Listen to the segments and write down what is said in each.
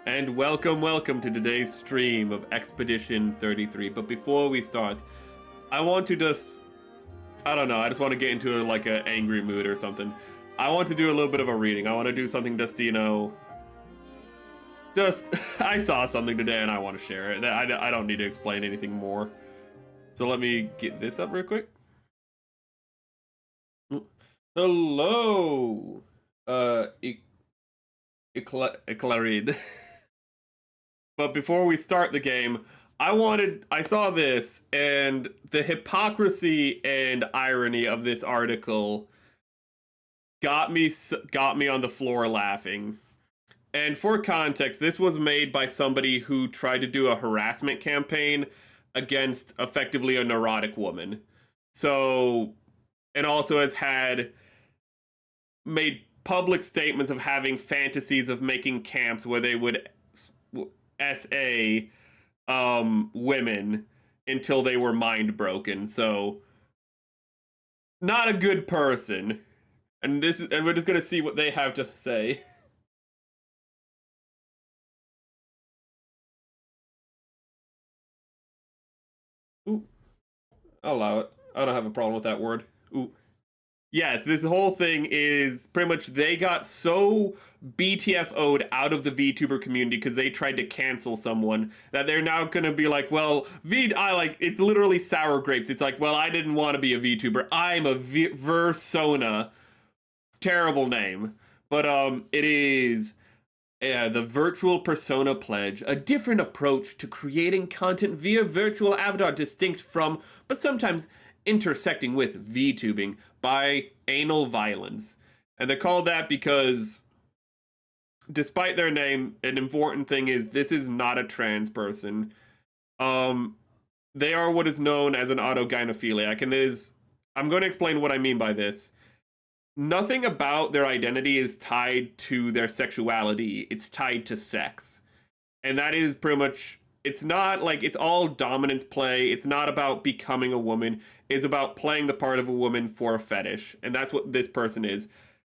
And welcome to today's stream of Expedition 33. But before we start, I want to I just want to get into like an angry mood or something. I want to do a little bit of a reading. I want to do something just, I saw something today and I want to share it. I don't need to explain anything more. So let me get this up real quick. Hello, Eclarid. But before we start the game, I saw this, and the hypocrisy and irony of this article got me on the floor laughing. And for context, this was made by somebody who tried to do a harassment campaign against effectively a neurotic woman. So, and also has made public statements of having fantasies of making camps where they would SA women until they were mind broken. So not a good person. And we're just gonna see what they have to say. Ooh. I'll allow it. I don't have a problem with that word. Ooh. Yes, this whole thing is pretty much they got so BTFO'd out of the VTuber community because they tried to cancel someone that they're now gonna be like, well, it's literally sour grapes. It's like, well, I didn't want to be a VTuber. I'm a Versona. Terrible name. But it is the Virtual Persona Pledge, a different approach to creating content via virtual avatar distinct from, but sometimes intersecting with VTubing by Anal Violence. And they call that because, despite their name, an important thing is this is not a trans person. They are what is known as an autogynephiliac, and I'm going to explain what I mean by this. Nothing about their identity is tied to their sexuality, it's tied to sex. And that is pretty much, it's not like it's all dominance play. It's not about becoming a woman. It's about playing the part of a woman for a fetish. And that's what this person is.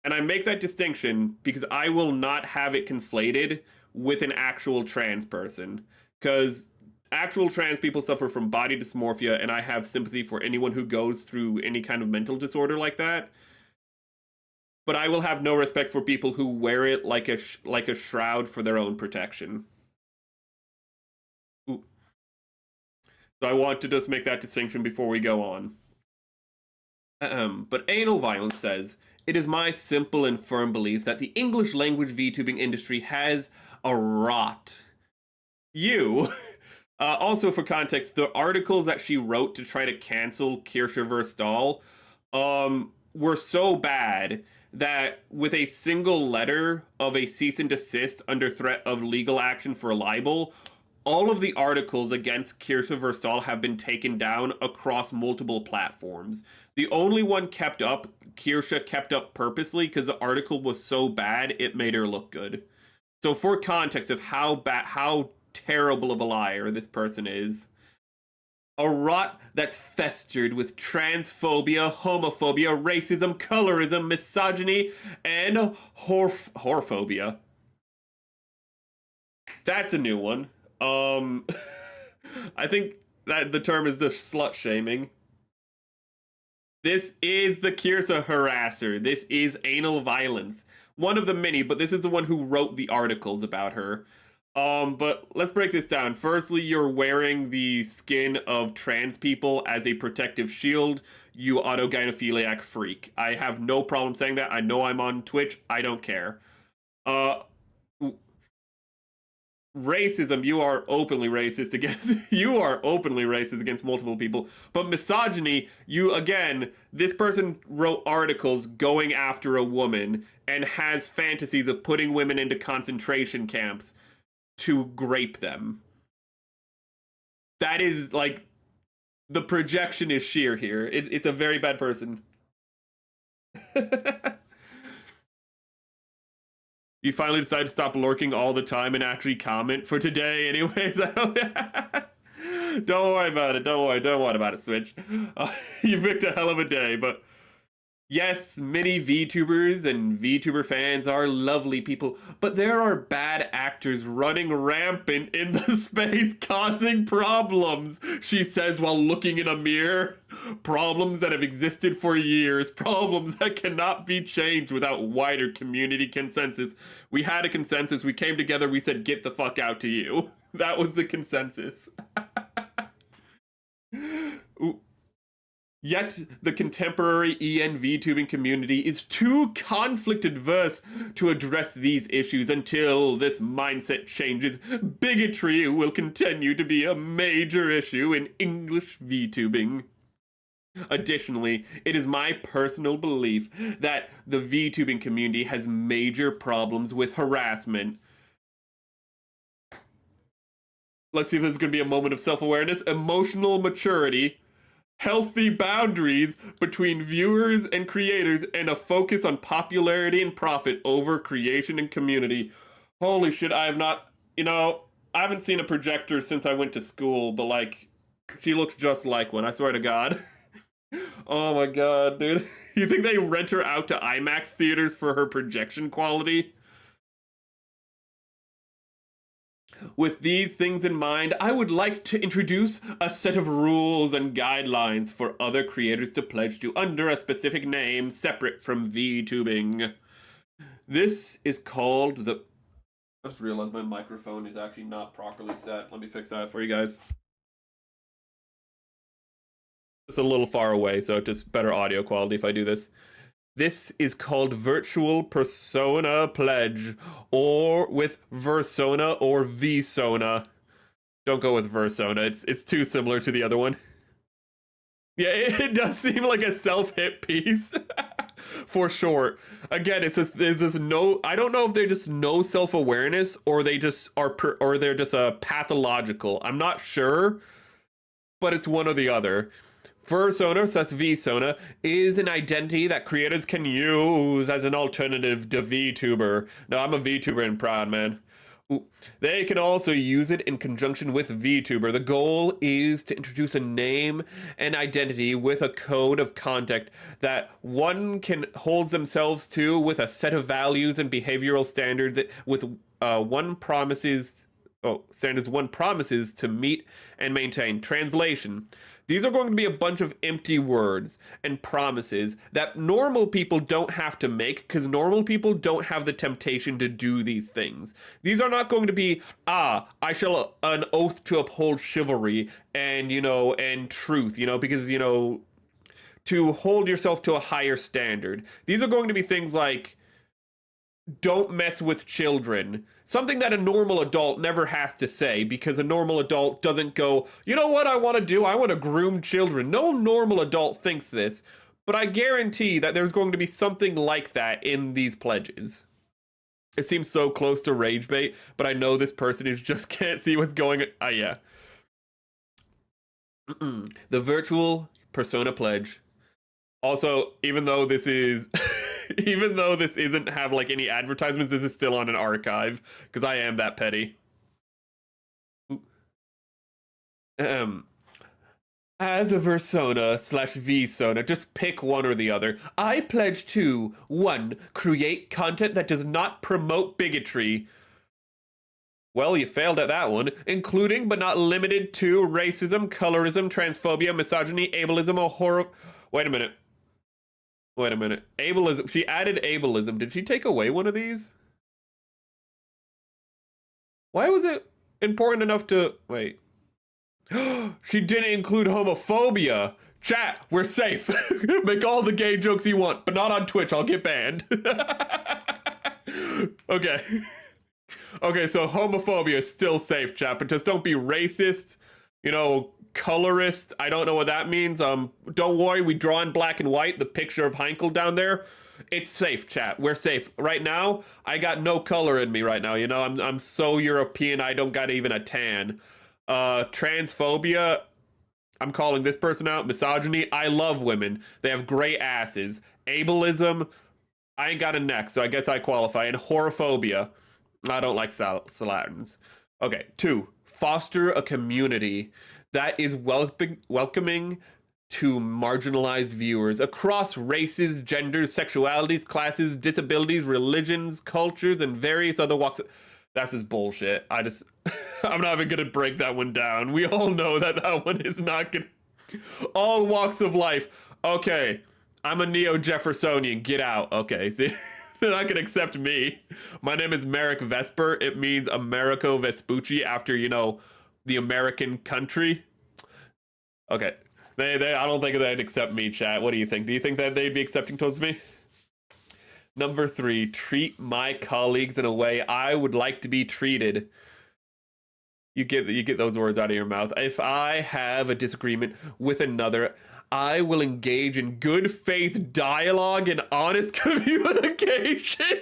And I make that distinction because I will not have it conflated with an actual trans person. Because actual trans people suffer from body dysmorphia, and I have sympathy for anyone who goes through any kind of mental disorder like that. But I will have no respect for people who wear it like a shroud for their own protection. So I want to just make that distinction before we go on. But Anal Violence says, it is my simple and firm belief that the English language VTubing industry has a rot. Also for context, the articles that she wrote to try to cancel Kirsche Verstal were so bad that with a single letter of a cease and desist under threat of legal action for libel, all of the articles against Kirsche Verstal have been taken down across multiple platforms. The only one kept up, Kirsche kept up purposely because the article was so bad it made her look good. So for context of how terrible of a liar this person is, a rot that's festered with transphobia, homophobia, racism, colorism, misogyny, and whorephobia. That's a new one. I think that the term is the slut shaming. This is the Kirsche harasser. This is Anal Violence. One of the many, but this is the one who wrote the articles about her. But let's break this down. Firstly, you're wearing the skin of trans people as a protective shield, you autogynephiliac freak. I have no problem saying that. I know I'm on Twitch. I don't care. Racism, you are openly racist against multiple people. But misogyny, this person wrote articles going after a woman and has fantasies of putting women into concentration camps to grape them. That is, like, the projection is sheer here. It's a very bad person. You finally decided to stop lurking all the time and actually comment for today anyways. Don't worry about it. Don't worry about it, Switch. You picked a hell of a day, but yes, many VTubers and VTuber fans are lovely people, but there are bad actors running rampant in the space causing problems, she says while looking in a mirror. Problems that have existed for years, problems that cannot be changed without wider community consensus. We had a consensus, we came together, we said, get the fuck out to you. That was the consensus. Ooh. Yet, the contemporary EN VTubing community is too conflict-adverse to address these issues. Until this mindset changes, bigotry will continue to be a major issue in English VTubing. Additionally, it is my personal belief that the VTubing community has major problems with harassment. Let's see if this is going to be a moment of self-awareness, emotional maturity, healthy boundaries between viewers and creators, and a focus on popularity and profit over creation and community. Holy shit, I have not, I haven't seen a projector since I went to school, but, like, she looks just like one, I swear to God. Oh my god, dude. You think they rent her out to IMAX theaters for her projection quality? With these things in mind, I would like to introduce a set of rules and guidelines for other creators to pledge to under a specific name separate from VTubing. This is called the... I just realized my microphone is actually not properly set. Let me fix that for you guys. It's a little far away, so just better audio quality if I do this. This is called Virtual Persona Pledge, or with Versona or VSona. Don't go with Versona, it's too similar to the other one. Yeah, it does seem like a self-hit piece, for sure. Again, it's just, there's just no, I don't know if they're just no self-awareness, or they just are, or they're just pathological. I'm not sure, but it's one or the other. Versona, so that's VSona, is an identity that creators can use as an alternative to VTuber. No, I'm a VTuber and proud, man. Ooh. They can also use it in conjunction with VTuber. The goal is to introduce a name and identity with a code of conduct that one can hold themselves to, with a set of values and behavioral standards with standards one promises to meet and maintain. Translation: these are going to be a bunch of empty words and promises that normal people don't have to make, because normal people don't have the temptation to do these things. These are not going to be, I shall an oath to uphold chivalry and, and truth, because, to hold yourself to a higher standard. These are going to be things like, don't mess with children. Something that a normal adult never has to say, because a normal adult doesn't go, you know what I want to do? I want to groom children. No normal adult thinks this, but I guarantee that there's going to be something like that in these pledges. It seems so close to rage bait, but I know this person who just can't see what's going on. Yeah. The Virtual Persona Pledge. Also, even though this is... Even though this isn't have like any advertisements, this is still on an archive, because I am that petty. As a Versona / VSona, just pick one or the other. I pledge to 1. Create content that does not promote bigotry. Well, you failed at that one. Including but not limited to racism, colorism, transphobia, misogyny, ableism, or horror. Wait a minute. Ableism. She added ableism. Did she take away one of these? Why was it important enough to... Wait. She didn't include homophobia. Chat, we're safe. Make all the gay jokes you want, but not on Twitch. I'll get banned. Okay. Okay, so homophobia is still safe, chat, but just don't be racist, colorist. I don't know what that means. Don't worry, we draw in black and white. The picture of Heinkel down there. It's safe, chat. We're safe. Right now, I got no color in me right now. You know, I'm so European, I don't got even a tan. Transphobia, I'm calling this person out. Misogyny, I love women. They have great asses. Ableism, I ain't got a neck, so I guess I qualify. And horophobia, I don't like Salatins. Okay, 2, foster a community that is welcoming to marginalized viewers across races, genders, sexualities, classes, disabilities, religions, cultures, and various other walks. That's just bullshit. I'm not even gonna break that one down. We all know that one is not gonna. All walks of life. Okay, I'm a neo-Jeffersonian. Get out. Okay, see, they're not gonna accept me. My name is Merrick Vesper. It means Americo Vespucci, after, you know, the American country. Okay. I don't think they'd accept me, chat. What do you think? Do you think that they'd be accepting towards me? Number 3, treat my colleagues in a way I would like to be treated. You get those words out of your mouth. If I have a disagreement with another, I will engage in good faith dialogue and honest communication.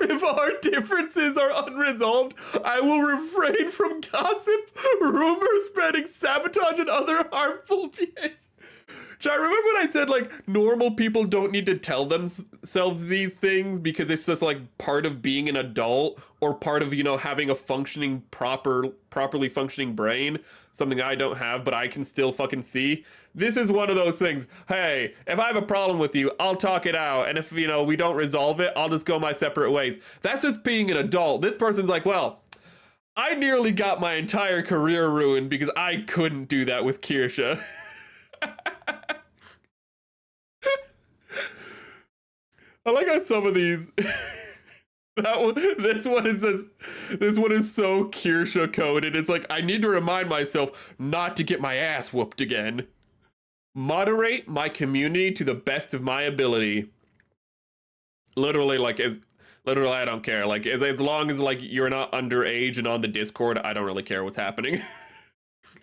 If our differences are unresolved, I will refrain from gossip, rumor spreading, sabotage, and other harmful behavior. Chat, remember when I said, like, normal people don't need to tell themselves these things because it's just, like, part of being an adult or part of, you know, having a functioning, properly functioning brain? Something I don't have, but I can still fucking see. This is one of those things. Hey, if I have a problem with you, I'll talk it out. And if, you know, we don't resolve it, I'll just go my separate ways. That's just being an adult. This person's like, well, I nearly got my entire career ruined because I couldn't do that with Kirsha. I like how some of these. This one is so Kirsha coded. It's like, I need to remind myself not to get my ass whooped again. Moderate my community to the best of my ability. Literally, I don't care. Like, as long as, like, you're not underage and on the Discord, I don't really care what's happening.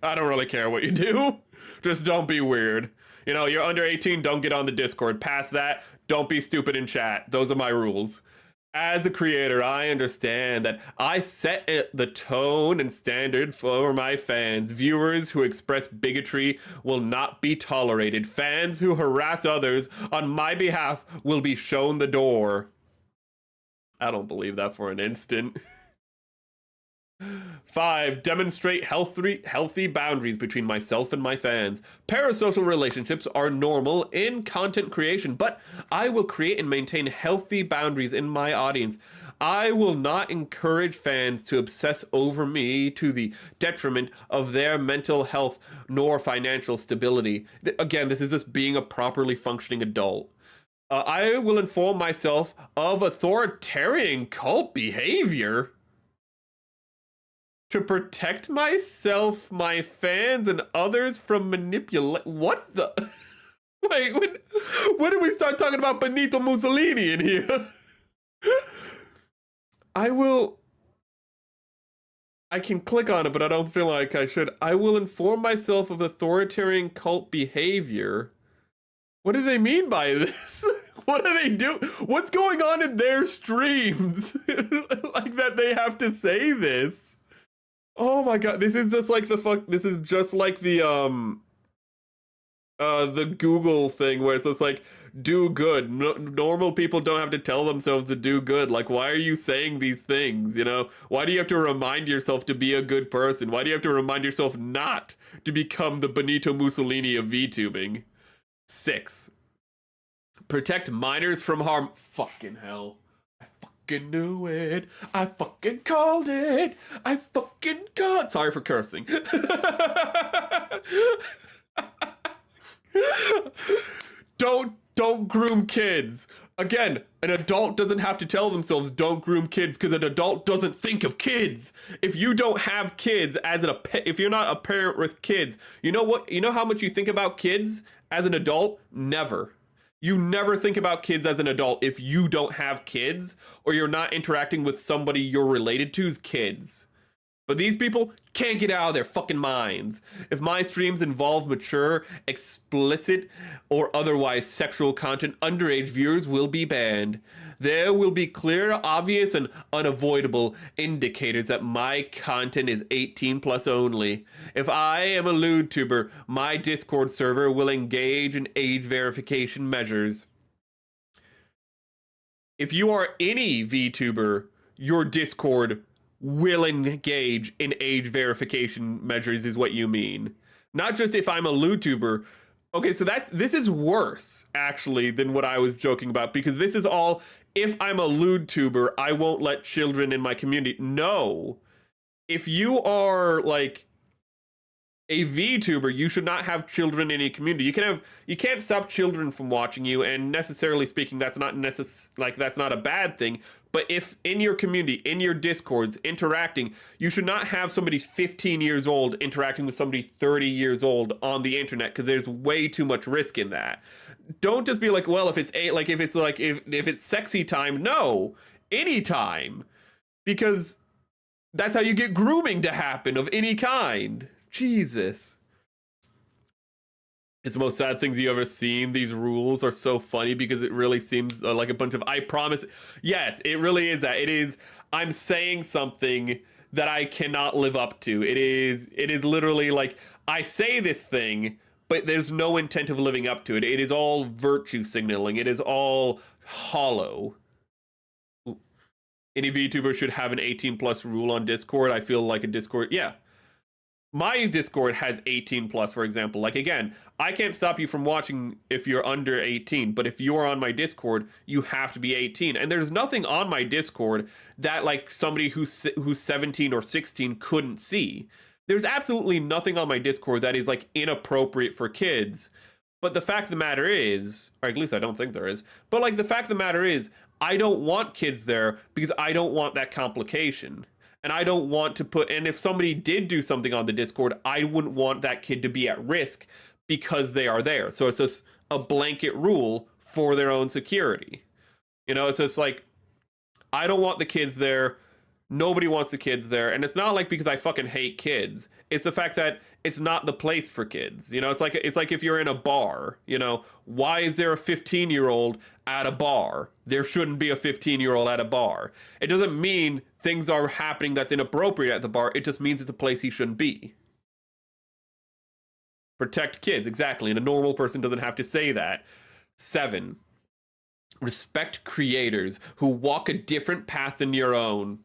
I don't really care what you do. Just don't be weird. You know, you're under 18, don't get on the Discord. Past that, don't be stupid in chat. Those are my rules. As a creator, I understand that I set the tone and standard for my fans. Viewers who express bigotry will not be tolerated. Fans who harass others on my behalf will be shown the door. I don't believe that for an instant. 5, demonstrate healthy boundaries between myself and my fans. Parasocial relationships are normal in content creation, but I will create and maintain healthy boundaries in my audience. I will not encourage fans to obsess over me to the detriment of their mental health nor financial stability. Again, this is just being a properly functioning adult. I will inform myself of authoritarian cult behavior to protect myself, my fans, and others from What the? Wait, when did we start talking about Benito Mussolini in here? I can click on it, but I don't feel like I should. I will inform myself of authoritarian cult behavior. What do they mean by this? What do they do? What's going on in their streams? Like that they have to say this? Oh my god, this is just like this is just like the Google thing where it's just like, do good. Normal people don't have to tell themselves to do good. Like, why are you saying these things, you know? Why do you have to remind yourself to be a good person? Why do you have to remind yourself not to become the Benito Mussolini of VTubing? 6, protect minors from harm. Fucking hell. Fucking knew it. I fucking called it. I fucking called. Sorry for cursing. Don't groom kids. Again, an adult doesn't have to tell themselves don't groom kids because an adult doesn't think of kids. If you don't have kids if you're not a parent with kids, you know what? You know how much you think about kids as an adult? Never. You never think about kids as an adult if you don't have kids or you're not interacting with somebody you're related to's kids. But these people can't get out of their fucking minds. If my streams involve mature, explicit, or otherwise sexual content, underage viewers will be banned. There will be clear, obvious, and unavoidable indicators that my content is 18 plus only. If I am a lewd tuber, my Discord server will engage in age verification measures. If you are any VTuber, your Discord will engage in age verification measures is what you mean. Not just if I'm a YouTuber. Okay, so this is worse actually than what I was joking about, because this is all if I'm a YouTuber, I won't let children in my community. No. If you are like a VTuber, you should not have children in a community. You can't stop children from watching you, and necessarily speaking, that's not that's not a bad thing. But if in your community, in your Discords, interacting, you should not have somebody 15 years old interacting with somebody 30 years old on the internet, because there's way too much risk in that. Don't just be like, well, if it's sexy time, no, anytime, because that's how you get grooming to happen of any kind. Jesus. It's the most sad things you ever seen. These rules are so funny because it really seems like a bunch of I promise. Yes, it really is that. It is I'm saying something that I cannot live up to. It is literally like I say this thing, but there's no intent of living up to it. It is all virtue signaling. It is all hollow. Any VTuber should have an 18 plus rule on Discord. I feel like a Discord, yeah. My Discord has 18 plus, for example. Like, again, I can't stop you from watching if you're under 18, but if you're on my Discord, you have to be 18. And there's nothing on my Discord that, like, somebody who's 17 or 16 couldn't see. There's absolutely nothing on my Discord that is, like, inappropriate for kids. But the fact of the matter is, or at least I don't think there is, but, like, the fact of the matter is, I don't want kids there because I don't want that complication. And I don't want to and if somebody did do something on the Discord, I wouldn't want that kid to be at risk because they are there. So it's just a blanket rule for their own security. You know, it's just like, I don't want the kids there. Nobody wants the kids there. And it's not like because I fucking hate kids. It's the fact that it's not the place for kids. You know, it's like if you're in a bar, you know, why is there a 15-year-old at a bar? There shouldn't be a 15-year-old at a bar. It doesn't mean things are happening that's inappropriate at the bar. It just means it's a place he shouldn't be. Protect kids, exactly. And a normal person doesn't have to say that. 7. Respect creators who walk a different path than your own.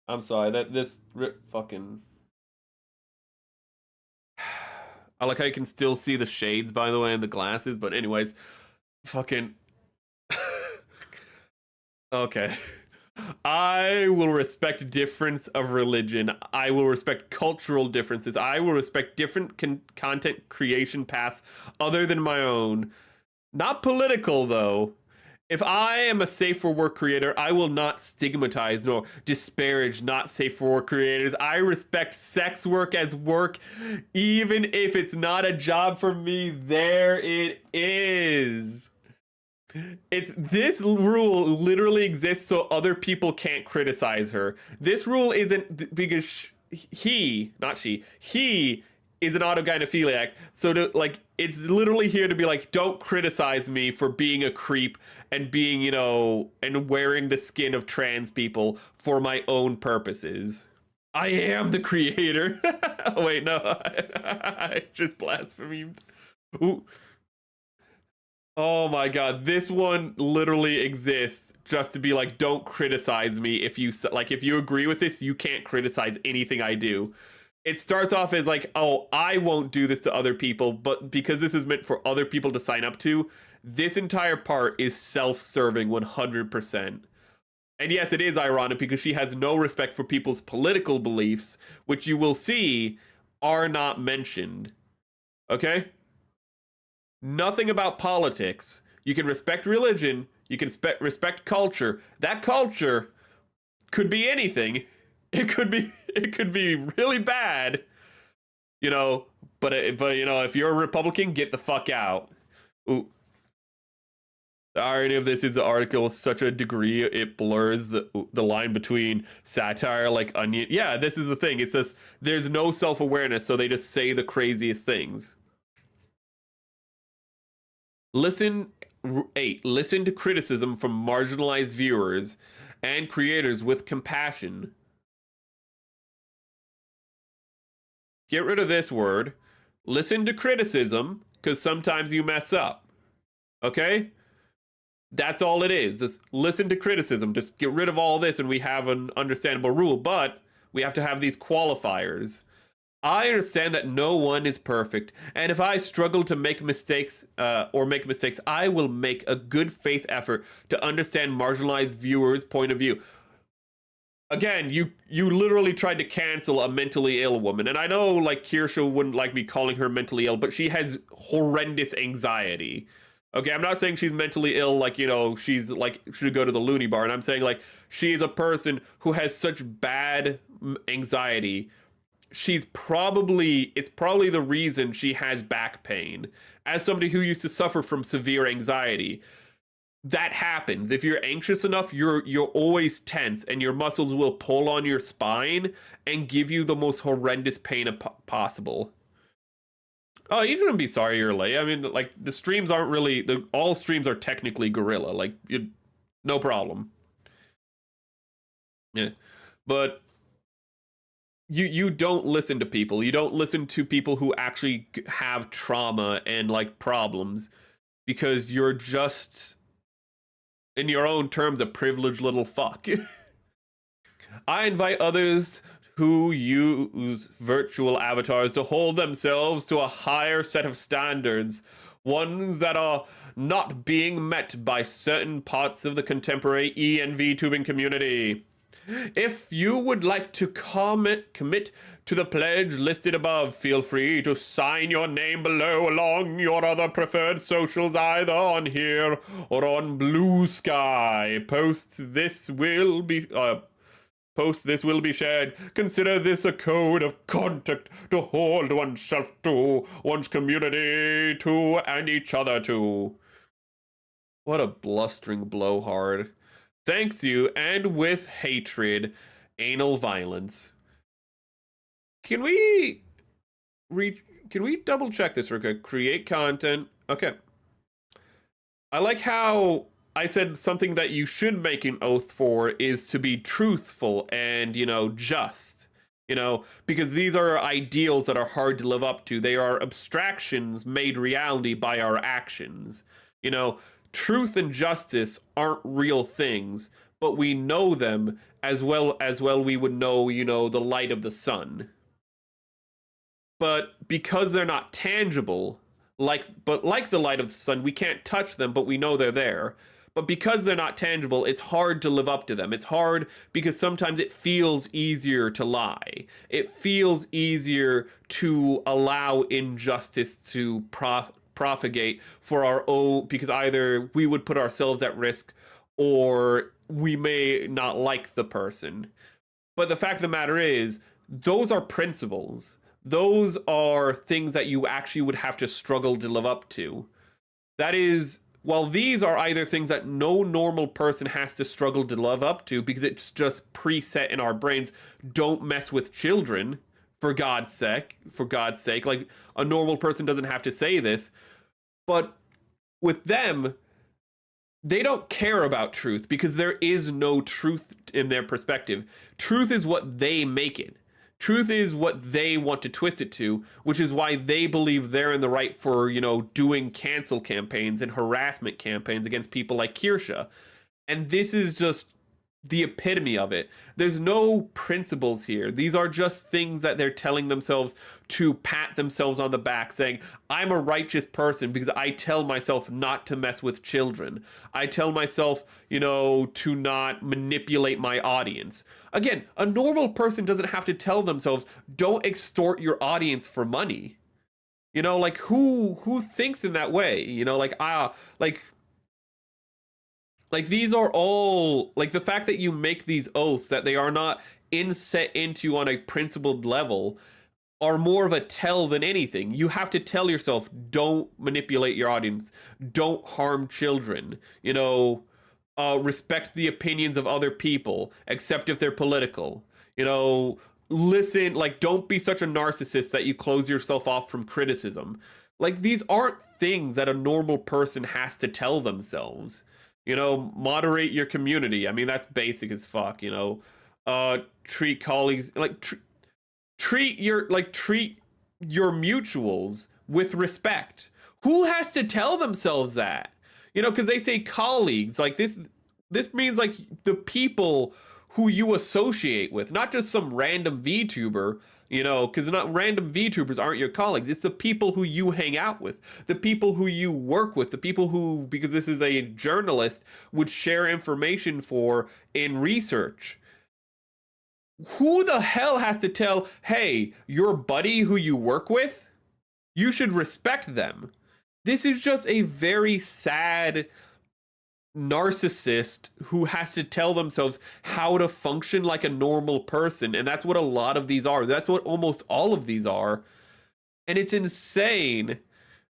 I'm sorry, fucking... I like how you can still see the shades, by the way, in the glasses, but anyways, fucking... Okay. I will respect difference of religion. I will respect cultural differences. I will respect different content creation paths other than my own. Not political, though. If I am a safe for work creator, I will not stigmatize nor disparage not safe for work creators. I respect sex work as work, even if it's not a job for me. There it is. This rule literally exists so other people can't criticize her. This rule isn't because he, not she, he is an autogynephiliac, so it's literally here to be like, don't criticize me for being a creep and being, you know, and wearing the skin of trans people for my own purposes. I am the creator. Oh, wait, no, I just blasphemed. Ooh. Oh my god, this one literally exists just to be like, don't criticize me. If you agree with this, you can't criticize anything I do. It starts off as like, oh, I won't do this to other people, but because this is meant for other people to sign up to, this entire part is self-serving 100%. And yes, it is ironic because she has no respect for people's political beliefs, which you will see are not mentioned. Okay? Nothing about politics. You can respect religion. You can respect culture. That culture could be anything. It could be really bad. You know, but you know, if you're a Republican, get the fuck out. Ooh. The irony of this is the article is such a degree it blurs the line between satire like onion. Yeah, this is the thing. It's just there's no self-awareness, so they just say the craziest things. Listen 8. Listen to criticism from marginalized viewers and creators with compassion. Get rid of this word. Listen to criticism because sometimes you mess up. Okay? That's all it is. Just listen to criticism. Just get rid of all this and we have an understandable rule. But we have to have these qualifiers. I understand that no one is perfect, and if I struggle to make mistakes I will make a good faith effort to understand marginalized viewers' point of view. Again, you literally tried to cancel a mentally ill woman, and I know like Kirsha wouldn't like me calling her mentally ill, but she has horrendous anxiety. Okay, I'm not saying she's mentally ill, like, you know, she's like should go to the loony bar, and I'm saying like she is a person who has such bad anxiety. It's probably the reason she has back pain. As somebody who used to suffer from severe anxiety, that happens. If you're anxious enough, you're always tense and your muscles will pull on your spine and give you the most horrendous pain possible. Oh, you shouldn't be sorry you're late. I mean, like the streams aren't really all streams are technically gorilla. Like no problem. Yeah. But you don't listen to people. You don't listen to people who actually have trauma and like problems because you're just in your own terms a privileged little fuck. I invite others who use virtual avatars to hold themselves to a higher set of standards, ones that are not being met by certain parts of the contemporary E and VTubing community. If you would like to commit to the pledge listed above, feel free to sign your name below along your other preferred socials, either on here or on Blue Sky. Post this will be shared. Consider this a code of conduct to hold oneself to, one's community to, and each other to. What a blustering blowhard. Thanks you, and with hatred, anal violence. Can we double check this real quick? Create content. Okay. I like how I said something that you should make an oath for is to be truthful and, you know, just. You know, because these are ideals that are hard to live up to. They are abstractions made reality by our actions. You know, truth and justice aren't real things, but we know them as well we would know, you know, the light of the sun. But because they're not tangible, like the light of the sun, we can't touch them, but we know they're there. But because they're not tangible, it's hard to live up to them. It's hard because sometimes it feels easier to lie. It feels easier to allow injustice to propagate for our own, because either we would put ourselves at risk or we may not like the person. But the fact of the matter is, those are principles. Those are things that you actually would have to struggle to live up to. That is, while these are either things that no normal person has to struggle to live up to because it's just preset in our brains, don't mess with children, for God's sake. Like, a normal person doesn't have to say this. But with them, they don't care about truth because there is no truth in their perspective. Truth is what they make it. Truth is what they want to twist it to, which is why they believe they're in the right for, you know, doing cancel campaigns and harassment campaigns against people like Kirsha. And this is just the epitome of it. There's no principles here. These are just things that they're telling themselves to pat themselves on the back, saying, I'm a righteous person because I tell myself not to mess with children. I tell myself, you know, to not manipulate my audience. Again, a normal person doesn't have to tell themselves, don't extort your audience for money. You know, like who thinks in that way? You know, like these are all, like, the fact that you make these oaths that they are not set into on a principled level, are more of a tell than anything. You have to tell yourself, don't manipulate your audience, don't harm children, you know, respect the opinions of other people, except if they're political, you know, listen, like, don't be such a narcissist that you close yourself off from criticism. Like, these aren't things that a normal person has to tell themselves. You know, moderate your community. I mean, that's basic as fuck, you know. Treat colleagues, like, treat your mutuals with respect. Who has to tell themselves that? You know, because they say colleagues, like this means like the people who you associate with, not just some random VTuber, you know, because not random VTubers aren't your colleagues. It's the people who you hang out with, the people who you work with, the people who, because this is a journalist, would share information for in research. Who the hell has to tell, hey, your buddy who you work with, you should respect them? This is just a very sad narcissist who has to tell themselves how to function like a normal person. And that's what a lot of these are. That's what almost all of these are. And it's insane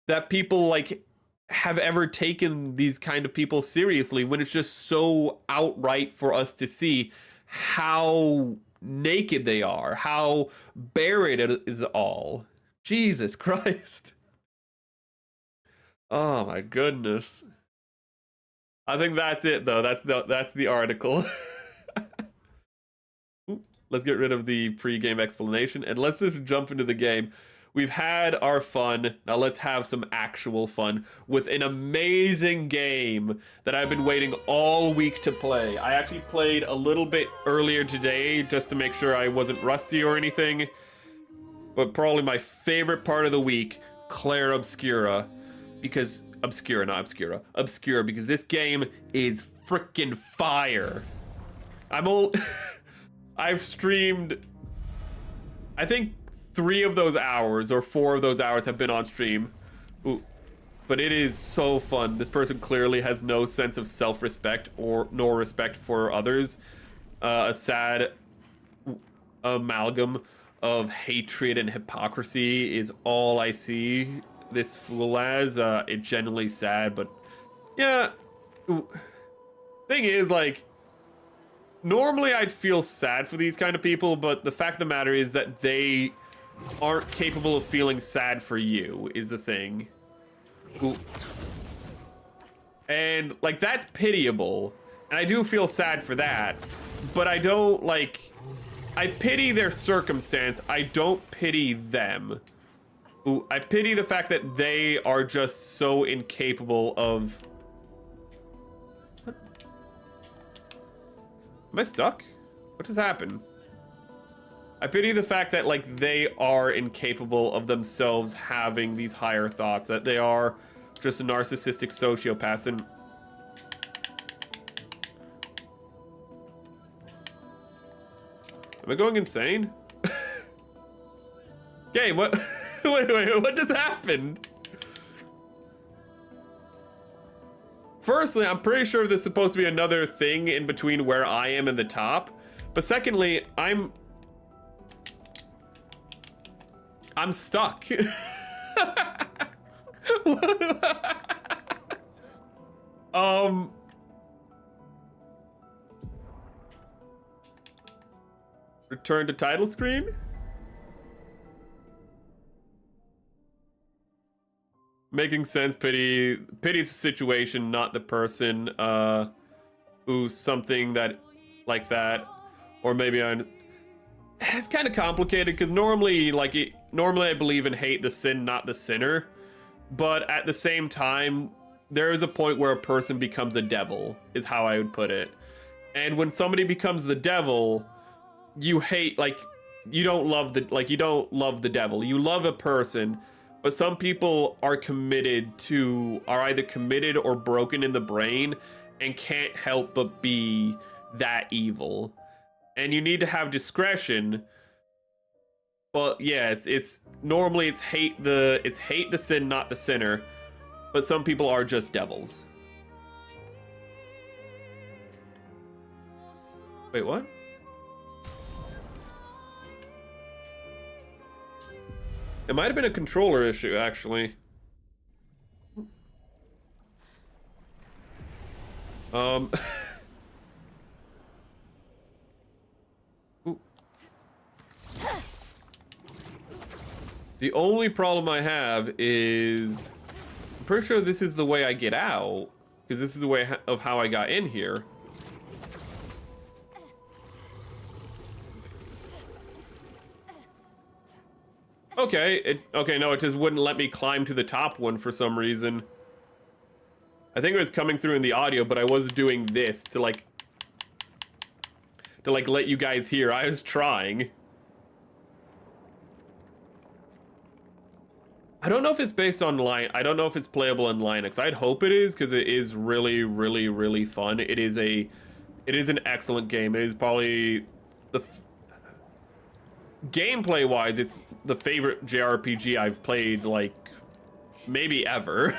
that people like have ever taken these kind of people seriously when it's just so outright for us to see how naked they are, how bare it is all. Jesus Christ. Oh my goodness. I think that's it though. That's the article. Let's get rid of the pre-game explanation and let's just jump into the game. We've had our fun. Now let's have some actual fun with an amazing game that I've been waiting all week to play. I actually played a little bit earlier today just to make sure I wasn't rusty or anything. But probably my favorite part of the week, Clair Obscura, because Obscura, not Obscura, Obscura, because this game is freaking fire. I've streamed, I think 3 of those hours or 4 of those hours have been on stream. Ooh, but it is so fun. This person clearly has no sense of self-respect or nor respect for others. A sad amalgam of hatred and hypocrisy is all I see this fool as. It's genuinely sad, but yeah. Ooh. Thing is, like, normally I'd feel sad for these kind of people, but the fact of the matter is that they aren't capable of feeling sad for you is the thing. Ooh. And like, that's pitiable, and I do feel sad for that, but I don't, like, I pity their circumstance. I don't pity them. Ooh, I pity the fact that they are just so incapable of... What? Am I stuck? What just happened? I pity the fact that, like, they are incapable of themselves having these higher thoughts, that they are just a narcissistic sociopath. And am I going insane? Okay, what? wait, what just happened? Firstly, I'm pretty sure there's supposed to be another thing in between where I am and the top. But secondly, I'm stuck. Return to title screen? Making sense. Pity's the situation, not the person. Who's something that like that, or maybe it's kind of complicated because normally I believe in hate the sin, not the sinner, but at the same time there is a point where a person becomes a devil, is how I would put it. And when somebody becomes the devil, you hate, like, you don't love the devil. You love a person. But some people are either committed or broken in the brain and can't help but be that evil. And you need to have discretion. But yes, it's hate the sin, not the sinner. But some people are just devils. Wait, what? It might have been a controller issue, actually. The only problem I have is, I'm pretty sure this is the way I get out, because this is the way of how I got in here. Okay, no, it just wouldn't let me climb to the top one for some reason. I think it was coming through in the audio, but I was doing this to like let you guys hear. I was trying. I don't know if it's based on I don't know if it's playable in Linux. I'd hope it is, because it is really, really, really fun. It is an excellent game. It is probably gameplay wise, it's the favorite JRPG I've played, like, maybe ever.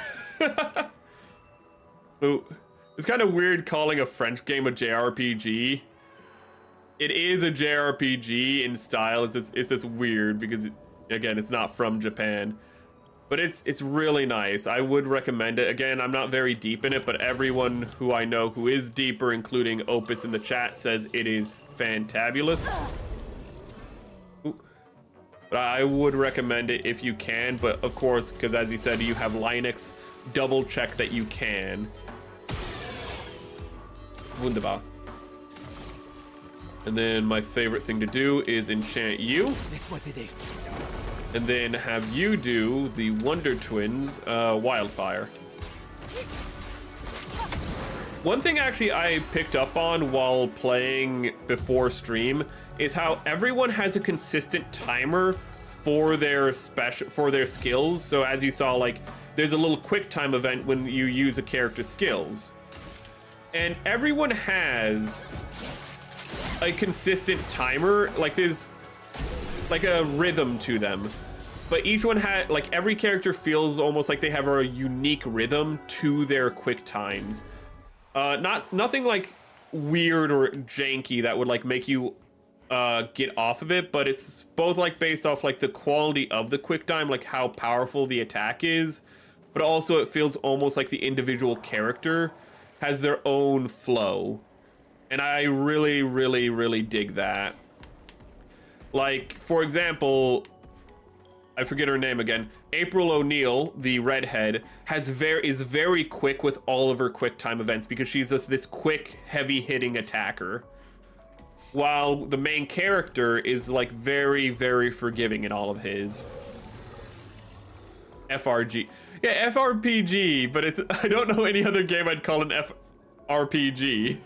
Ooh, it's kind of weird calling a French game a JRPG. It is a JRPG in style. It's just weird because, again, it's not from Japan. But it's really nice. I would recommend it. Again, I'm not very deep in it, but everyone who I know who is deeper, including Opus in the chat, says it is fantabulous. But I would recommend it if you can, but of course, because as you said, you have Linux, double check that you can. Wunderbar. And then my favorite thing to do is enchant you. And then have you do the Wonder Twins Wildfire. One thing actually I picked up on while playing before stream is how everyone has a consistent timer for their skills. So as you saw, like, there's a little quick time event when you use a character's skills. And everyone has a consistent timer, like there's like a rhythm to them. But each one had, like, every character feels almost like they have a unique rhythm to their quick times. Nothing like weird or janky that would like make you get off of it, but it's both like based off like the quality of the quick time, like how powerful the attack is, but also it feels almost like the individual character has their own flow. And I really, really, really dig that. Like, for example, I forget her name again. April O'Neil, the redhead, is very quick with all of her quick time events because she's just this quick, heavy hitting attacker. While the main character is like very, very forgiving in all of his. FRG. Yeah, FRPG, but I don't know any other game I'd call an FRPG.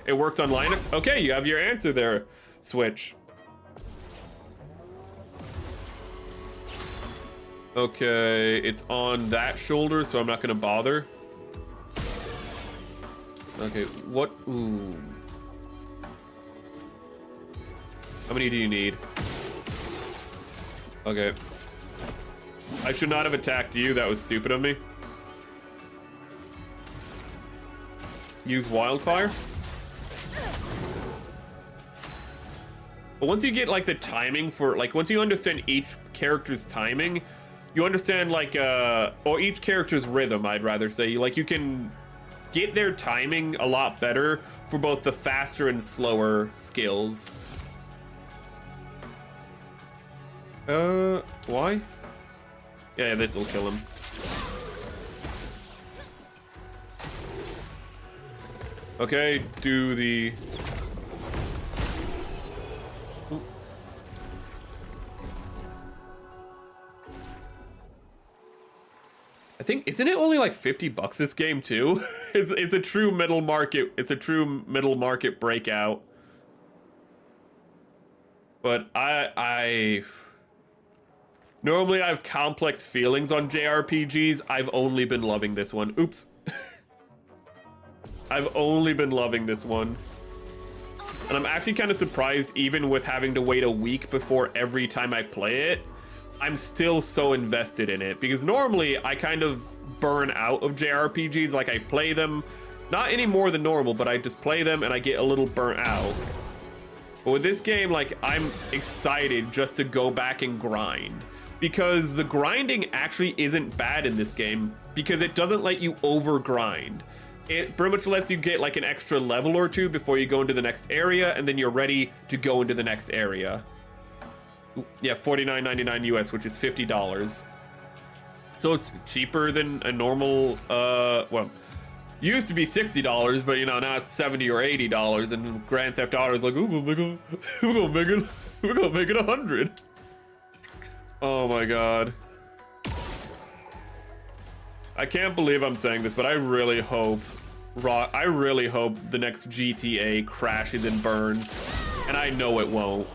It works on Linux? Okay, you have your answer there, Switch. Okay, it's on that shoulder, so I'm not gonna bother. Okay, what? Ooh. How many do you need? Okay. I should not have attacked you. That was stupid of me. Use wildfire. But once you get like the timing for, like, once you understand each character's timing, you understand like or each character's rhythm, I'd rather say. Like, you can get their timing a lot better for both the faster and slower skills. Why? Yeah, this will kill him. Okay, do the... I think, isn't it only like $50 this game too? It's a true middle market. It's a true middle market breakout. But I normally I have complex feelings on JRPGs. I've only been loving this one. Oops. I've only been loving this one. And I'm actually kind of surprised, even with having to wait a week before every time I play it, I'm still so invested in it, because normally I kind of burn out of JRPGs. Like, I play them, not any more than normal, but I just play them and I get a little burnt out. But with this game, like, I'm excited just to go back and grind. Because the grinding actually isn't bad in this game, because it doesn't let you over grind. It pretty much lets you get like an extra level or two before you go into the next area, and then you're ready to go into the next area. Yeah, $49.99 US, which is $50. So it's cheaper than a normal, well, used to be $60, but you know, now it's $70 or $80, and Grand Theft Auto is like, ooh, we're gonna make it 100. Oh my god. I can't believe I'm saying this, but I really hope the next GTA crashes and burns, and I know it won't.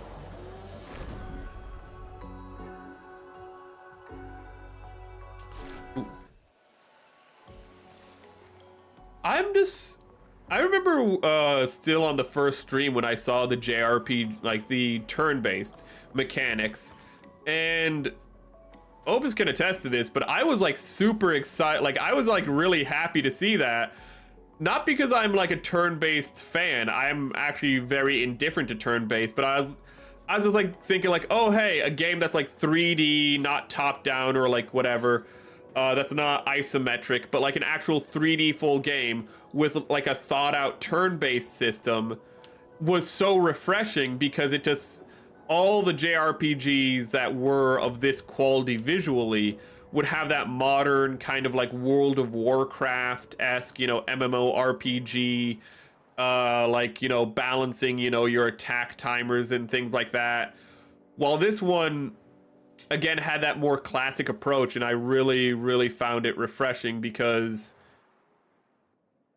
I remember still on the first stream when I saw the JRPG, like the turn-based mechanics, and Opus can attest to this, but I was like super excited. Like I was like really happy to see that. Not because I'm like a turn-based fan. I'm actually very indifferent to turn-based, but I was just like thinking like, oh hey, a game that's like 3D, not top-down or like whatever. That's not isometric, but like an actual 3D full game with like a thought-out turn-based system was so refreshing, because it just, all the JRPGs that were of this quality visually would have that modern kind of like World of Warcraft-esque, you know, MMORPG, like, you know, balancing, you know, your attack timers and things like that. While this one, again, had that more classic approach, and I really, really found it refreshing, because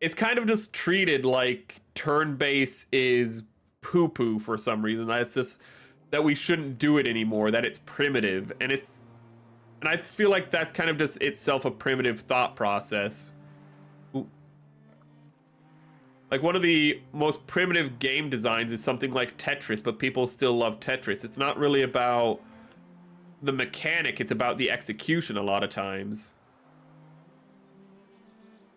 it's kind of just treated like turn-based is poo-poo for some reason. That's just, that we shouldn't do it anymore, that it's primitive, and I feel like that's kind of just itself a primitive thought process. Ooh. Like one of the most primitive game designs is something like Tetris, but people still love Tetris. It's not really about the mechanic, it's about the execution a lot of times.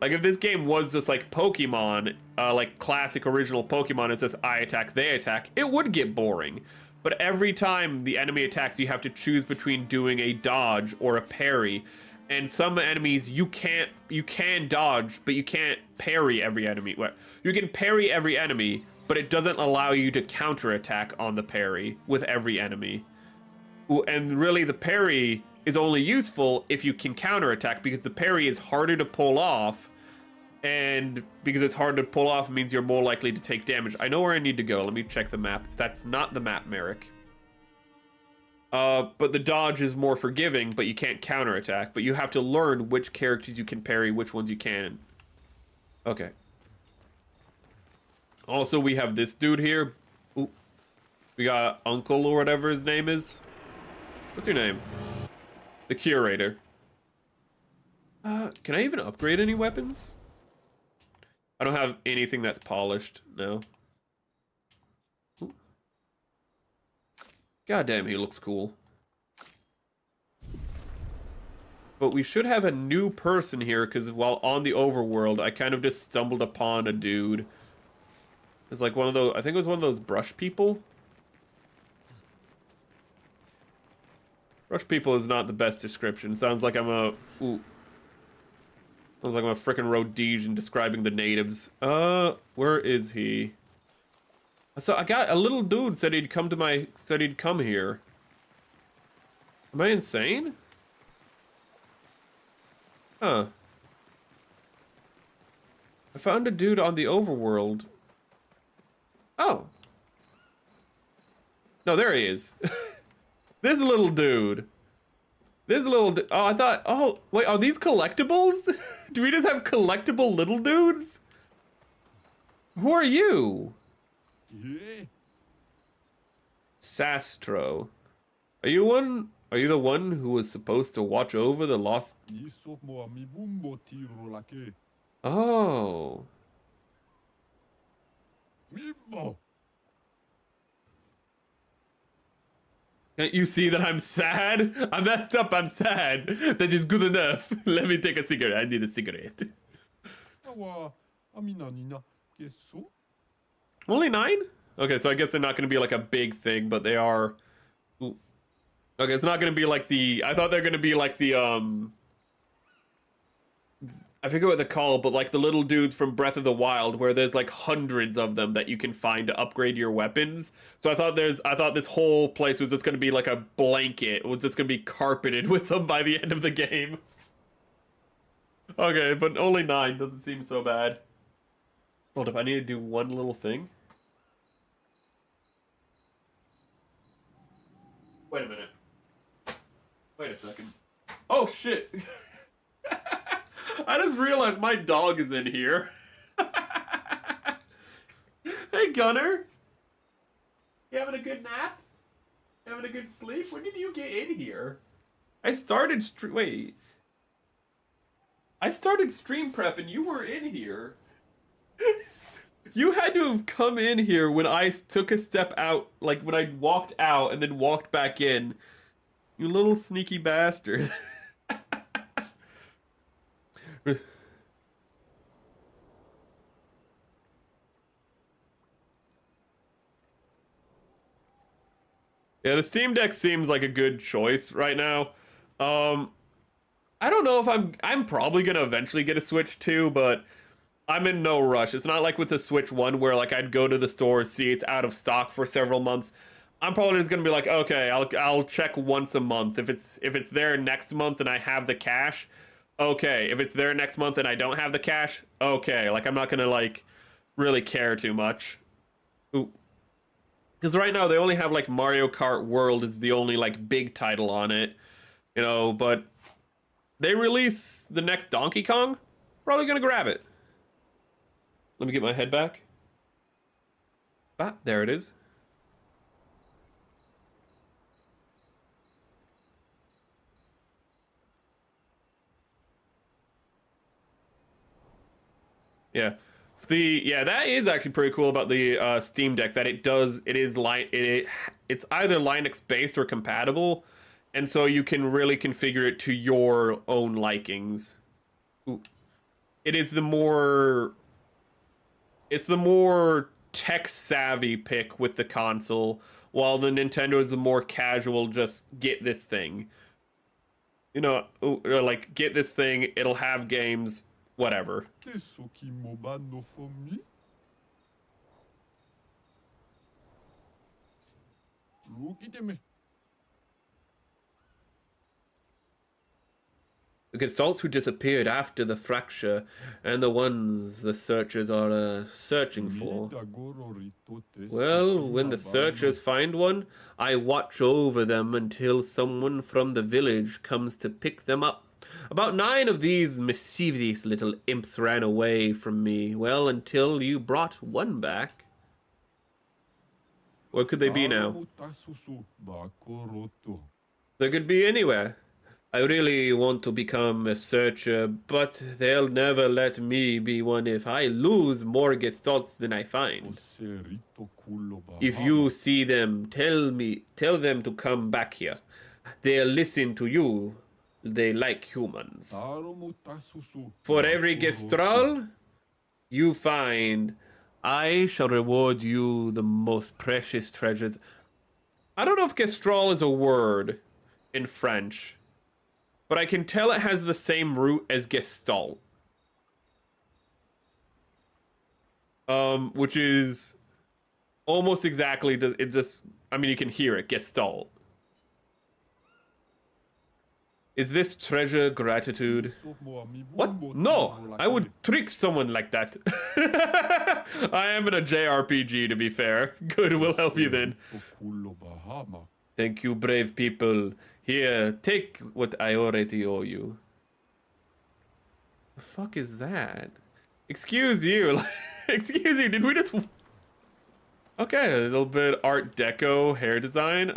Like if this game was just like Pokemon, like classic original Pokemon, it's just I attack, they attack, it would get boring. But every time the enemy attacks, you have to choose between doing a dodge or a parry. And some enemies you can dodge, but you can't parry every enemy. Well, you can parry every enemy, but it doesn't allow you to counterattack on the parry with every enemy. And really the parry is only useful if you can counterattack, because the parry is harder to pull off. And because it's hard to pull off, means you're more likely to take damage. I know where I need to go. Let me check the map. That's not the map, Merrick. But the dodge is more forgiving, but you can't counterattack. But you have to learn which characters you can parry, which ones you can. Okay. Also, we have this dude here. Ooh. We got Uncle or whatever his name is. What's your name? The Curator. Can I even upgrade any weapons? I don't have anything that's polished, no. Ooh. God damn, he looks cool. But we should have a new person here, because while on the overworld, I kind of just stumbled upon a dude. It's like one of those, I think it was one of those brush people. Brush people is not the best description. Sounds like I'm a... Ooh. Sounds like I'm a frickin' Rhodesian describing the natives. Where is he? So I got a little dude said he'd come here. Am I insane? Huh. I found a dude on the overworld. Oh. No, there he is. This little dude. Oh, I thought, oh, wait, are these collectibles? Do we just have collectible little dudes? Who are you? Yeah. Sastro. Are you the one who was supposed to watch over the lost... Oh. Can't you see that I'm sad? I messed up, I'm sad. That is good enough. Let me take a cigarette. I need a cigarette. Only 9? Okay, so I guess they're not going to be like a big thing, but they are. Ooh. Okay, it's not going to be like the. I thought they're going to be like the I forget what they're called, but like the little dudes from Breath of the Wild, where there's like hundreds of them that you can find to upgrade your weapons. So I thought this whole place was just going to be like a blanket. It was just going to be carpeted with them by the end of the game. Okay, but only 9 doesn't seem so bad. Hold up, I need to do one little thing. Wait a minute. Wait a second. Oh shit! I just realized my dog is in here. Hey Gunner! You having a good nap? Having a good sleep? When did you get in here? I started I started stream prep and you were in here. You had to have come in here when I took a step out, like when I walked out and then walked back in. You little sneaky bastard. Yeah, the Steam Deck seems like a good choice right now. I don't know if I'm probably gonna eventually get a Switch 2, but I'm in no rush. It's not like with the Switch 1 where like I'd go to the store, see it's out of stock for several months. I'm probably just gonna be like, okay, I'll check once a month. If it's there next month and I have the cash, okay. If it's there next month and I don't have the cash, okay. Like I'm not gonna like really care too much. Ooh. Because right now they only have like Mario Kart World is the only like big title on it, you know, but they release the next Donkey Kong, probably gonna grab it. Let me get my head back. Ah, there it is. Yeah. That is actually pretty cool about the Steam Deck that it's either Linux based or compatible, and so you can really configure it to your own likings. Ooh. It is the more it's the more tech savvy pick with the console, while the Nintendo is the more casual just get this thing. You know, like get this thing, it'll have games, whatever. The Gestalts who disappeared after the fracture, and the ones the searchers are searching for. Well, when the searchers find one, I watch over them until someone from the village comes to pick them up. About 9 of these mischievous little imps ran away from me. Well, until you brought one back. Where could they be now? They could be anywhere. I really want to become a searcher, but they'll never let me be one if I lose more Gestalts than I find. If you see them, tell them to come back here. They'll listen to you. They like humans. For every Gestral you find, I shall reward you the most precious treasures. I don't know if Gestral is a word in French, but I can tell it has the same root as Gestalt. Which is almost exactly, I mean, you can hear it, Gestalt. Is this treasure gratitude? What? No, I would trick someone like that. I am in a JRPG, to be fair. Good, we'll help you then. Thank you, brave people. Here, take what I already owe you. The fuck is that? Excuse you. Excuse you, did we just... Okay, a little bit Art Deco hair design.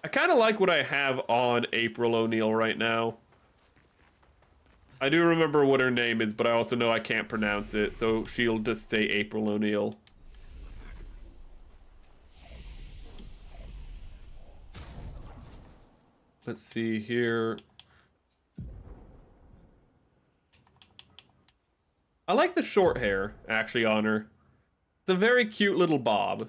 I kind of like what I have on April O'Neil right now. I do remember what her name is, but I also know I can't pronounce it, so she'll just say April O'Neil. Let's see here. I like the short hair, actually, on her. It's a very cute little bob.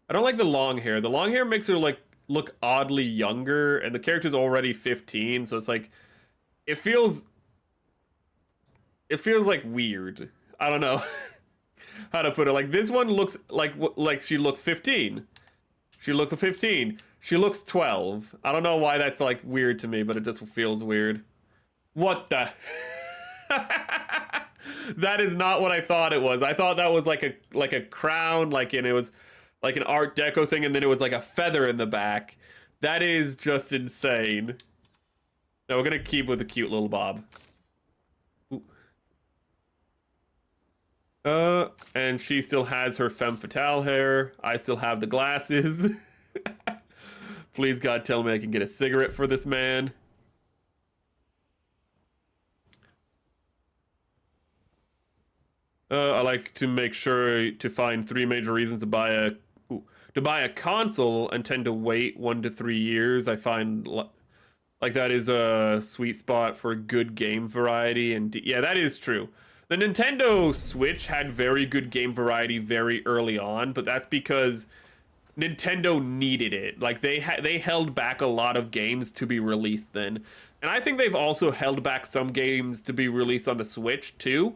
I don't like the long hair. The long hair makes her like look oddly younger, and the character's already 15, so it's like it feels like weird. I don't know how to put it. Like this one looks like she looks 15. She looks 15. She looks 12. I don't know why that's like weird to me, but it just feels weird. What the? That is not what I thought it was. I thought that was like a crown, and it was like an Art Deco thing, and then it was like a feather in the back. That is just insane. No, we're gonna keep with the cute little bob. Ooh. And she still has her femme fatale hair. I still have the glasses. Please, God, tell me I can get a cigarette for this man. I like to make sure to find 3 major reasons to buy a console and tend to wait 1 to 3 years. I find like that is a sweet spot for good game variety, and yeah, that is true. The Nintendo Switch had very good game variety very early on, but that's because Nintendo needed it. Like they held back a lot of games to be released then. And I think they've also held back some games to be released on the Switch too,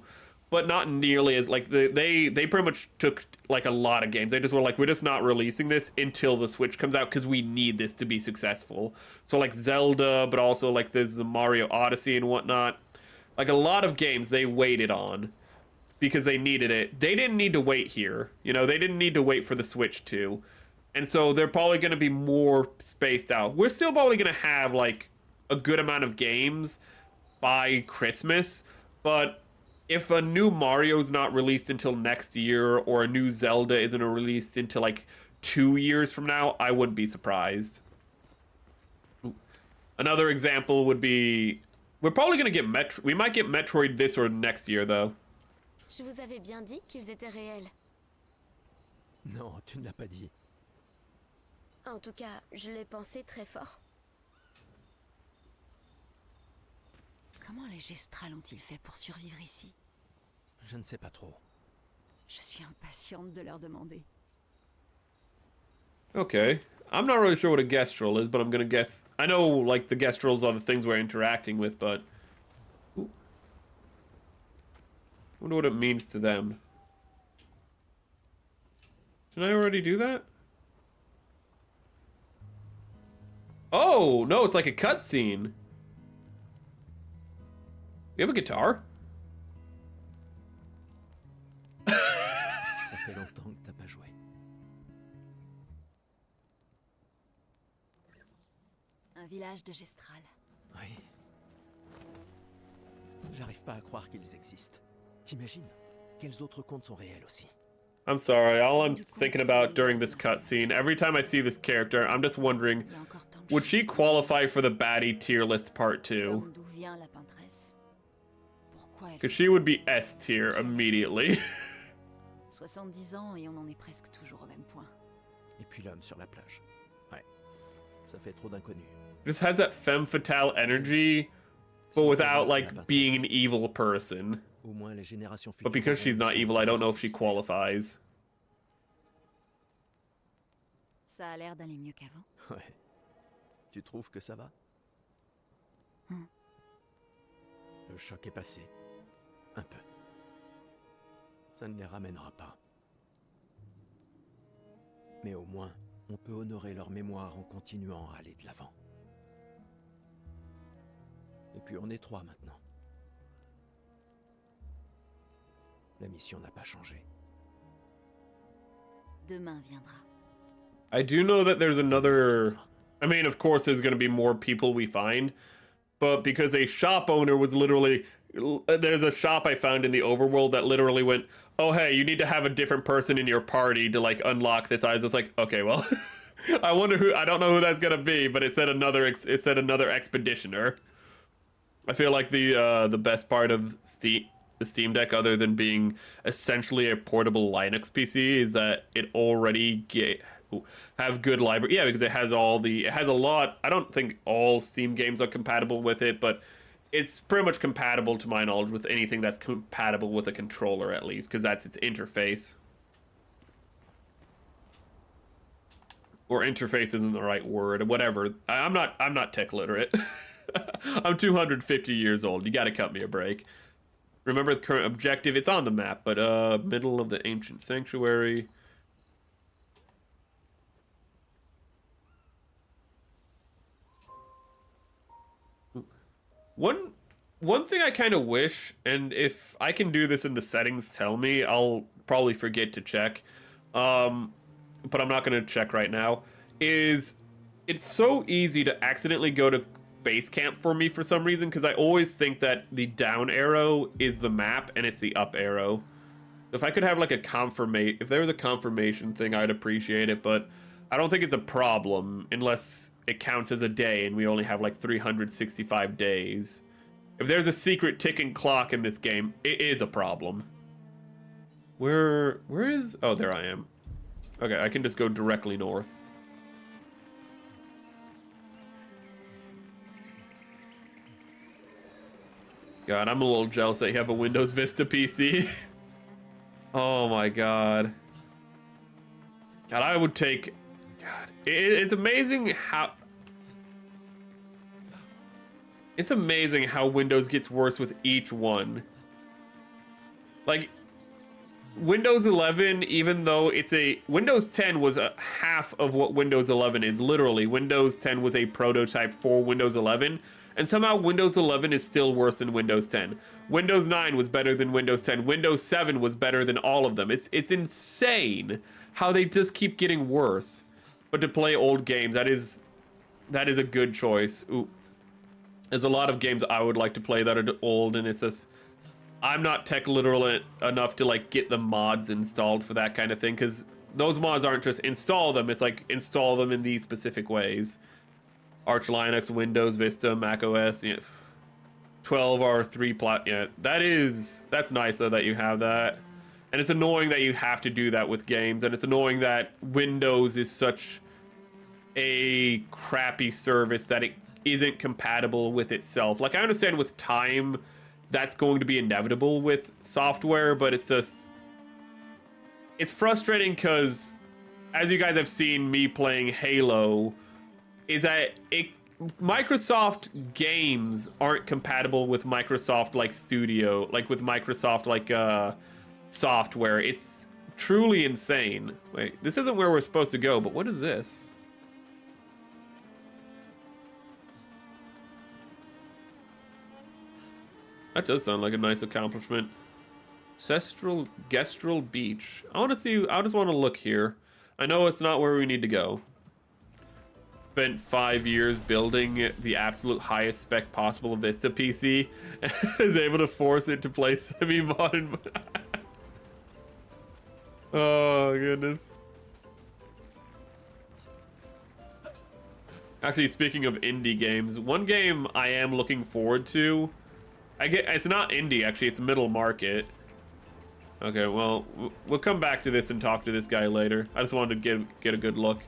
but not nearly as like they pretty much took like a lot of games. They just were like, we're just not releasing this until the Switch comes out because we need this to be successful. So like Zelda, but also like there's the Mario Odyssey and whatnot. Like a lot of games they waited on because they needed it. They didn't need to wait here. You know, they didn't need to wait for the Switch too. And so they're probably going to be more spaced out. We're still probably going to have like a good amount of games by Christmas, but if a new Mario's not released until next year or a new Zelda isn't released until like 2 years from now, I wouldn't be surprised. Another example would be, we're probably going to get we might get Metroid this or next year though. Je vous avais bien dit qu'ils étaient réels. Non, tu ne l'as pas dit. En tout cas, je l'ai pensé très fort. Comment les Gestral ont-ils fait pour survivre ici? Je ne sais pas trop. Je suis impatiente de leur demander. Okay. I'm not really sure what a Gestral is, but I'm gonna guess. I know, like, the Gestrals are the things we're interacting with, but... Ooh. I wonder what it means to them. Did I already do that? Oh, no, it's like a cutscene. You have a guitar? Ça fait longtemps que t'as pas joué. Un village de Gestral. Oui. J'arrive pas à croire qu'ils existent. T'imagines? Quels autres contes sont réels aussi? I'm sorry, all I'm thinking about during this cutscene, every time I see this character, I'm just wondering, would she qualify for the baddie tier list part 2? Because she would be S tier immediately. 70 ans et on en est presque toujours au même point. Et puis l'homme sur la plage. Ouais. Ça fait trop d'inconnus. Just has that femme fatale energy, but without like being an evil person. Au moins les générations But because she's not evil, I don't know if she qualifies. Ça a l'air d'aller mieux qu'avant. Ouais. Tu trouves que ça va? Le choc est passé. Un peu. Ça ne les ramènera pas. Mais au moins, on peut honorer leur mémoire en continuant à aller de l'avant. Et puis on est 3 maintenant. La mission n'a pas changé. Demain viendra. I do know that there's another... I mean, of course, there's going to be more people we find. But because a shop owner was literally... There's a shop I found in the overworld that literally went, oh, hey, you need to have a different person in your party to, like, unlock this. I was just like, okay, well... I wonder who... I don't know who that's going to be, but it said another expeditioner. I feel like the best part of the Steam Deck, other than being essentially a portable Linux PC, is that it already have good library. Yeah, because it has a lot. I don't think all Steam games are compatible with it, but it's pretty much compatible to my knowledge with anything that's compatible with a controller, at least, because that's its interface. Or interface isn't the right word, whatever. I'm not tech literate. I'm 250 years old. You gotta cut me a break. Remember the current objective? It's on the map, but middle of the ancient sanctuary. One thing I kind of wish, and if I can do this in the settings, tell me. I'll probably forget to check. But I'm not going to check right now, is it's so easy to accidentally go to base camp for me for some reason, because I always think that the down arrow is the map and it's the up arrow. If I could have like a if there was a confirmation thing, I'd appreciate it, but I don't think it's a problem unless it counts as a day and we only have like 365 days. If there's a secret ticking clock in this game, it is a problem. Where is... Oh, there I am. Okay, I can just go directly north. God, I'm a little jealous that you have a Windows Vista PC. Oh my god. God, I would take... God, it's amazing how... It's amazing how Windows gets worse with each one. Like... Windows 11, even though it's a... Windows 10 was a half of what Windows 11 is. Literally, Windows 10 was a prototype for Windows 11. And somehow Windows 11 is still worse than Windows 10. Windows 9 was better than Windows 10. Windows 7 was better than all of them. It's insane how they just keep getting worse. But to play old games, that is a good choice. Ooh. There's a lot of games I would like to play that are old, and it's just... I'm not tech literate enough to like get the mods installed for that kind of thing, because those mods aren't just install them, it's like install them in these specific ways. Arch Linux, Windows, Vista, Mac OS, you know, 12R3 plot, yeah, that's nice though that you have that. And it's annoying that you have to do that with games, and it's annoying that Windows is such a crappy service that it isn't compatible with itself. Like, I understand with time that's going to be inevitable with software, but it's just... It's frustrating because, as you guys have seen me playing Halo, is that Microsoft games aren't compatible with Microsoft, like, Studio, like, with Microsoft, like, software. It's truly insane. Wait, this isn't where we're supposed to go, but what is this? That does sound like a nice accomplishment. Gestral Beach. I just want to look here. I know it's not where we need to go. Spent 5 years building the absolute highest spec possible Vista PC. Is able to force it to play semi-modern. Oh, goodness. Actually, speaking of indie games, one game I am looking forward to... it's not indie, actually, it's middle market. Okay, well, we'll come back to this and talk to this guy later. I just wanted to get a good look.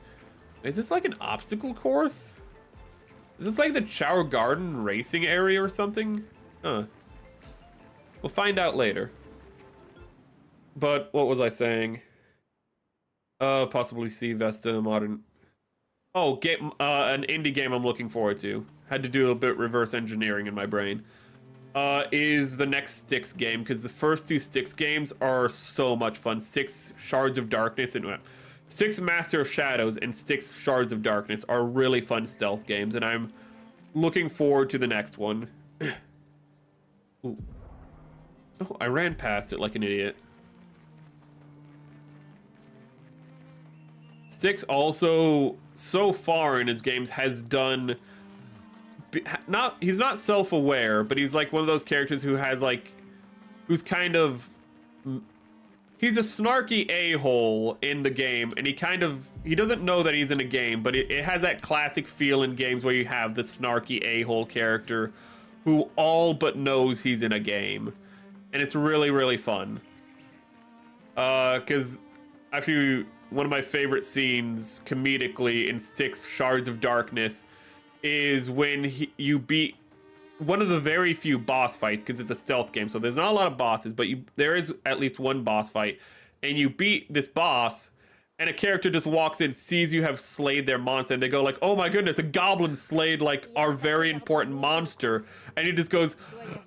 Is this like an obstacle course? Is this like the Chow Garden racing area or something? Huh. We'll find out later. But, what was I saying? Possibly see Vesta modern... Oh, an indie game I'm looking forward to. Had to do a bit reverse engineering in my brain. Is the next Styx game, because the first two Styx games are so much fun. Styx Shards of Darkness and Styx Master of Shadows and Styx Shards of Darkness are really fun stealth games, and I'm looking forward to the next one. Ooh. Oh, I ran past it like an idiot. Styx also, so far in his games, has done... he's not self-aware, but he's like one of those characters who has like, who's kind of, he's a snarky a-hole in the game, and he doesn't know that he's in a game, but it has that classic feel in games where you have the snarky a-hole character who all but knows he's in a game, and it's really, really fun. Because actually one of my favorite scenes comedically in Styx Shards of Darkness is when you beat one of the very few boss fights, because it's a stealth game, so there's not a lot of bosses, but there is at least one boss fight, and you beat this boss, and a character just walks in, sees you have slayed their monster, and they go like, oh my goodness, a goblin slayed like our very important monster. And he just goes,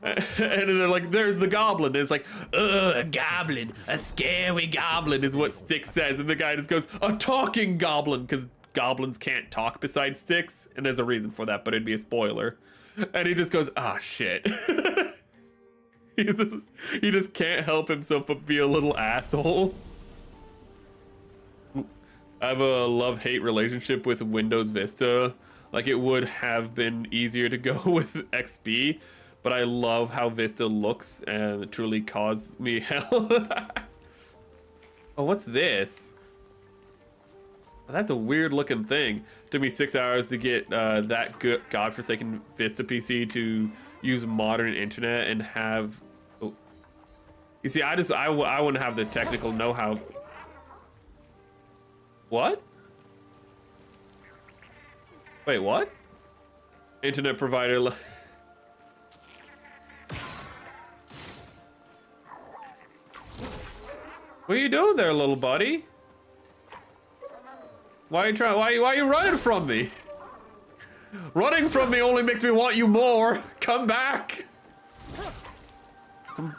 and they're like, there's the goblin. And it's like, a goblin, a scary goblin is what Styx says. And the guy just goes, a talking goblin, because goblins can't talk besides Styx. And there's a reason for that, but it'd be a spoiler. And he just goes, ah, shit. He just can't help himself but be a little asshole. I have a love-hate relationship with Windows Vista. Like, it would have been easier to go with XP, but I love how Vista looks, and it truly caused me hell. Oh, what's this? Oh, that's a weird-looking thing. It took me 6 hours to get that good godforsaken Vista PC to use modern internet and have... Oh. You see, I wouldn't have the technical know-how. What? Wait, what? Internet provider. What are you doing there, little buddy? Why are you running from me? Running from me only makes me want you more. Come back. Come.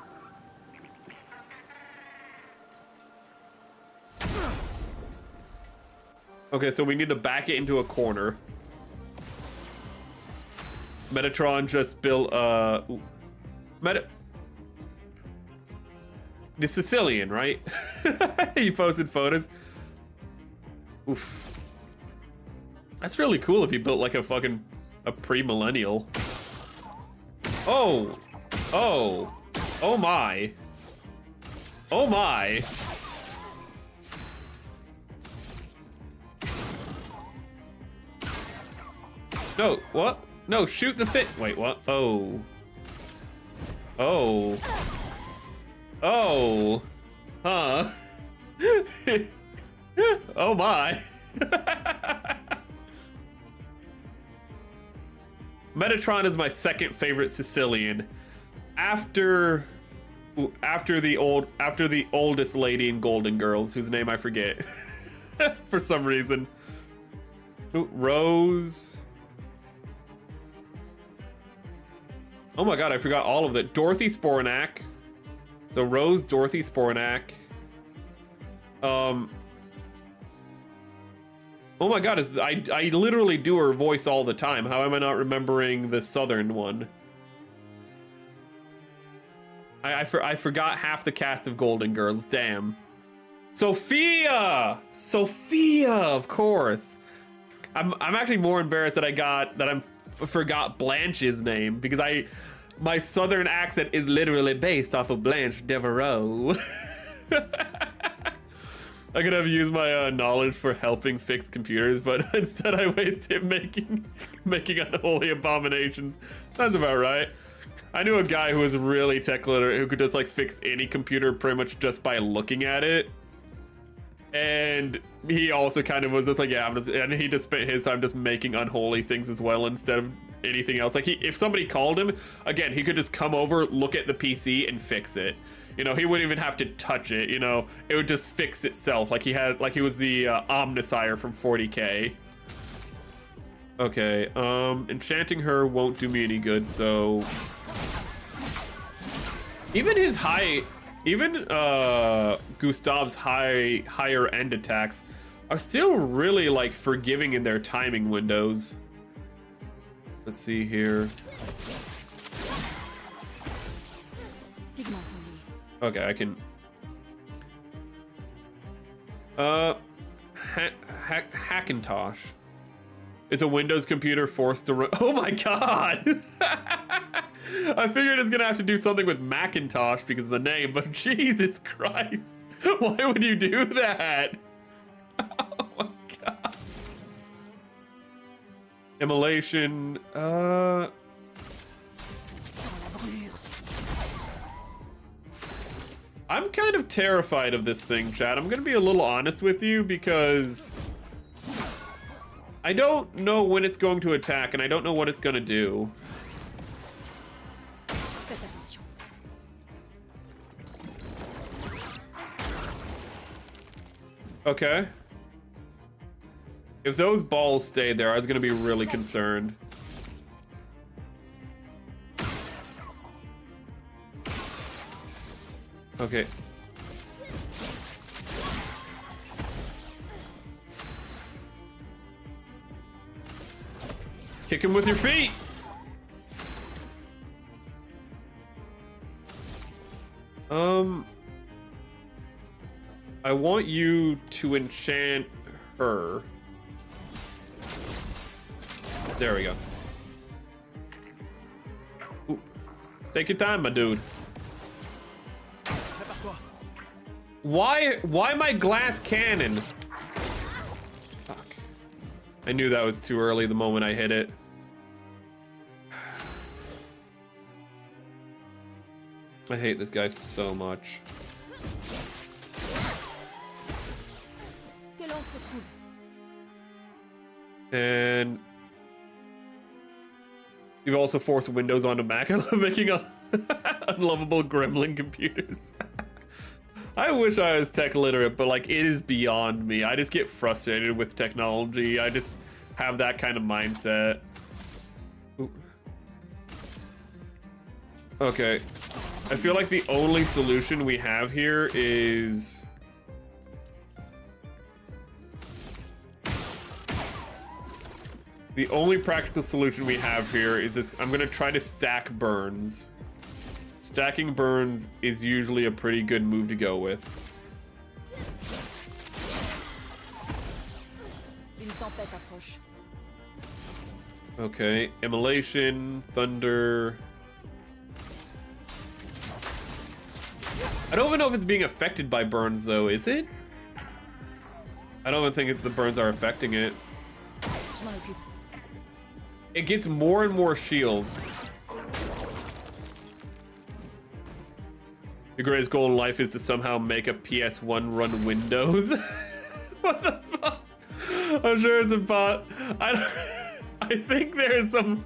Okay, so we need to back it into a corner. Metatron just built the Sicilian, right? He posted photos. Oof. That's really cool if you built like a pre-millennial. Oh. Oh. Oh my. Oh my. No, what? No, shoot the thing. Wait, what? Oh. Oh. Oh. Huh. Oh my. Metatron is my second favorite Sicilian. After the oldest lady in Golden Girls, whose name I forget. For some reason. Ooh, Rose. Oh my god, I forgot all of that. Dorothy Spornak. So Rose, Dorothy Spornak. Oh my god, I literally do her voice all the time. How am I not remembering the southern one? I forgot half the cast of Golden Girls, damn. Sophia! Sophia, of course. I'm actually more embarrassed that I forgot Blanche's name, because my southern accent is literally based off of Blanche Devereaux. I could have used my knowledge for helping fix computers, but instead I wasted making unholy abominations. That's about right. I knew a guy who was really tech literate who could just like fix any computer pretty much just by looking at it. And he also kind of was just like, yeah, and he just spent his time just making unholy things as well instead of anything else. Like if somebody called him, again, he could just come over, look at the PC and fix it. You know, he wouldn't even have to touch it, you know, it would just fix itself like he was the Omnisire from 40K. Okay, enchanting her won't do me any good, so even Gustav's higher end attacks are still really like forgiving in their timing windows. Let's see here. Okay, I can. Hackintosh. It's a Windows computer forced to run. Oh my god! I figured it's gonna have to do something with Macintosh because of the name, but Jesus Christ! Why would you do that? Oh my god! Immolation. I'm kind of terrified of this thing, Chad. I'm gonna be a little honest with you because I don't know when it's going to attack and I don't know what it's gonna do. Okay. If those balls stayed there, I was gonna be really concerned. Okay. Kick him with your feet! I want you to enchant her. There we go. Ooh. Take your time, my dude. Why my glass cannon? Fuck. I knew that was too early the moment I hit it. I hate this guy so much. And you've also forced Windows onto Mac, making unlovable gremlin computers. I wish I was tech literate, but like it is beyond me. I just get frustrated with technology. I just have that kind of mindset. Ooh. Okay. I feel like the only solution we have here is... The only practical solution we have here is this. I'm gonna try to stack burns. Stacking burns is usually a pretty good move to go with. Okay, immolation, thunder. I don't even know if it's being affected by burns though, is it? I don't even think the burns are affecting it. It gets more and more shields. The greatest goal in life is to somehow make a PS1 run Windows. What the fuck? I'm sure it's a bot. I think there's some...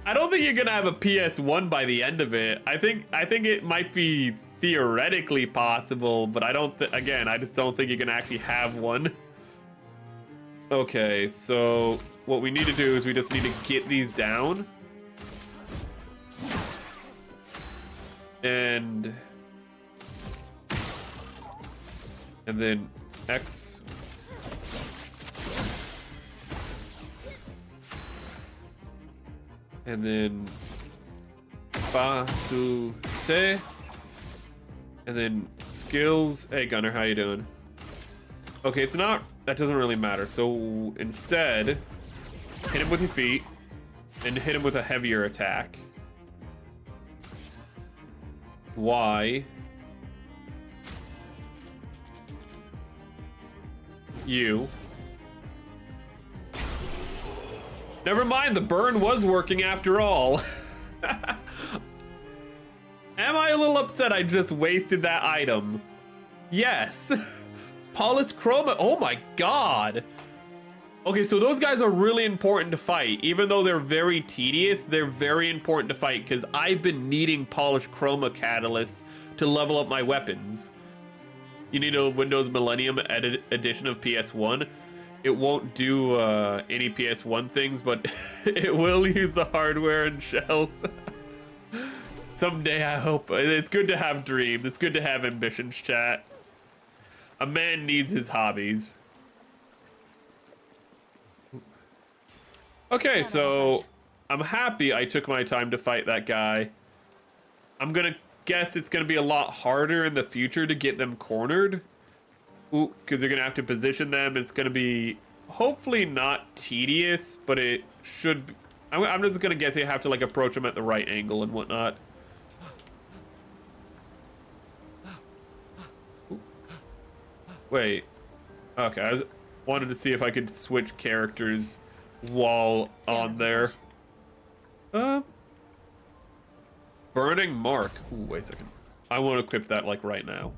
I don't think you're gonna have a PS1 by the end of it. I think it might be theoretically possible, but I don't again, I just don't think you're gonna actually have one. Okay, so what we need to do is we just need to get these down. And then X. And then ba do se. And then skills. Hey Gunner, how you doing? Okay, it's not, that doesn't really matter. So instead, hit him with your feet and hit him with a heavier attack. Y. U. Never mind, the burn was working after all. Am I a little upset I just wasted that item? Yes. Polished chroma. Oh my god. Okay, so those guys are really important to fight. Even though they're very tedious, they're very important to fight because I've been needing polished chroma catalysts to level up my weapons. You need a Windows Millennium edition of PS1. It won't do any PS1 things, but it will use the hardware and shells. Someday, I hope. It's good to have dreams. It's good to have ambitions, chat. A man needs his hobbies. Okay, so I'm happy I took my time to fight that guy. I'm gonna guess it's gonna be a lot harder in the future to get them cornered. Ooh, because you're gonna have to position them. It's gonna be hopefully not tedious, but it should be. I'm just gonna guess you have to like approach them at the right angle and whatnot. Ooh. Wait. Okay, I wanted to see if I could switch characters while on there. Burning Mark. Ooh, wait a second. I want to equip that like right now.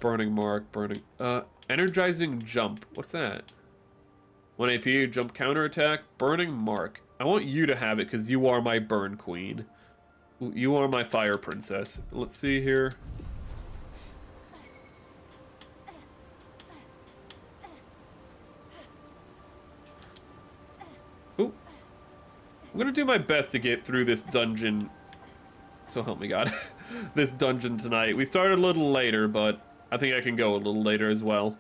Burning Mark, burning. Energizing Jump. What's that? 1 AP, jump counterattack. Burning Mark. I want you to have it because you are my burn queen. Ooh, you are my fire princess. Let's see here. I'm gonna do my best to get through this dungeon. So help me God. This dungeon tonight. We started a little later, but I think I can go a little later as well.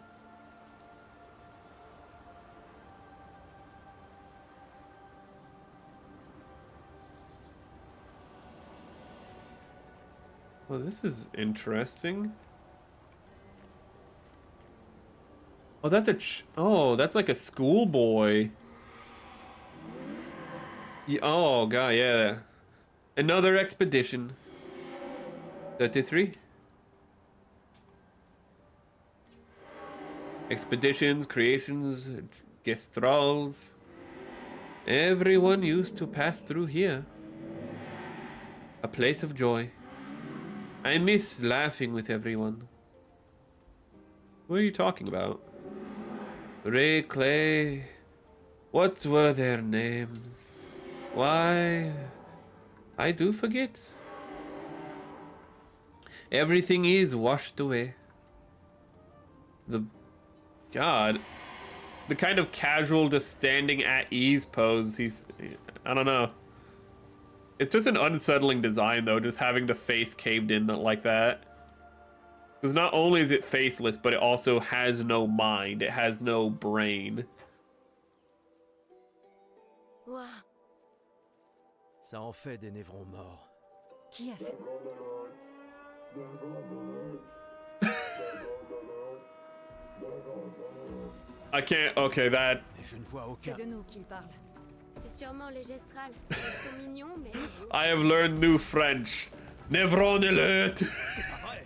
Well, this is interesting. Oh, that's that's like a schoolboy. Yeah, oh god, yeah. Another expedition. 33. Expeditions, creations, Gestrals. Everyone used to pass through here. A place of joy. I miss laughing with everyone. What are you talking about? Ray Clay. What were their names? Why? I do forget. Everything is washed away. The God. The kind of casual, just standing at ease pose. I don't know. It's just an unsettling design, though, just having the face caved in like that. Because not only is it faceless, but it also has no mind. It has no brain. Ouah, Ça en fait des névrons morts. qui a fait... I can't. Okay, that. Et je ne vois C'est aucun. de nous qu'il parle. C'est sûrement les Gestral. Ils sont mignons, mais idiots. I have learned new French. Nevron alert. C'est pas vrai.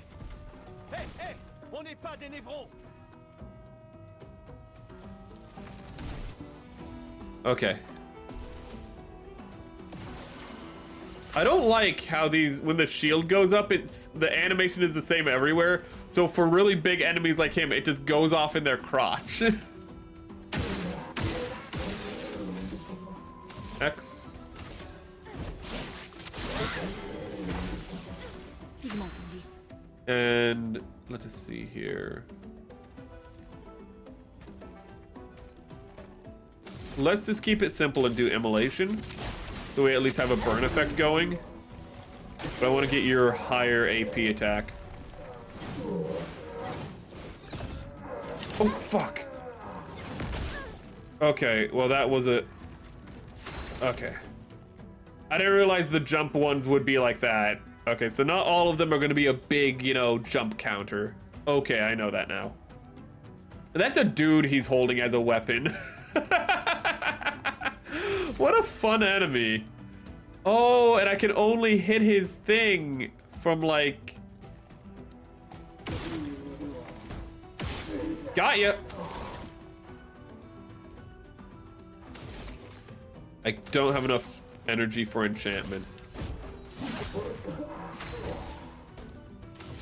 Hé, hé, on n'est pas des névrons. Okay. I don't like how when the shield goes up, the animation is the same everywhere. So for really big enemies like him, it just goes off in their crotch. X. Il m'entendait. And let us see here. Let's just keep it simple and do immolation. So we at least have a burn effect going. But I want to get your higher AP attack. Oh, fuck. Okay, well that was a... Okay. I didn't realize the jump ones would be like that. Okay, so not all of them are going to be a big, you know, jump counter. Okay, I know that now. That's a dude he's holding as a weapon. What a fun enemy. Oh, and I can only hit his thing from like... Got ya. I don't have enough energy for enchantment.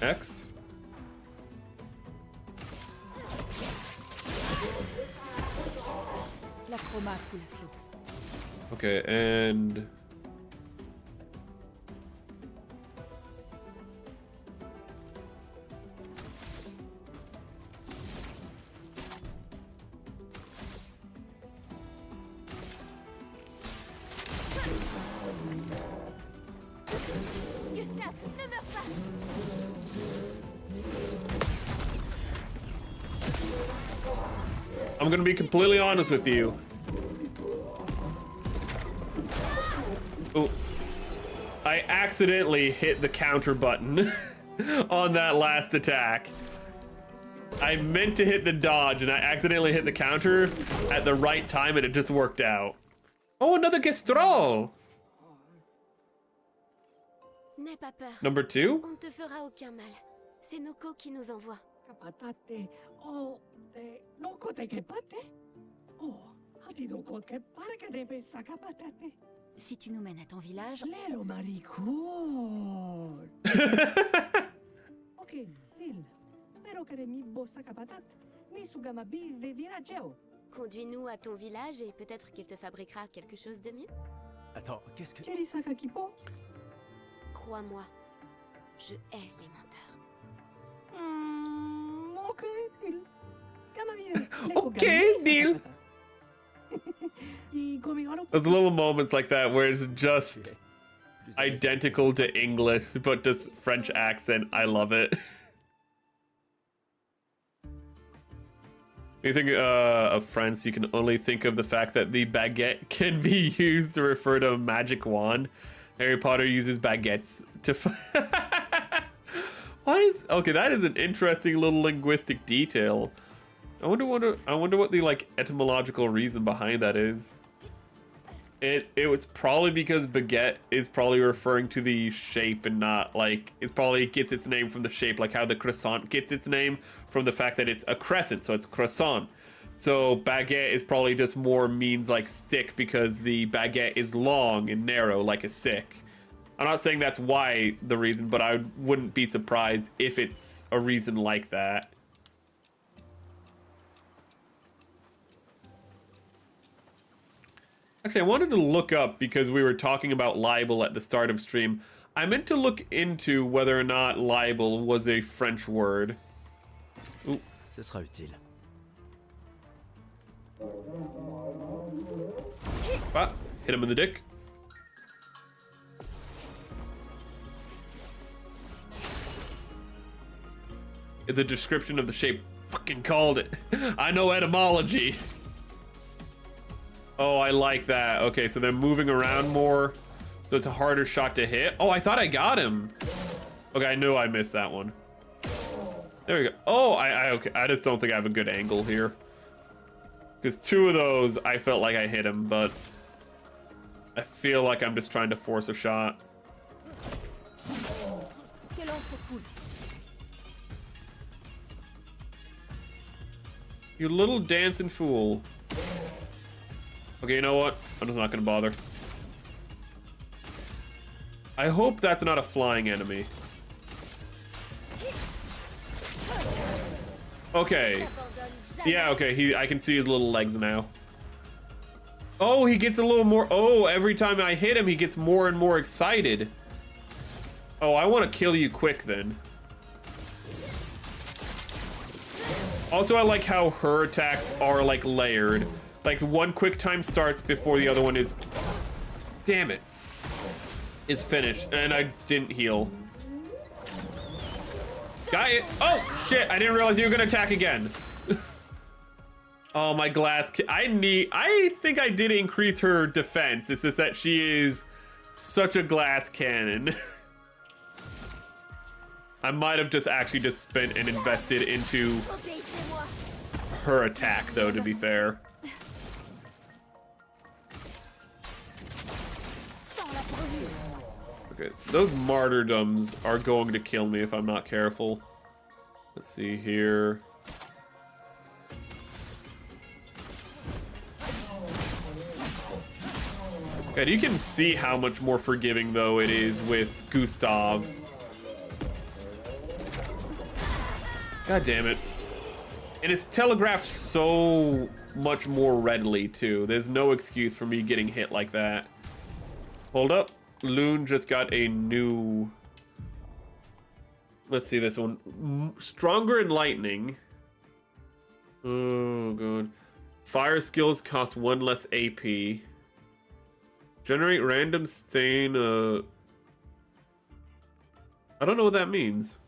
X. La chroma coule à flot. Okay, and... Gustave, ne meurs pas. I'm gonna be completely honest with you. Oh, I accidentally hit the counter button on that last attack. I meant to hit the dodge and I accidentally hit the counter at the right time and it just worked out. Oh, another Gestral! N'aie pas peur. Number 2? On ne te fera aucun mal. C'est Noko qui nous envoie. Capatate, oh, no cote que pate. Oh, hati no cote que parque de pesa capatate. Si tu nous mènes à ton village, Lero maricón. Ok, dil. Pero que de mi bossa capatat. Ni sugama bive virageo. Conduis-nous à ton village et peut-être qu'il te fabriquera quelque chose de mieux. Attends, qu'est-ce que... Cheri saka kipo. Crois-moi, je hais les menteurs. Ok, dil. Kama vive. Ok, deal. There's little moments like that where it's just Plus identical to English, but just French accent. I love it. When you think of France, you can only think of the fact that the baguette can be used to refer to a magic wand. Harry Potter uses baguettes to. Why is okay? That is an interesting little linguistic detail. I wonder what the like etymological reason behind that is. It was probably because baguette is probably referring to the shape and not like it probably gets its name from the shape, like how the croissant gets its name from the fact that it's a crescent, so it's croissant. So baguette is probably just more means like stick because the baguette is long and narrow like a stick. I'm not saying that's why the reason, but I wouldn't be surprised if it's a reason like that. Actually, I wanted to look up because we were talking about libel at the start of stream. I meant to look into whether or not libel was a French word. Ooh. Ce sera utile. Ah, hit him in the dick. The description of the shape. Fucking called it. I know etymology. Oh, I like that. Okay, so they're moving around more, so it's a harder shot to hit. Oh, I thought I got him. Okay, I knew I missed that one. There we go. Oh, okay. I just don't think I have a good angle here. Because two of those, I felt like I hit him, but I feel like I'm just trying to force a shot. You little dancing fool. Okay, you know what? I'm just not gonna bother. I hope that's not a flying enemy. Okay. Yeah, okay, I can see his little legs now. Oh, he gets a little more. Oh, every time I hit him, he gets more and more excited. Oh, I want to kill you quick then. Also, I like how her attacks are like layered. Like one quick time starts before the other one is, damn it, is finished. And I didn't heal. Got it. Oh shit, I didn't realize you were gonna attack again. Oh, my glass, I think I did increase her defense. It's just that she is such a glass cannon. I might have just actually just spent and invested into her attack though, to be fair. Okay, those martyrdoms are going to kill me if I'm not careful. Let's see here. God, you can see how much more forgiving though it is with Gustav. God damn it. And it's telegraphed so much more readily too. There's no excuse for me getting hit like that. Hold up. Loon just got a new... Let's see this one. Stronger in lightning. Oh, God. Fire skills cost 1 less AP. Generate random stain. I don't know what that means.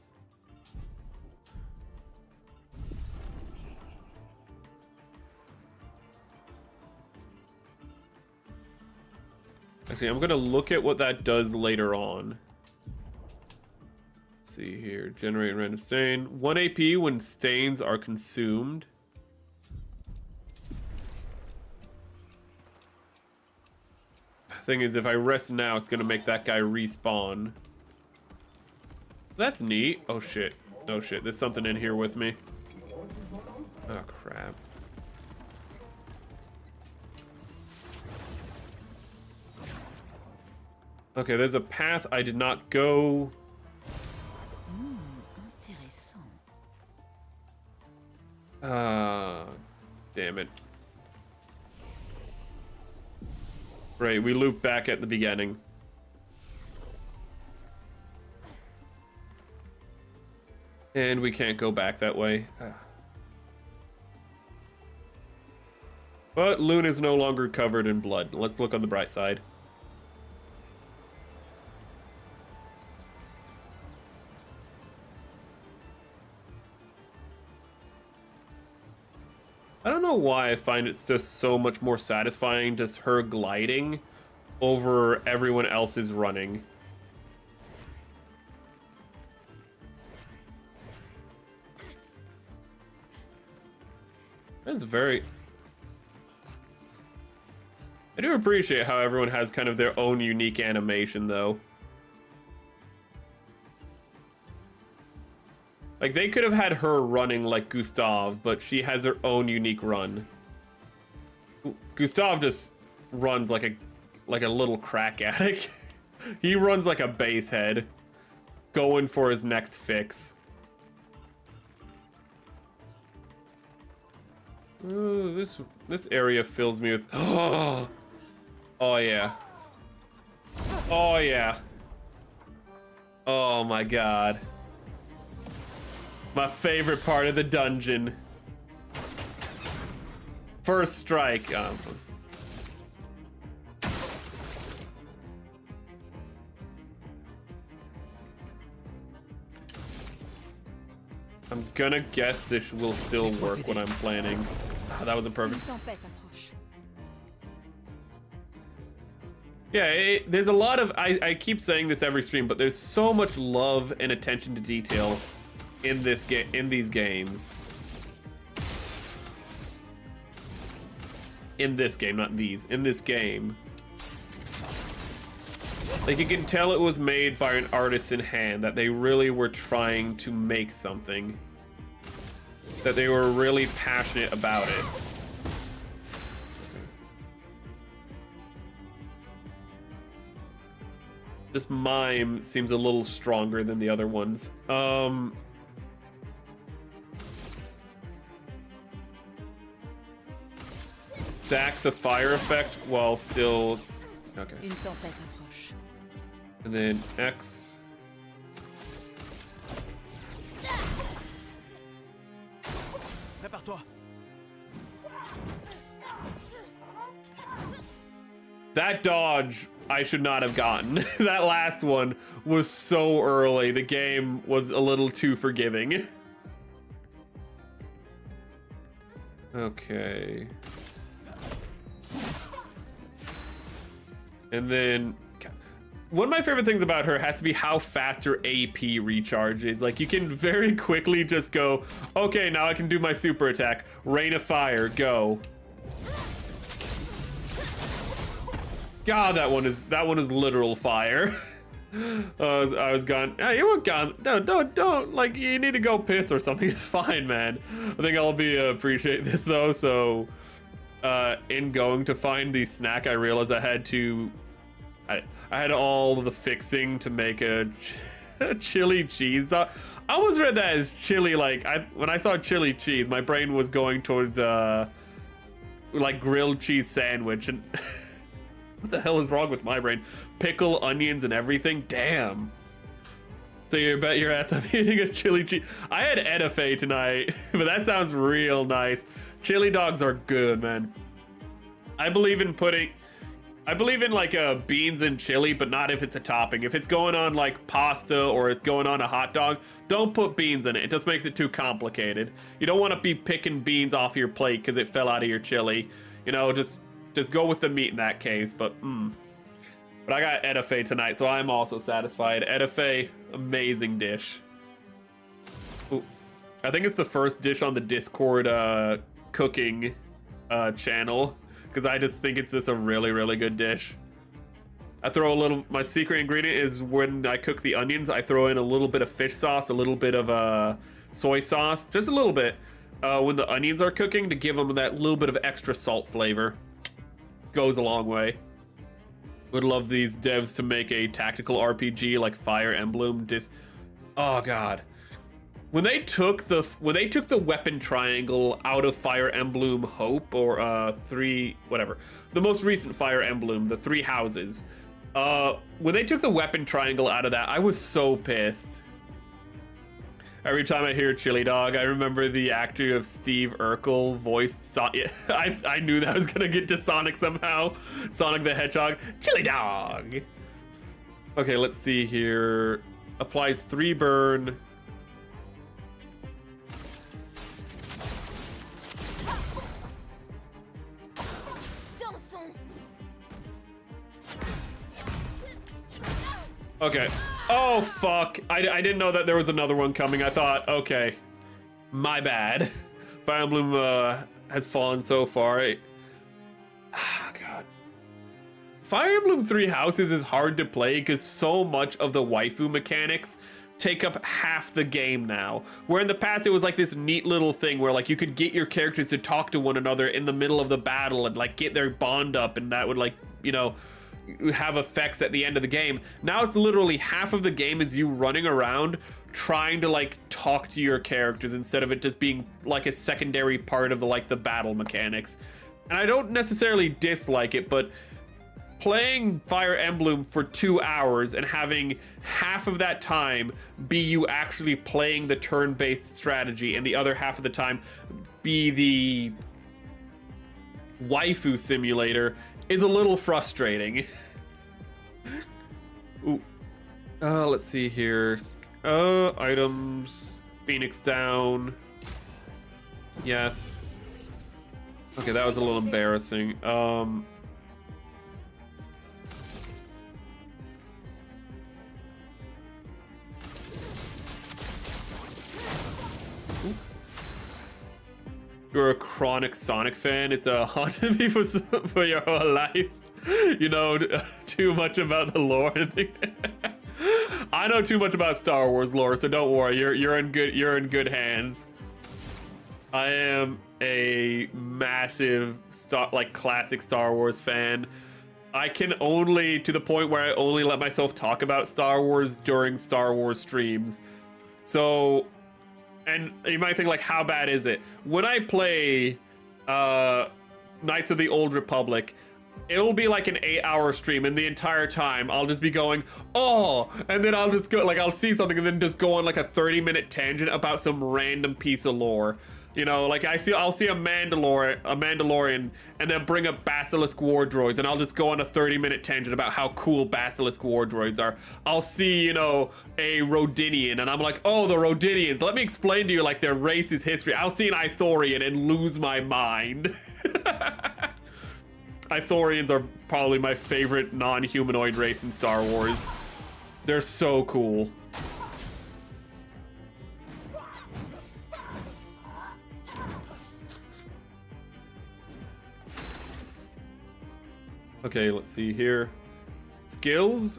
Actually, I'm gonna look at what that does later on. Let's see here. Generate random stain. 1 AP when stains are consumed. Thing is, if I rest now, it's gonna make that guy respawn. That's neat. Oh shit. Oh shit. There's something in here with me. Oh crap. Okay, there's a path I did not go. Intéressant. Damn it. Right, we loop back at the beginning. And we can't go back that way. But Loon is no longer covered in blood. Let's look on the bright side. I don't know why I find it just so much more satisfying just her gliding over everyone else's running. That's very... I do appreciate how everyone has kind of their own unique animation, though. Like, they could have had her running like Gustav, but she has her own unique run. Gustav just runs like a little crack addict. He runs like a base head, going for his next fix. Ooh, this area fills me with... Oh yeah. Oh yeah. Oh my god. My favorite part of the dungeon. First strike. I'm gonna guess this will still work when I'm planning. Oh, that wasn't perfect. Yeah, there's a lot of... I keep saying this every stream, but there's so much love and attention to detail in these games. In this game, not these. In this game. Like, you can tell it was made by an artist in hand, that they really were trying to make something. That they were really passionate about it. This mime seems a little stronger than the other ones. Stack the fire effect while still... Okay. And then X. Prépare-toi. That dodge I should not have gotten. That last one was so early. The game was a little too forgiving. Okay. And then one of my favorite things about her has to be how fast her AP recharges. Like, you can very quickly just go, okay, now I can do my super attack. Rain of fire, go. God, that one is literal fire. I was gone. Hey, you weren't gone. No, don't. Like, you need to go piss or something. It's fine, man. I think I'll appreciate this though. So, in going to find the snack, I realized I had all the fixing to make a chili cheese dog. I almost read that as chili. Like, when I saw chili cheese, my brain was going towards like grilled cheese sandwich and. What the hell is wrong with my brain? Pickle, onions, and everything? Damn. So you bet your ass I'm eating a chili cheese. I had Etouffee tonight, but that sounds real nice. Chili dogs are good, man. I believe in like beans and chili, but not if it's a topping. If it's going on like pasta or it's going on a hot dog, don't put beans in it. It just makes it too complicated. You don't want to be picking beans off your plate because it fell out of your chili. You know, just go with the meat in that case, but I got Etouffee tonight, so I'm also satisfied. Etouffee, amazing dish. Ooh. I think it's the first dish on the Discord cooking channel, because I just think it's just a really, really good dish. I throw a little, my secret ingredient is when I cook the onions, I throw in a little bit of fish sauce, a little bit of soy sauce, just a little bit, when the onions are cooking to give them that little bit of extra salt flavor. Goes a long way. Would love these devs to make a tactical RPG like Fire Emblem. Oh god, when they took the weapon triangle out of Fire Emblem Hope or 3 whatever, the most recent Fire Emblem, the 3 houses. When they took the weapon triangle out of that, I was so pissed. Every time I hear Chili Dog, I remember the actor of Steve Urkel voiced Sonic. I knew that I was gonna get to Sonic somehow. Sonic the Hedgehog. Chili Dog! Okay, let's see here. Applies 3 burn. Okay. Oh, fuck. I didn't know that there was another one coming. I thought, okay. My bad. Fire Emblem has fallen so far. God. Fire Emblem Three Houses is hard to play because so much of the waifu mechanics take up half the game now. Where in the past it was like this neat little thing where like you could get your characters to talk to one another in the middle of the battle and like get their bond up, and that would like, you know, have effects at the end of the game. Now it's literally half of the game is you running around trying to like talk to your characters instead of it just being like a secondary part of the like the battle mechanics. And I don't necessarily dislike it, but playing Fire Emblem for 2 hours and having half of that time be you actually playing the turn-based strategy and the other half of the time be the waifu simulator is a little frustrating. Ooh. Let's see here. Items. Phoenix down. Yes. Okay, that was a little embarrassing. You're a chronic Sonic fan. It's a haunted me for your whole life. You know too much about the lore. I know too much about Star Wars lore, so don't worry. You're in good hands. I am a massive classic Star Wars fan. I can only, to the point where I only let myself talk about Star Wars during Star Wars streams. So, and you might think like, how bad is it? When I play Knights of the Old Republic, it'll be like an 8-hour stream, and the entire time I'll just be going, oh, and then I'll just go, like, I'll see something and then just go on like a 30-minute tangent about some random piece of lore. You know, like I'll see a Mandalorian, and then bring up Basilisk war droids, and I'll just go on a 30-minute tangent about how cool Basilisk war droids are. I'll see, you know, a Rodinian, and I'm like, oh, the Rodinians, let me explain to you like their race's history. I'll see an Ithorian and lose my mind. Ithorians are probably my favorite non-humanoid race in Star Wars. They're so cool. Okay, let's see here. Skills?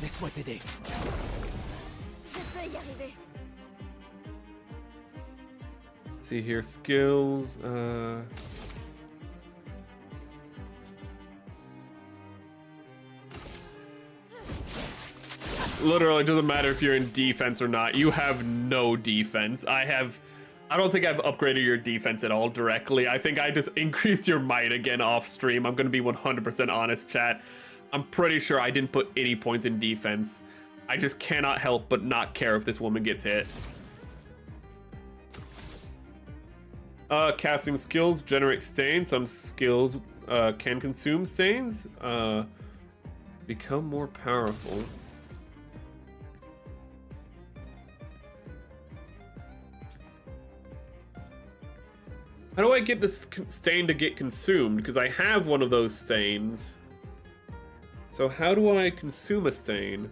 Laisse-moi t'aider. Je peux y arriver. See here, skills. Literally, it doesn't matter if you're in defense or not. You have no defense. I don't think I've upgraded your defense at all directly. I think I just increased your might again off stream. I'm gonna be 100% honest, chat. I'm pretty sure I didn't put any points in defense. I just cannot help but not care if this woman gets hit. Casting skills generate stains. Some skills can consume stains. Become more powerful. How do I get this stain to get consumed? Because I have one of those stains. So how do I consume a stain?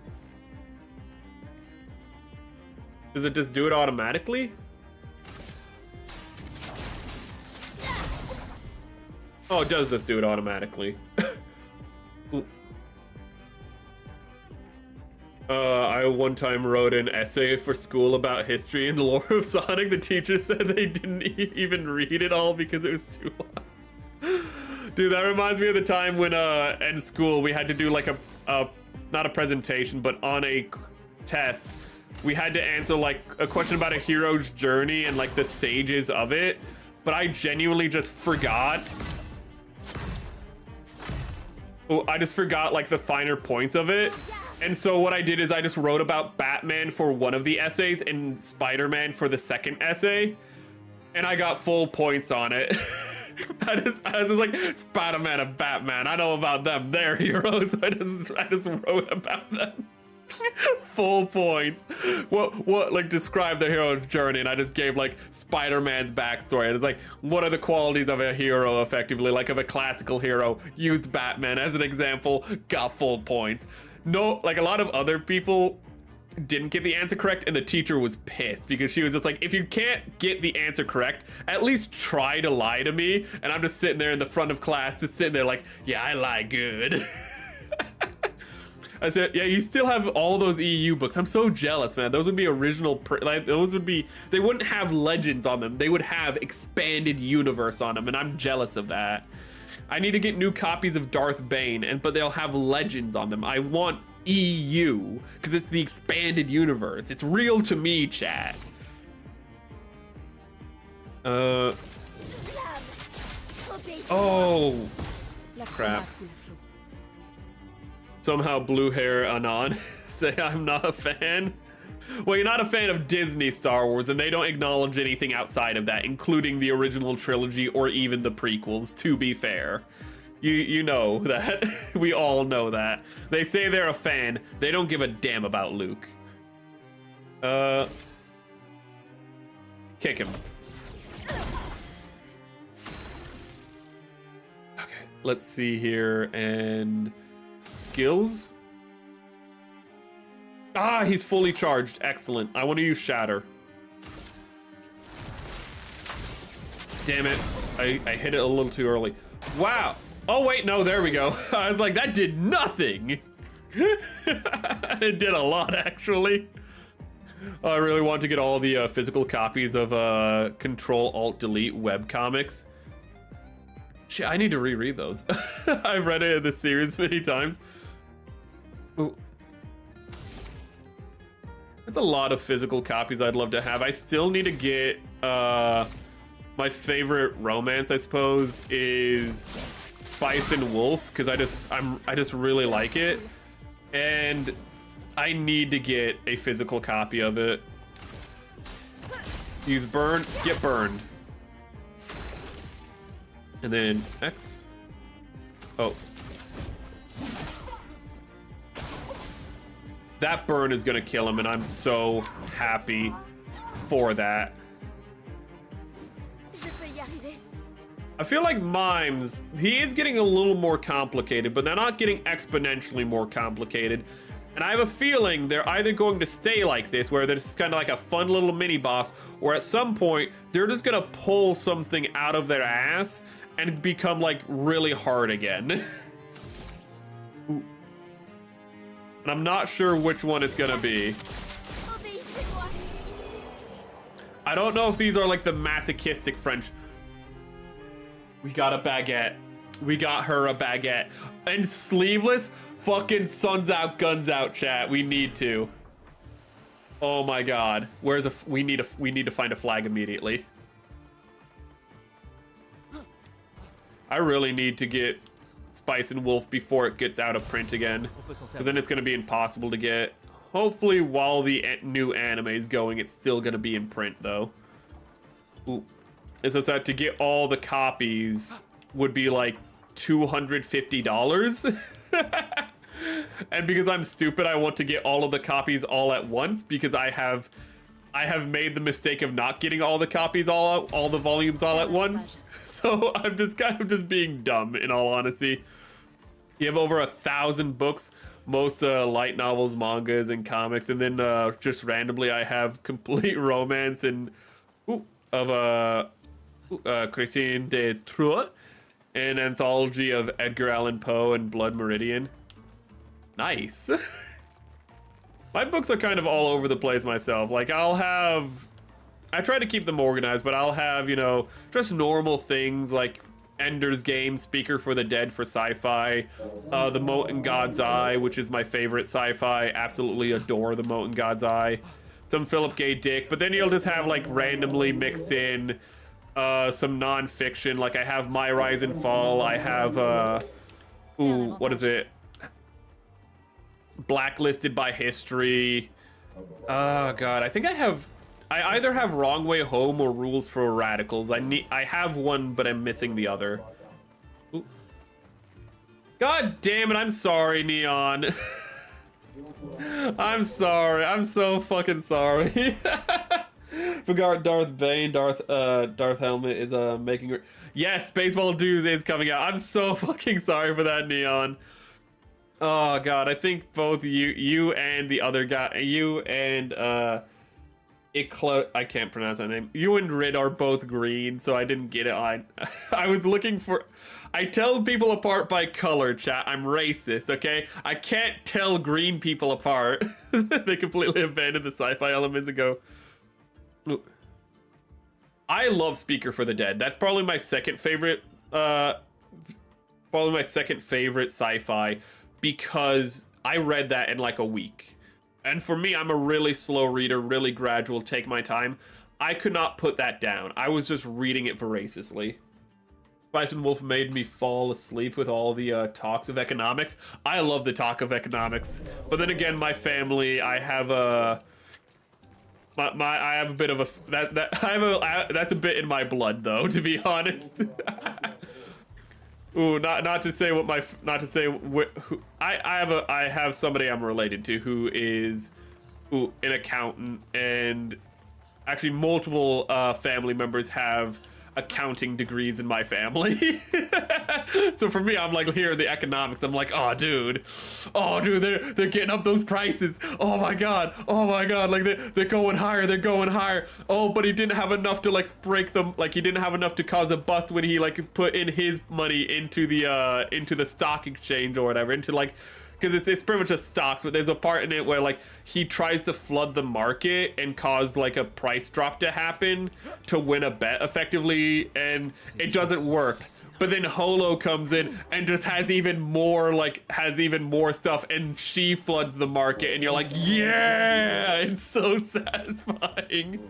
Does it just do it automatically? Oh, it does just do it automatically. I one time wrote an essay for school about history and lore of Sonic. The teacher said they didn't even read it all because it was too long. Dude, that reminds me of the time when in school we had to do like a not a presentation, but on a test we had to answer like a question about a hero's journey and like the stages of it. but I genuinely just forgot. Oh, I just forgot like the finer points of it. And so what I did is I just wrote about Batman for one of the essays and Spider-Man for the second essay. And I got full points on it. I was just like, Spider-Man and Batman, I know about them. They're heroes. I just wrote about them. Full points. What like describe the hero's journey, and I just gave like Spider-Man's backstory. And it's like, what are the qualities of a hero effectively, like of a classical hero? Used Batman as an example, got full points. No, like a lot of other people didn't get the answer correct, and the teacher was pissed because she was just like, if you can't get the answer correct, at least try to lie to me. And I'm just sitting there in the front of class, just sitting there like, yeah, I lie good. I said, yeah, you still have all those EU books. I'm so jealous, man. Those would be original, like, those would be, they wouldn't have legends on them. They would have expanded universe on them, and I'm jealous of that. I need to get new copies of Darth Bane, but they'll have legends on them. I want EU, because it's the expanded universe. It's real to me, chat. Oh, crap. Somehow blue hair Anon say I'm not a fan. Well, you're not a fan of Disney Star Wars, and they don't acknowledge anything outside of that, including the original trilogy or even the prequels, to be fair. You know that. We all know that. They say they're a fan. They don't give a damn about Luke. Kick him. Okay, let's see here, and skills. Ah, he's fully charged. Excellent. I want to use Shatter. Damn it. I hit it a little too early. Wow. Oh, wait, no, there we go. I was like, that did nothing. It did a lot, actually. I really want to get all the physical copies of Control-Alt-Delete webcomics. Shit, I need to reread those. I've read it in the series many times. Ooh. There's a lot of physical copies I'd love to have. I still need to get my favorite romance, I suppose, is Spice and Wolf, because I just really like it, and I need to get a physical copy of it. Use burn, get burned, and then X. Oh. That burn is gonna kill him, and I'm so happy for that. I feel like Mimes, he is getting a little more complicated, but they're not getting exponentially more complicated. And I have a feeling they're either going to stay like this, where they're just kind of like a fun little mini boss, or at some point, they're just gonna pull something out of their ass and become like really hard again. Ooh. And I'm not sure which one it's gonna be. I don't know if these are like the masochistic French. We got a baguette. We got her a baguette. And sleeveless? Fucking suns out, guns out, chat. We need to. Oh my god. Where's we need to find a flag immediately. I really need to get Spice and Wolf before it gets out of print again, because then it's going to be impossible to get. Hopefully while the new anime is going, it's still going to be in print though. Ooh. It's just that to get all the copies would be like $250. And because I'm stupid, I want to get all of the copies all at once, because I have made the mistake of not getting all the copies all the volumes all at once. So I'm just kind of just being dumb, in all honesty. You have over 1,000 books, most light novels, mangas, and comics, and then just randomly I have complete romance and of Chrétien de Troyes, an anthology of Edgar Allan Poe and Blood Meridian. Nice. My books are kind of all over the place myself. Like I try to keep them organized, but I'll have, you know, just normal things like Ender's Game, Speaker for the Dead for sci-fi, The Mote in God's Eye, which is my favorite sci-fi. Absolutely adore The Mote in God's Eye. Some Philip K. Dick, but then you'll just have like randomly mixed in some non-fiction. Like I have My Rise and Fall. I have ooh, what is it? Blacklisted by History. Oh god, I think I either have Wrong Way Home or Rules for Radicals. I have one, but I'm missing the other. Ooh. God damn it, I'm sorry, Neon. I'm sorry. I'm so fucking sorry. Forgot Darth Bane. Darth Helmet is making. Yes, Baseball Dudes is coming out. I'm so fucking sorry for that, Neon. Oh god, I think both you and the other guy, you and I can't pronounce that name. You and Rid are both green, so I didn't get it. I was looking for. I tell people apart by color, chat. I'm racist, okay? I can't tell green people apart. They completely abandoned the sci-fi elements and go. Ooh. I love Speaker for the Dead. That's probably my second favorite. Probably my second favorite sci-fi because I read that in like a week. And for me, I'm a really slow reader, really gradual, take my time. I could not put that down. I was just reading it voraciously. Bison Wolf made me fall asleep with all the talks of economics. I love the talk of economics, but then again, my family, I have a I have a bit of a that's a bit in my blood though, to be honest. Ooh, not to say what my I have somebody I'm related to who is an accountant, and actually multiple family members have accounting degrees in my family. So for me, I'm like hearing the economics, I'm like, oh dude, they're getting up those prices. Oh my god, like they're going higher. Oh, but he didn't have enough to like break them, like he didn't have enough to cause a bust when he like put in his money into the stock exchange or whatever, into like, because it's pretty much just stocks, but there's a part in it where like he tries to flood the market and cause like a price drop to happen to win a bet effectively, and it doesn't work. But then Holo comes in and just has even more stuff, and she floods the market, and you're like, yeah, it's so satisfying.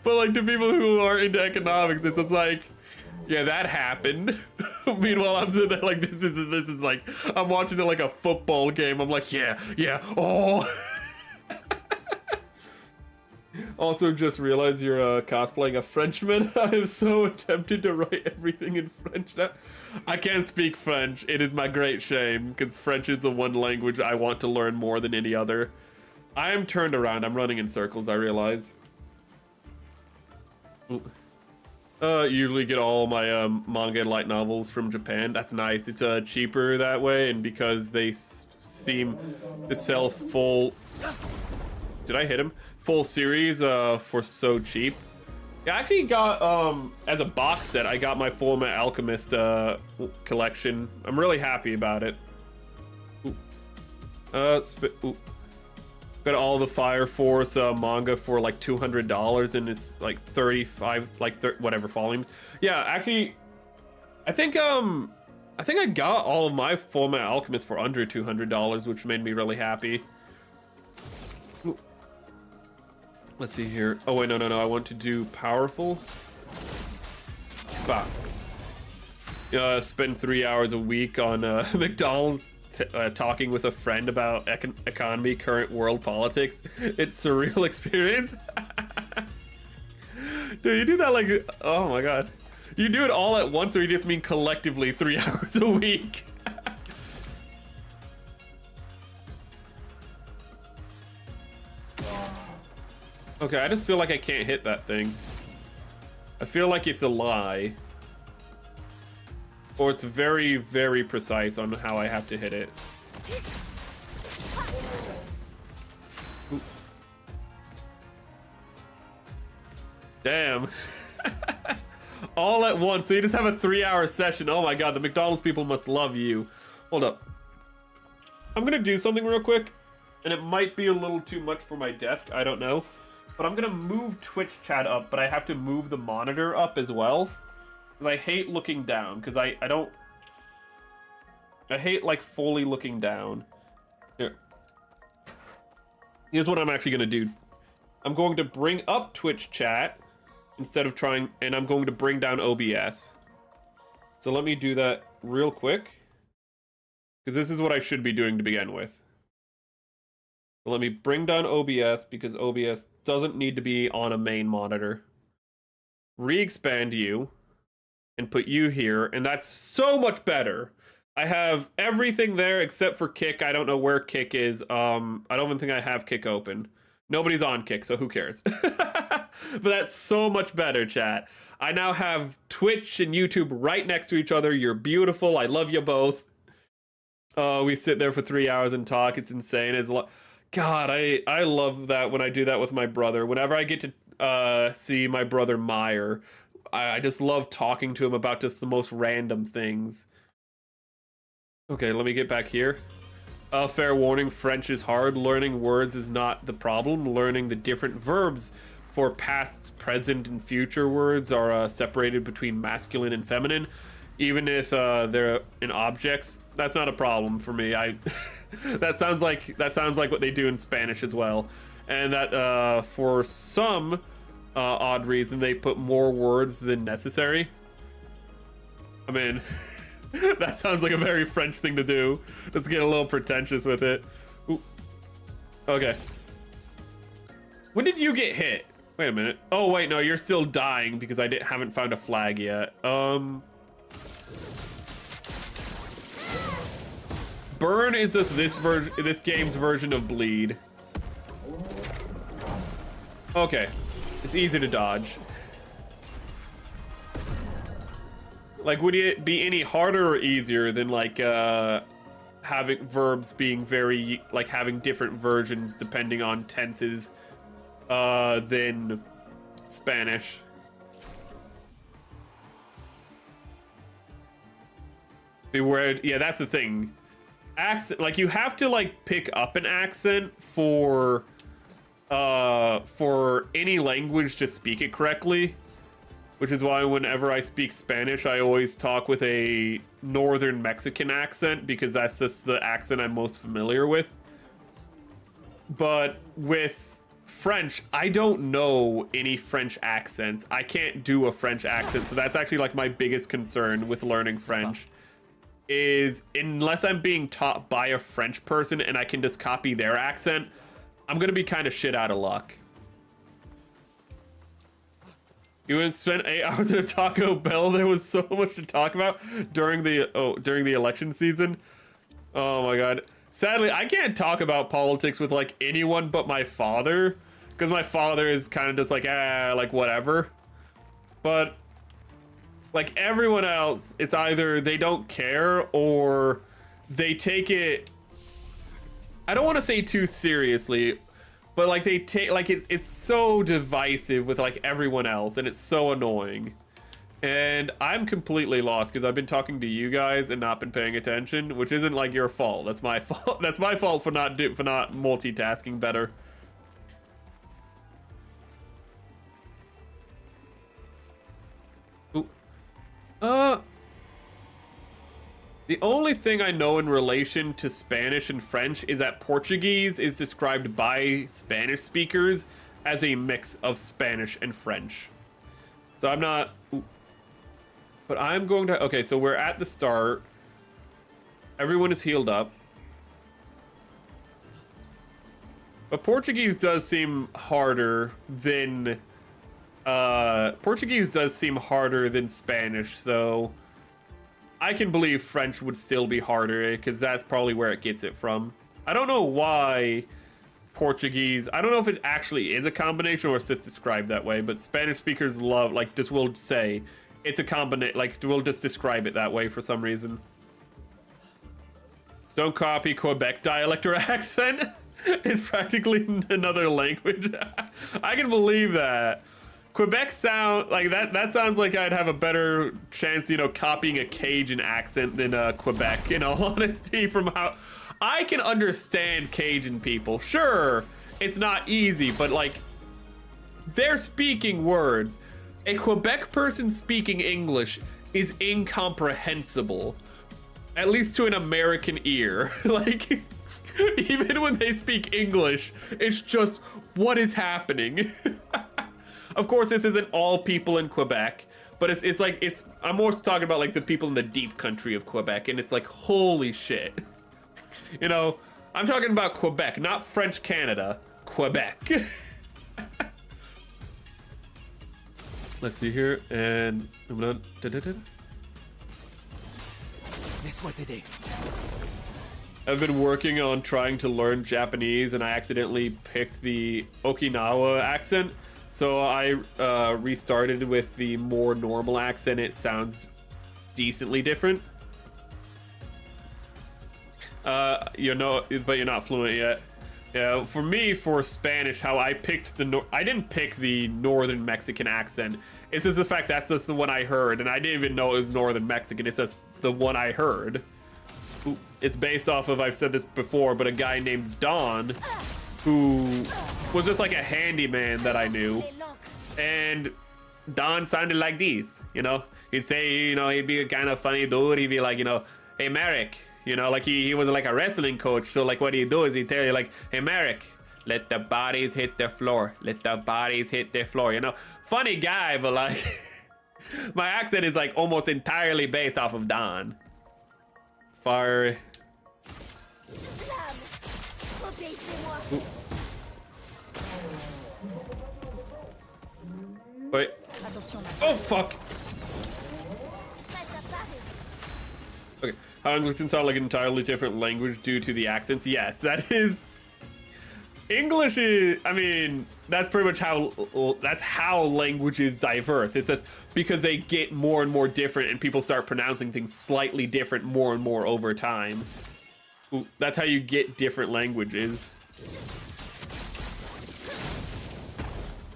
But like to people who are into economics, it's just like, yeah, that happened. Meanwhile, I'm sitting there like, this is like, I'm watching it like a football game. I'm like, yeah, oh. Also, just realized you're cosplaying a Frenchman. I am so tempted to write everything in French now. I can't speak French. It is my great shame, because French is the one language I want to learn more than any other. I am turned around. I'm running in circles, I realize. Ooh. Usually get all my manga and light novels from Japan. That's nice. It's cheaper that way, and because they seem to sell full... Did I hit him? Full series for so cheap. Yeah, I actually got, as a box set, I got my Fullmetal Alchemist collection. I'm really happy about it. Ooh. Ooh. Got all the Fire Force manga for like $200, and it's like 35, like whatever volumes. Yeah, actually, I think I got all of my Fullmetal Alchemist for under $200, which made me really happy. Ooh. Let's see here. Oh wait, no, I want to do powerful. Bah. Spend 3 hours a week on McDonald's. Talking with a friend about economy, current world politics. It's a surreal experience. Dude, you do that like, oh my god. You do it all at once, or you just mean collectively 3 hours a week? Okay, I just feel like I can't hit that thing. I feel like it's a lie. Or it's very, very precise on how I have to hit it. Ooh. Damn. All at once. So you just have a 3-hour session. Oh my god, the McDonald's people must love you. Hold up. I'm gonna do something real quick, and it might be a little too much for my desk. I don't know. But I'm gonna move Twitch chat up, but I have to move the monitor up as well. Because I hate looking down, because I hate, like, fully looking down. Here. Here's what I'm actually going to do. I'm going to bring up Twitch chat, instead of trying, and I'm going to bring down OBS. So let me do that real quick, because this is what I should be doing to begin with. So let me bring down OBS, because OBS doesn't need to be on a main monitor. Re-expand you, and put you here, and that's so much better. I have everything there except for Kick. I don't know where Kick is. I don't even think I have Kick open. Nobody's on Kick, so who cares? But that's so much better, chat. I now have Twitch and YouTube right next to each other. You're beautiful. I love you both. We sit there for 3 hours and talk. It's insane. God, I love that when I do that with my brother. Whenever I get to see my brother Meyer, I just love talking to him about just the most random things. Okay, let me get back here. Fair warning, French is hard. Learning words is not the problem. Learning the different verbs for past, present, and future words are separated between masculine and feminine. Even if they're in objects, that's not a problem for me. That sounds like what they do in Spanish as well. And that for some odd reason, they put more words than necessary. I mean, that sounds like a very French thing to do. Let's get a little pretentious with it. Ooh. Okay. When did you get hit? Wait a minute. Oh wait, no, you're still dying because I haven't found a flag yet. Burn is just this game's version of bleed. Okay. It's easy to dodge. Like, would it be any harder or easier than, like, having verbs being very, like, having different versions depending on tenses, than Spanish? Beware, yeah, that's the thing. Accent, like, you have to, like, pick up an accent for any language to speak it correctly. Which is why whenever I speak Spanish, I always talk with a northern Mexican accent, because that's just the accent I'm most familiar with. But with French, I don't know any French accents. I can't do a French accent, so that's actually like my biggest concern with learning French. Is unless I'm being taught by a French person and I can just copy their accent, I'm gonna be kind of shit out of luck. You would spend 8 hours at a Taco Bell. There was so much to talk about during the election season. Oh my god. Sadly, I can't talk about politics with like anyone but my father, because my father is kind of just like, like whatever. But like everyone else, it's either they don't care or they take it, I don't want to say too seriously, but like they take, like it's so divisive with like everyone else, and it's so annoying. And I'm completely lost because I've been talking to you guys and not been paying attention, which isn't like your fault. That's my fault. That's my fault for not multitasking better. Ooh. The only thing I know in relation to Spanish and French is that Portuguese is described by Spanish speakers as a mix of Spanish and French. So I'm not... Ooh. But I'm going to... Okay, so we're at the start. Everyone is healed up. But Portuguese does seem harder than... Portuguese does seem harder than Spanish, so... I can believe French would still be harder, because that's probably where it gets it from. I don't know why Portuguese... I don't know if it actually is a combination or it's just described that way, but Spanish speakers love... Like, just will say it's a combination... Like, we'll just describe it that way for some reason. Don't copy Quebec dialect or accent. It's practically another language. I can believe that. Quebec sound like that sounds like I'd have a better chance, you know, copying a Cajun accent than Quebec, in all honesty. From how I can understand Cajun people. Sure, it's not easy, but like they're speaking words. A Quebec person speaking English is incomprehensible, at least to an American ear. Like even when they speak English, it's just what is happening. Of course, this isn't all people in Quebec, but it's like, I'm more talking about like the people in the deep country of Quebec, and it's like, holy shit. You know, I'm talking about Quebec, not French Canada, Quebec. Let's see here, and I'm gonna... Laisse-moi t'aider. I've been working on trying to learn Japanese, and I accidentally picked the Okinawa accent. So I restarted with the more normal accent. It sounds decently different. You know, but you're not fluent yet. Yeah, for me, for Spanish, how I picked I didn't pick the Northern Mexican accent. It's just the fact that's just the one I heard, and I didn't even know it was Northern Mexican. It's just the one I heard. It's based off of, I've said this before, but a guy named Don, who was just like a handyman that I knew. And Don sounded like this, you know? He'd say, you know, he'd be a kind of funny dude. He'd be like, you know, hey, Merrick. You know, like he was like a wrestling coach. So like what he'd do is he'd tell you like, hey, Merrick, let the bodies hit the floor. Let the bodies hit the floor, you know? Funny guy, but like, my accent is like almost entirely based off of Don. Fire. Wait. Oh, fuck. Okay. How English can sound like an entirely different language due to the accents? Yes, that is... English is... I mean, that's pretty much how language is diverse. It's just because they get more and more different and people start pronouncing things slightly different more and more over time. Ooh, that's how you get different languages.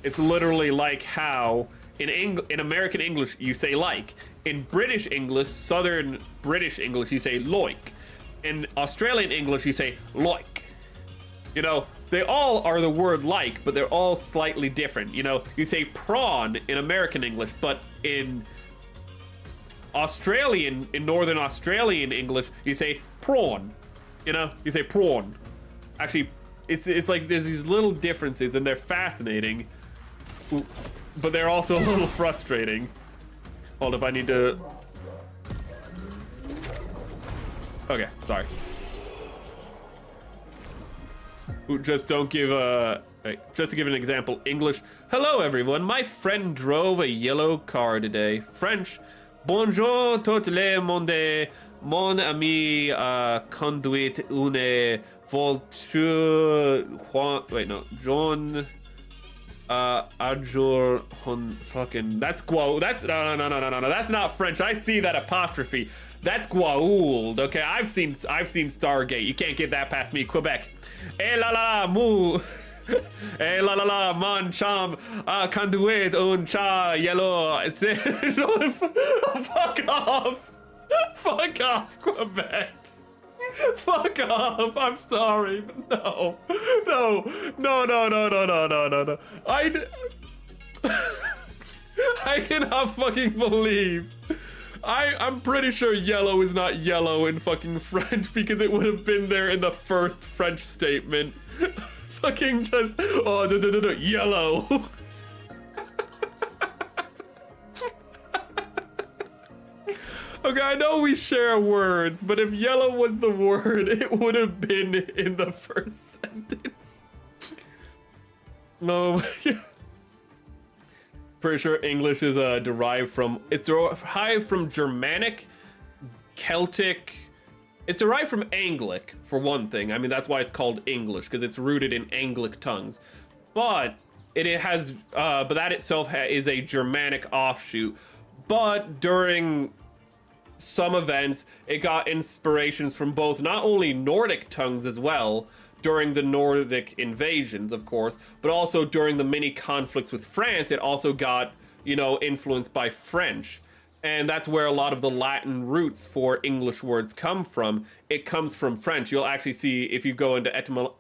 It's literally like how in American English you say like. In British English, Southern British English, you say loik. In Australian English, you say loik. You know, they all are the word like, but they're all slightly different. You know, you say prawn in American English, but in Northern Australian English, you say prawn. You know, you say prawn. Actually, it's like there's these little differences, and they're fascinating. Ooh, but they're also a little frustrating. Hold up, I need to... Okay, sorry. Ooh, just don't give a... Wait, just to give an example, English. Hello, everyone. My friend drove a yellow car today. French. Bonjour tout le monde. Mon ami conduit une voiture... Wait, no. John... fucking, that's no, that's not French. I see that apostrophe. That's Guauld, okay? I've seen Stargate. You can't get that past me. Quebec. Eh la la mou. Eh la la mon cham conduit un cha yellow. Fuck off. Fuck off, Quebec. Fuck off! I'm sorry, but no. I cannot fucking believe. I'm pretty sure yellow is not yellow in fucking French because it would have been there in the first French statement. Fucking just yellow. Okay, I know we share words, but if yellow was the word, it would have been in the first sentence. No, pretty sure English is derived from Germanic, Celtic. It's derived from Anglic, for one thing. I mean, that's why it's called English, because it's rooted in Anglic tongues. But but that itself is a Germanic offshoot. But during some events, it got inspirations from both not only Nordic tongues as well, during the Nordic invasions, of course, but also during the many conflicts with France, it also got, you know, influenced by French. And that's where a lot of the Latin roots for English words come from. It comes from French. You'll actually see, if you go into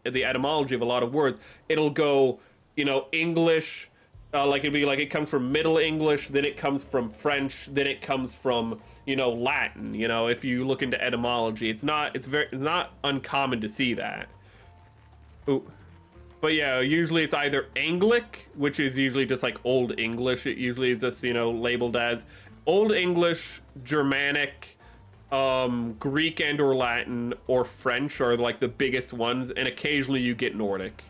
the etymology of a lot of words, it'll go, you know, English, like it'd be like it comes from Middle English, then it comes from French, then it comes from, you know, Latin. You know, if you look into etymology, it's not uncommon to see that. Ooh. But yeah, usually it's either Anglic, which is usually just like Old English. It usually is just, you know, labeled as Old English, Germanic, Greek and or Latin, or French are like the biggest ones, and occasionally you get Nordic.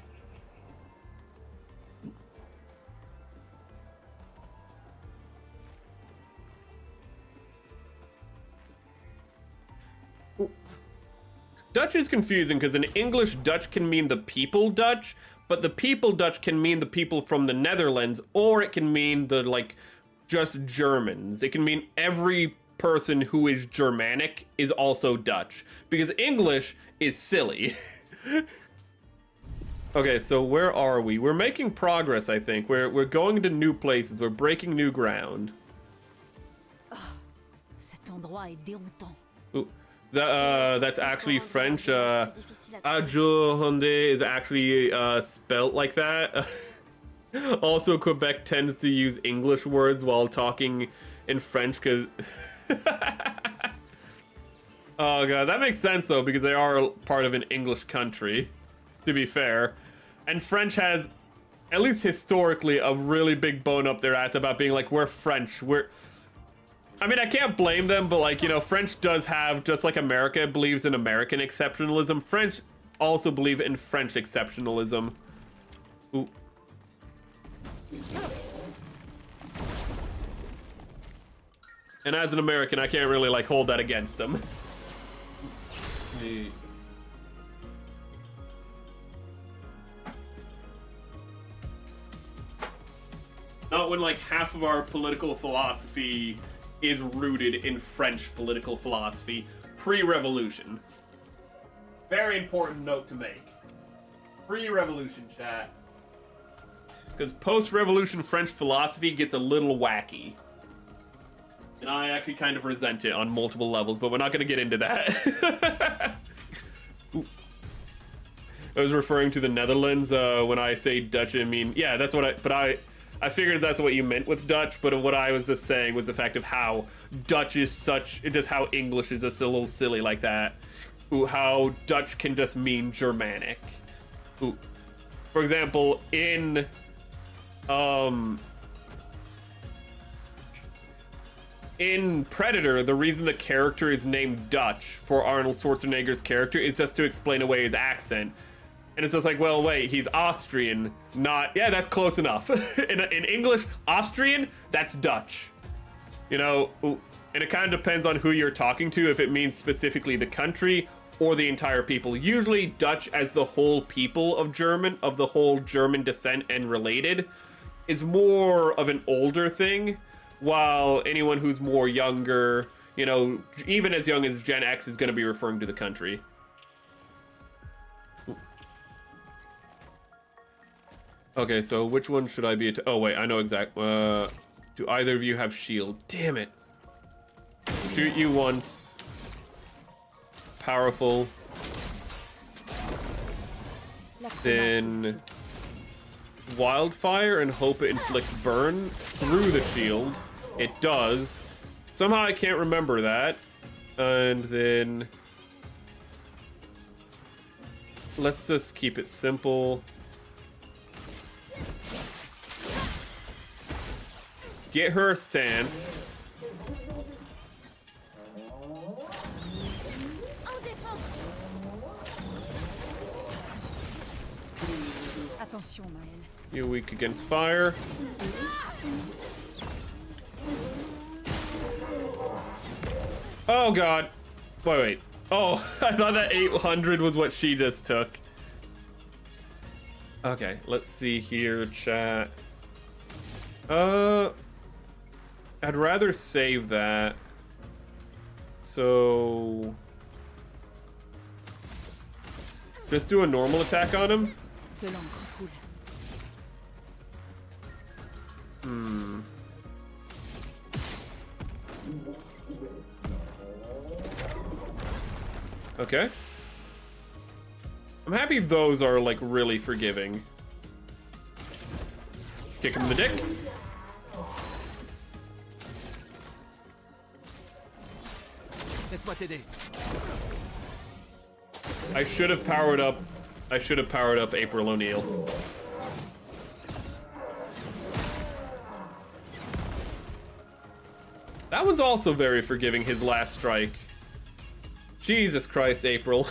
Dutch is confusing because in English, Dutch can mean the people Dutch, but the people Dutch can mean the people from the Netherlands, or it can mean the, like, just Germans. It can mean every person who is Germanic is also Dutch, because English is silly. Okay, so where are we? We're making progress, I think. We're going to new places. We're breaking new ground. Cet endroit est déroutant. Ooh. That's actually French. Ajourhunde is actually spelt like that. Also, Quebec tends to use English words while talking in French because... Oh god, that makes sense though, because they are part of an English country, to be fair. And French has, at least historically, a really big bone up their ass about being like, we're French, I mean, I can't blame them, but like, you know, French does have, just like America believes in American exceptionalism, French also believe in French exceptionalism. Ooh. And as an American, I can't really like hold that against them. Not when like half of our political philosophy is rooted in French political philosophy pre-revolution. Very important note to make. Pre-revolution, chat. Because post-revolution French philosophy gets a little wacky. And I actually kind of resent it on multiple levels, but we're not going to get into that. I was referring to the Netherlands. When I say Dutch, I mean, yeah, that's what I figured that's what you meant with Dutch, but what I was just saying was the fact of how Dutch is such, just how English is just a little silly like that. Ooh, how Dutch can just mean Germanic. Ooh. For example, in Predator, the reason the character is named Dutch for Arnold Schwarzenegger's character is just to explain away his accent. And it's just like, well, wait, he's Austrian, not... Yeah, that's close enough. in English, Austrian, that's Dutch. You know, and it kind of depends on who you're talking to, if it means specifically the country or the entire people. Usually Dutch as the whole people of German, of the whole German descent and related, is more of an older thing, while anyone who's more younger, you know, even as young as Gen X is going to be referring to the country. Okay, so which one should I be? Oh wait, I know exactly. Do either of you have shield? Damn it! Shoot you once. Powerful. Then wildfire and hope it inflicts burn through the shield. It does. Somehow I can't remember that. And then let's just keep it simple. Get her a stance. Attention, Maëlle. You're weak against fire. Oh god. Wait. Oh, I thought that 800 was what she just took. Okay, let's see here, chat. I'd rather save that. So just do a normal attack on him. Okay. I'm happy those are like really forgiving. Kick him in the dick. Laisse-moi t'aider. I should have powered up I should have powered up April O'Neil. That one's also very forgiving, his last strike. Jesus Christ, April.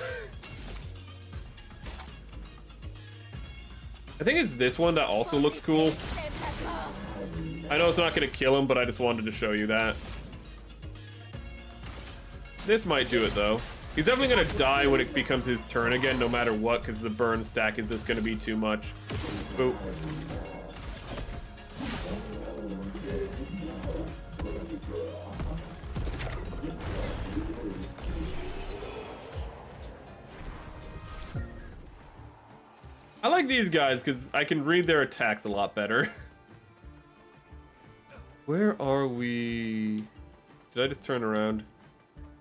I think it's this one that also looks cool. I know it's not gonna kill him, but I just wanted to show you that. This might do it though. He's definitely gonna die when it becomes his turn again, no matter what, because the burn stack is just gonna be too much. Boop. I like these guys because I can read their attacks a lot better. Where are we? Did I just turn around?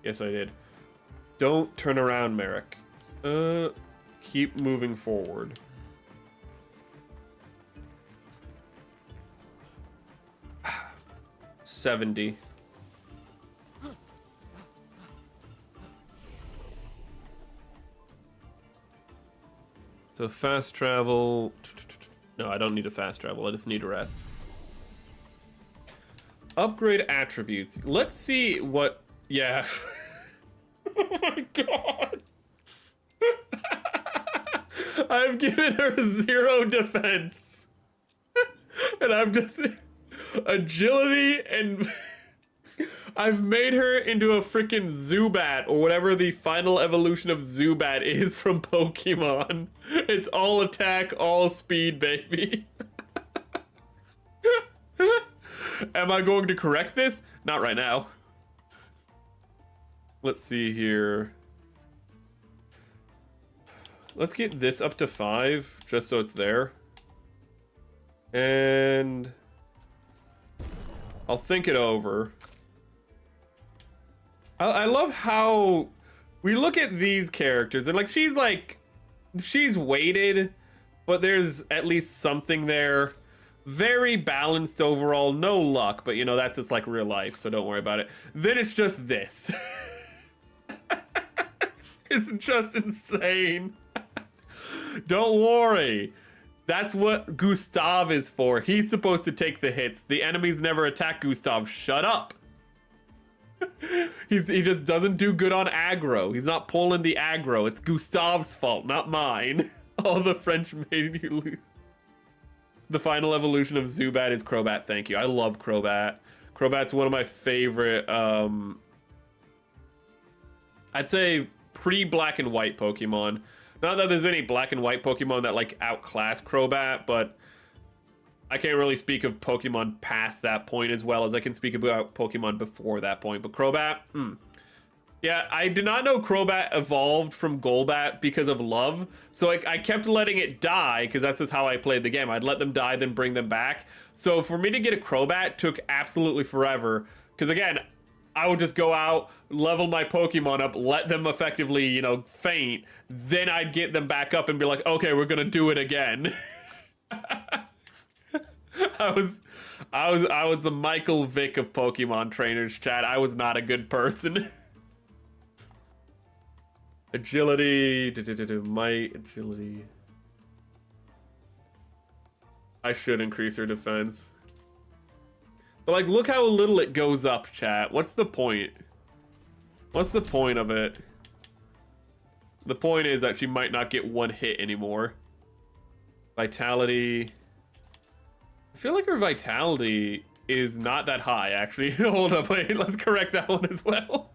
Yes, I did. Don't turn around, Merrick. Keep moving forward. $70. So fast travel. No, I don't need a fast travel. I just need a rest. Upgrade attributes. Let's see what. Yeah. Oh my god. I've given her 0 defense. And I've just. Agility and. I've made her into a freaking Zubat, or whatever the final evolution of Zubat is from Pokemon. It's all attack, all speed, baby. Am I going to correct this? Not right now. Let's see here. Let's get this up to 5, just so it's there. And I'll think it over. I love how we look at these characters and like she's weighted, but there's at least something there. Very balanced overall, no luck, but you know, that's just like real life, so don't worry about it. Then it's just this. It's just insane. Don't worry. That's what Gustav is for. He's supposed to take the hits. The enemies never attack Gustav. Shut up. He just doesn't do good on aggro. He's not pulling the aggro. It's Gustav's fault, not mine. All the French made you lose. The final evolution of Zubat is Crobat. Thank you. I love Crobat. Crobat's one of my favorite, I'd say pre-black and white Pokemon. Not that there's any black and white Pokemon that like outclass Crobat, but I can't really speak of Pokemon past that point as well as I can speak about Pokemon before that point. But Crobat, yeah, I did not know Crobat evolved from Golbat because of love. So I kept letting it die because that's just how I played the game. I'd let them die, then bring them back. So for me to get a Crobat took absolutely forever. Because again, I would just go out, level my Pokemon up, let them effectively, you know, faint. Then I'd get them back up and be like, okay, we're gonna do it again. I was the Michael Vick of Pokemon trainers, chat. I was not a good person. Agility, might, agility. I should increase her defense. But like, look how little it goes up, chat. What's the point? What's the point of it? The point is that she might not get one hit anymore. Vitality. I feel like her vitality is not that high, actually. Hold up, wait, let's correct that one as well.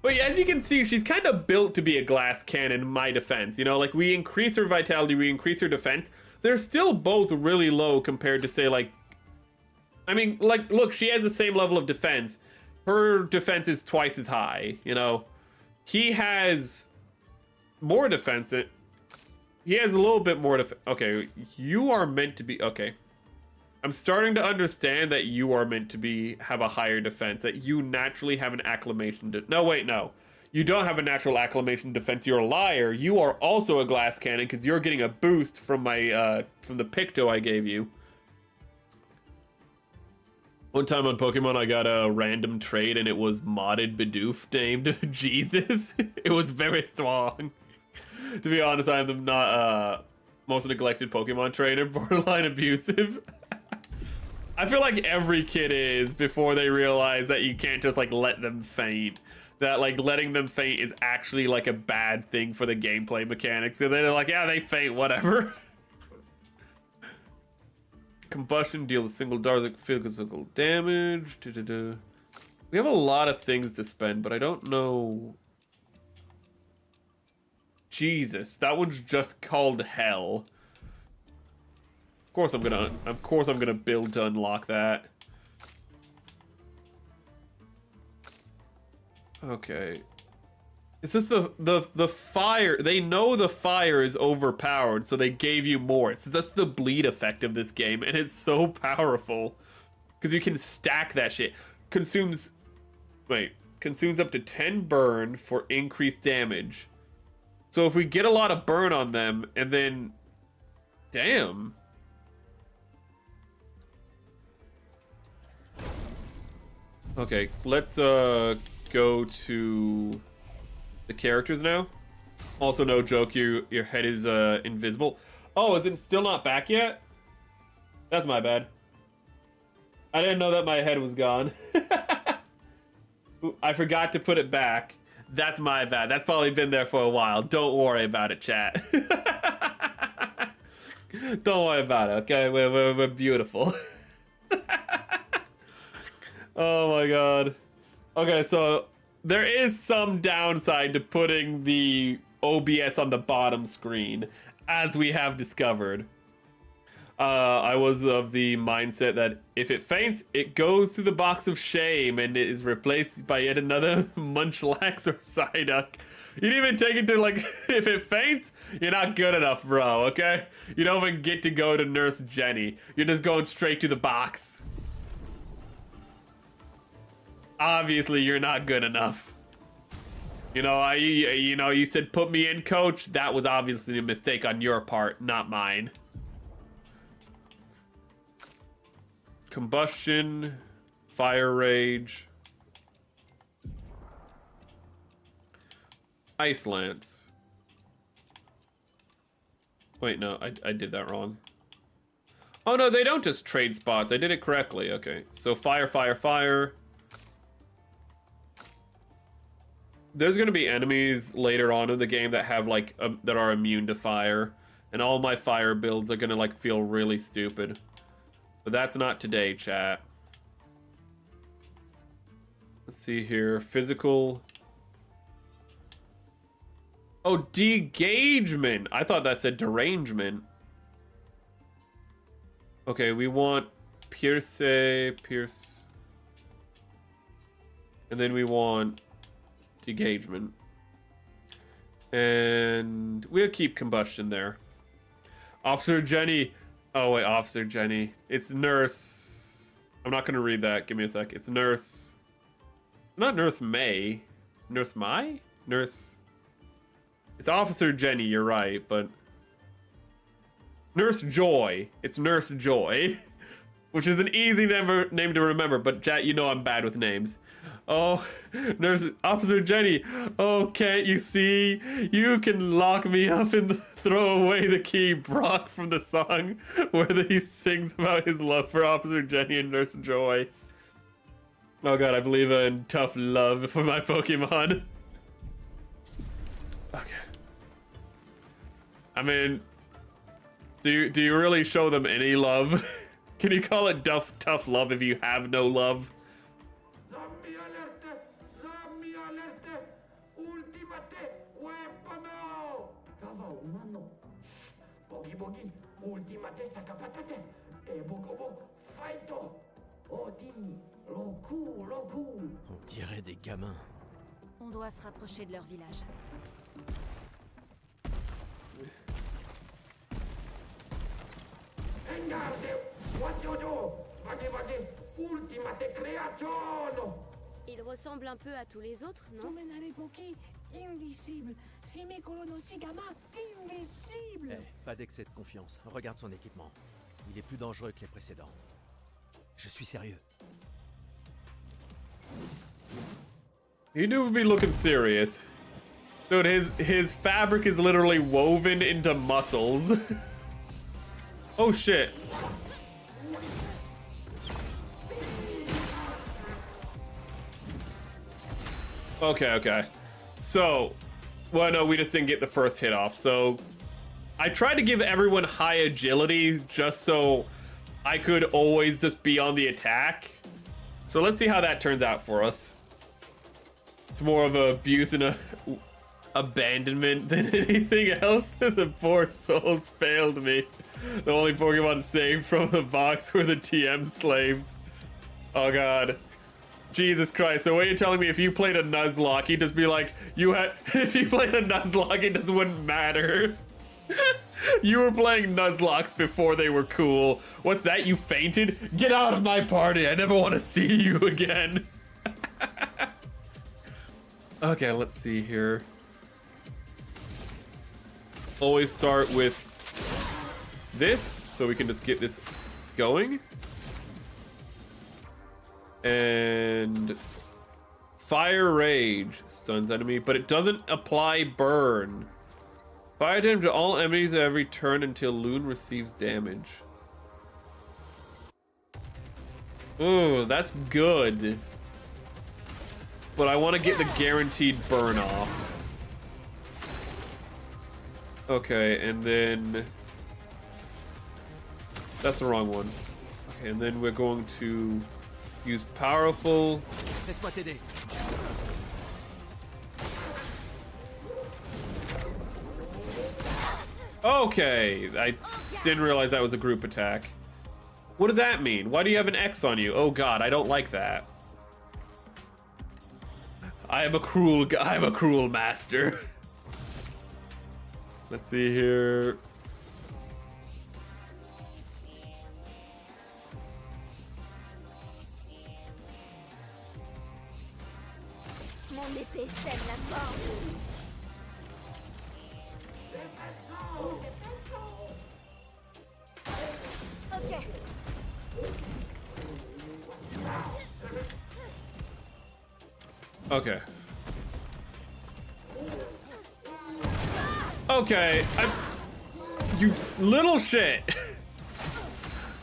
But yeah, as you can see, she's kind of built to be a glass cannon in my defense. You know, like, we increase her vitality, we increase her defense. They're still both really low compared to, say, like... I mean, like, look, she has the same level of defense. Her defense is twice as high, you know? He has more defense. He has a little bit more defense. Okay, you are meant to be... Okay. I'm starting to understand that you are meant to have a higher defense. That you naturally have an acclamation... No, wait, no. You don't have a natural acclamation defense. You're a liar. You are also a glass cannon because you're getting a boost from my... from the Picto I gave you. One time on Pokemon, I got a random trade and it was modded Bidoof named Jesus. It was very strong. To be honest, I am the not most neglected Pokemon trainer, borderline abusive. I feel like every kid is before they realize that you can't just like let them faint. That like letting them faint is actually like a bad thing for the gameplay mechanics. And they're like, yeah, they faint, whatever. Combustion deals a single dark physical damage. We have a lot of things to spend, but I don't know. Jesus, that one's just called Hell. Of course I'm gonna build to unlock that. Okay. It's just the fire. They know the fire is overpowered, so they gave you more. It's just the bleed effect of this game, and it's so powerful. Because you can stack that shit. Consumes up to 10 burn for increased damage. So if we get a lot of burn on them, and then... Damn. Okay, let's go to the characters now. Also, no joke, your head is invisible. Oh, is it still not back yet? That's my bad. I didn't know that my head was gone. I forgot to put it back. That's my bad. That's probably been there for a while. Don't worry about it, chat. Don't worry about it, okay? We're beautiful. Oh my god. Okay, so there is some downside to putting the OBS on the bottom screen, as we have discovered. I was of the mindset that if it faints, it goes to the box of shame and it is replaced by yet another Munchlax or Psyduck. You didn't even take it to, like, if it faints, you're not good enough, bro, okay? You don't even get to go to Nurse Jenny. You're just going straight to the box. Obviously, you're not good enough. You know, you said put me in, coach. That was obviously a mistake on your part, not mine. Combustion, Fire Rage, Ice Lance. Wait, no, I did that wrong. Oh no, they don't just trade spots. I did it correctly. Okay, so fire, fire, fire. There's gonna be enemies later on in the game that have like that are immune to fire, and all my fire builds are gonna like feel really stupid. But that's not today, chat. Let's see here. Physical. Oh, degagement. I thought that said derangement. Okay, we want pierce. And then we want degagement. And we'll keep combustion there. Officer Jenny. Oh wait, Officer Jenny. It's Nurse. I'm not gonna read that. Give me a sec. It's Nurse. Not Nurse May. Nurse Mai? Nurse. It's Officer Jenny, you're right, but... Nurse Joy. It's Nurse Joy. Which is an easy name to remember, but chat, you know I'm bad with names. Oh, Officer Jenny. Oh, can't you see? You can lock me up and throw away the key, Brock, from the song where he sings about his love for Officer Jenny and Nurse Joy. Oh god, I believe in tough love for my Pokemon. Okay. I mean, do you really show them any love? Can you call it tough love if you have no love? On dirait des gamins. On doit se rapprocher de leur village. Il ressemble un peu à tous les autres, non? Domenare Poki, invisible. Simikolo Sigama, invisible. Eh, pas d'excès de confiance. Regarde son équipement. Il est plus dangereux que les précédents. Je suis sérieux. You do be looking serious. Dude, his fabric is literally woven into muscles. Oh shit. Okay. So, well, no, we just didn't get the first hit off. So, I tried to give everyone high agility just so I could always just be on the attack. So let's see how that turns out for us. It's more of abuse and abandonment than anything else. The poor souls failed me. The only Pokemon saved from the box were the TM slaves. Oh god. Jesus Christ. So what you're telling me, if you played a Nuzlocke, you'd just be like, if you played a Nuzlocke, it just wouldn't matter. You were playing Nuzlocks before they were cool. What's that? You fainted? Get out of my party. I never want to see you again. Okay, let's see here. Always start with this, so we can just get this going. And Fire Rage stuns enemy, but it doesn't apply burn. Fire damage to all enemies every turn until Loon receives damage. Ooh, that's good. But I want to get the guaranteed burn off. Okay, and then... That's the wrong one. Okay, and then we're going to use powerful... Laisse-moi t'aider. Okay, I didn't realize that was a group attack. What does that mean? Why do you have an X on you? Oh god, I don't like that. I'm a cruel master. Let's see here. Mon épée sème la mort. Ok. Okay. Okay, you little shit.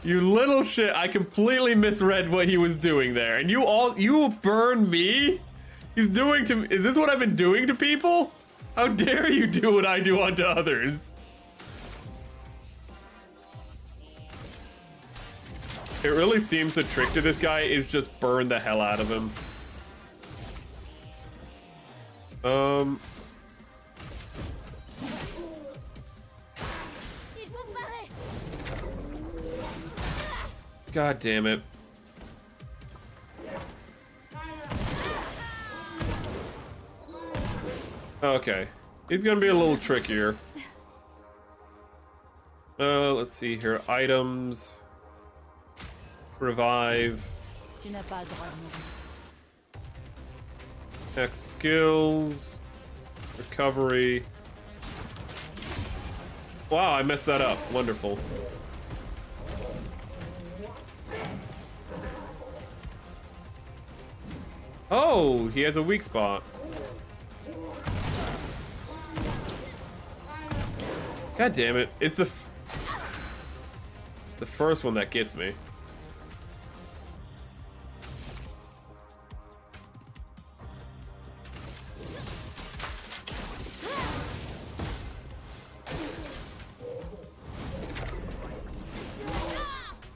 You little shit, I completely misread what he was doing there. And you burn me? He's doing to me, is this what I've been doing to people? How dare you do what I do unto others? It really seems the trick to this guy is just burn the hell out of him. God damn it. Okay. He's gonna be a little trickier. Let's see here. Items. Revive. Tu n'as pas droit de mourir. X skills. Recovery. Wow, I messed that up. Wonderful. Oh, he has a weak spot. God damn it. It's the first one that gets me.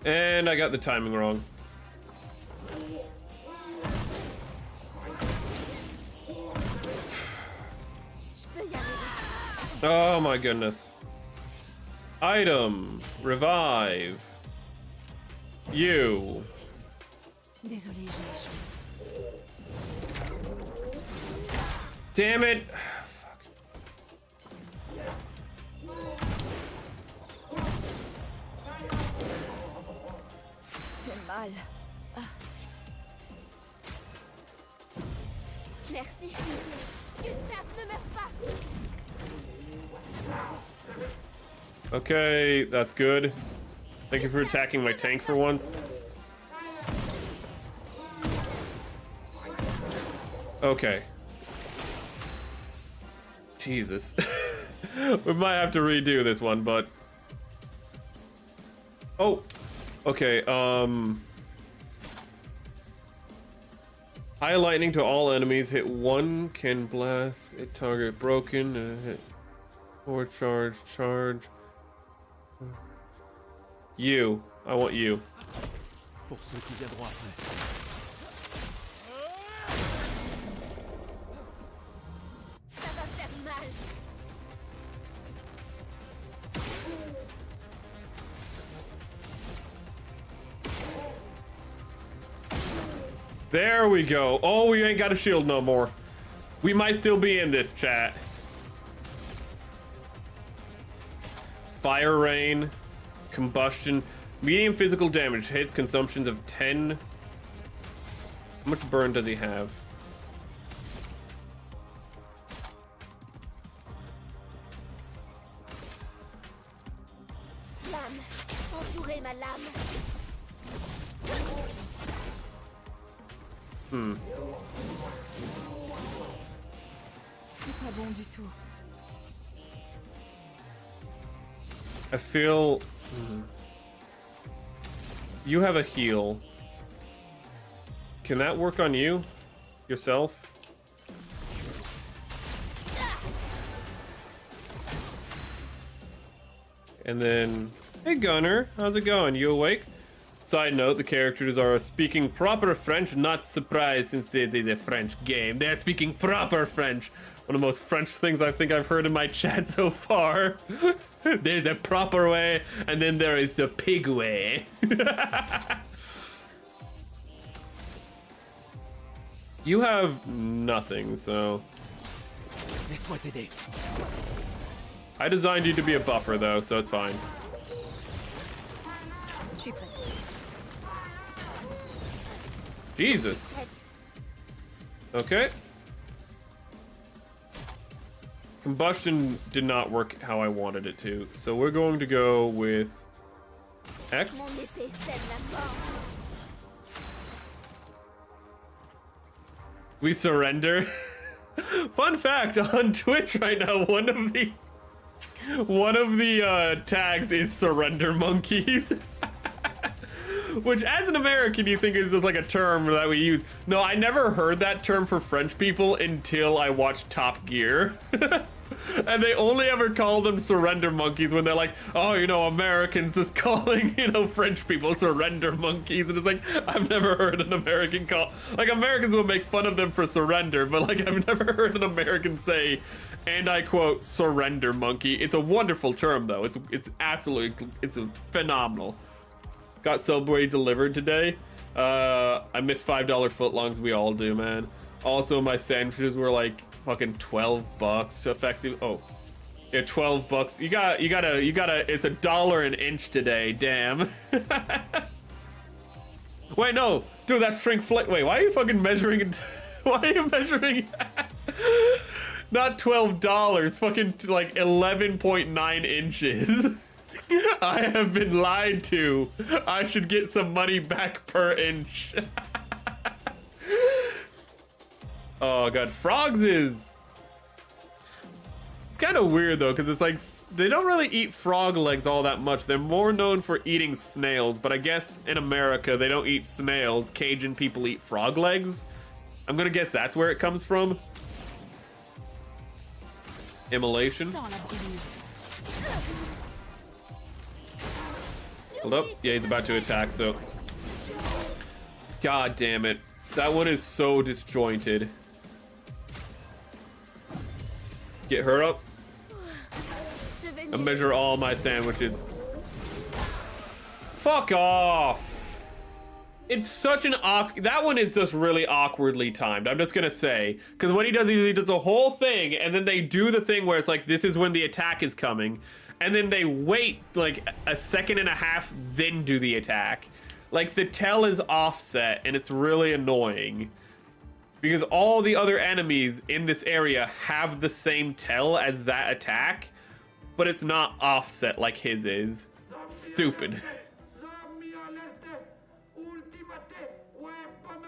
And I got the timing wrong. Oh my goodness. Item. Revive. You. Désolée, j'ai échoué. Damn it. Fuck. C'est mal. Merci. Gustave, ne meurs pas. Okay, that's good. Thank you for attacking my tank for once. Okay. Jesus. We might have to redo this one, but... Oh! Okay, High lightning to all enemies. Hit 1, can blast. Hit target broken. Hit 4, charge. You. I want you. Pour ceux qui viendront après. Ça va faire mal. There we go. Oh, we ain't got a shield no more. We might still be in this, chat. Fire rain, combustion, medium physical damage, hits consumptions of 10. How much burn does he have? Lame. Entourez ma lame. C'est pas bon du tout. I feel... You have a heal. Can that work on you? Yourself? And then... Hey Gunner, how's it going? You awake? Side note, the characters are speaking proper French, not surprised since it is a French game. They're speaking proper French. One of the most French things I think I've heard in my chat so far. There's a proper way, and then there is the pig way. You have nothing, so... Laisse-moi t'aider. I designed you to be a buffer, though, so it's fine. Je suis prête. Jesus. Okay. Combustion did not work how I wanted it to, so we're going to go with X. Mon épée scelle la mort. We surrender. Fun fact, on Twitch right now, one of the tags is surrender monkeys. Which, as an American, you think is just like a term that we use. No, I never heard that term for French people until I watched Top Gear. And they only ever call them surrender monkeys when they're like, oh, you know, Americans is calling, you know, French people surrender monkeys. And it's like, I've never heard an American call, like, Americans will make fun of them for surrender, but like, I've never heard an American say, and I quote, surrender monkey. It's a wonderful term, though. It's absolutely, it's a phenomenal. Got Subway delivered today. I miss $5 footlongs. We all do, man. Also, my sandwiches were like fucking $12 effective. Oh, yeah, $12. You gotta. It's $1 an inch today. Damn. Wait, no, dude, that's shrinkflation. Wait, why are you fucking measuring? Why are you measuring? Not $12. Fucking like 11.9 inches. I have been lied to. I should get some money back per inch. Oh god, frogs is... It's kind of weird though, because it's like, they don't really eat frog legs all that much. They're more known for eating snails, but I guess in America they don't eat snails. Cajun people eat frog legs. I'm gonna guess that's where it comes from. Immolation. Sans la brûlure. Hold up. Yeah, he's about to attack, so... God damn it. That one is so disjointed. Get her up. Je vais I mieux. measure all my sandwiches. Fuck off. It's such an that one is just really awkwardly timed, I'm just gonna say. Because what he does is he does a whole thing, and then they do the thing where it's like, this is when the attack is coming. And then they wait like a second and a half, then do the attack. Like, the tell is offset, and it's really annoying. Because all the other enemies in this area have the same tell as that attack, but it's not offset like his is. Stupid.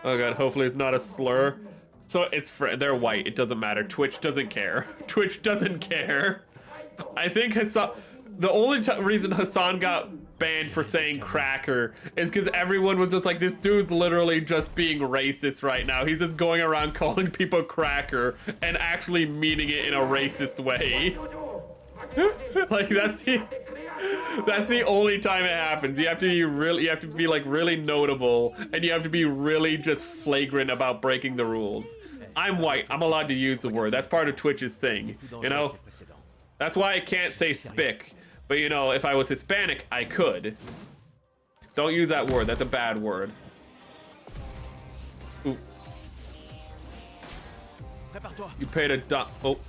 Oh god, hopefully it's not a slur. So they're white. It doesn't matter. Twitch doesn't care. Twitch doesn't care. I think Hassan. The only reason Hassan got banned for saying cracker is because everyone was just like, this dude's literally just being racist right now. He's just going around calling people cracker and actually meaning it in a racist way. Like that's the only time it happens. You have to be like really notable, and you have to be really just flagrant about breaking the rules. I'm white. I'm allowed to use the word. That's part of Twitch's thing, you know? That's why I can't say spick. But you know, if I was Hispanic, I could. Don't use that word. That's a bad word. Ooh. You paid a oh.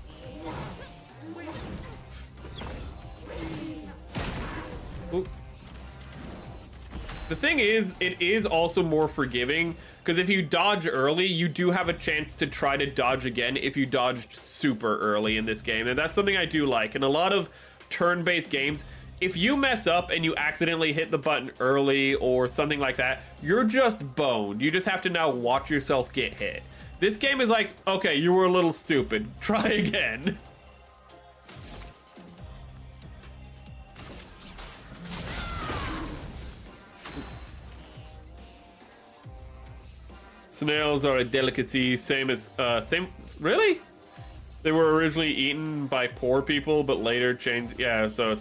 Ooh. The thing is, it is also more forgiving, because if you dodge early, you do have a chance to try to dodge again if you dodged super early in this game. And that's something I do like. In a lot of turn-based games, if you mess up and you accidentally hit the button early or something like that, you're just boned. You just have to now watch yourself get hit. This game is like, okay, you were a little stupid. Try again. Snails are a delicacy, same, really? They were originally eaten by poor people, but later changed, yeah, so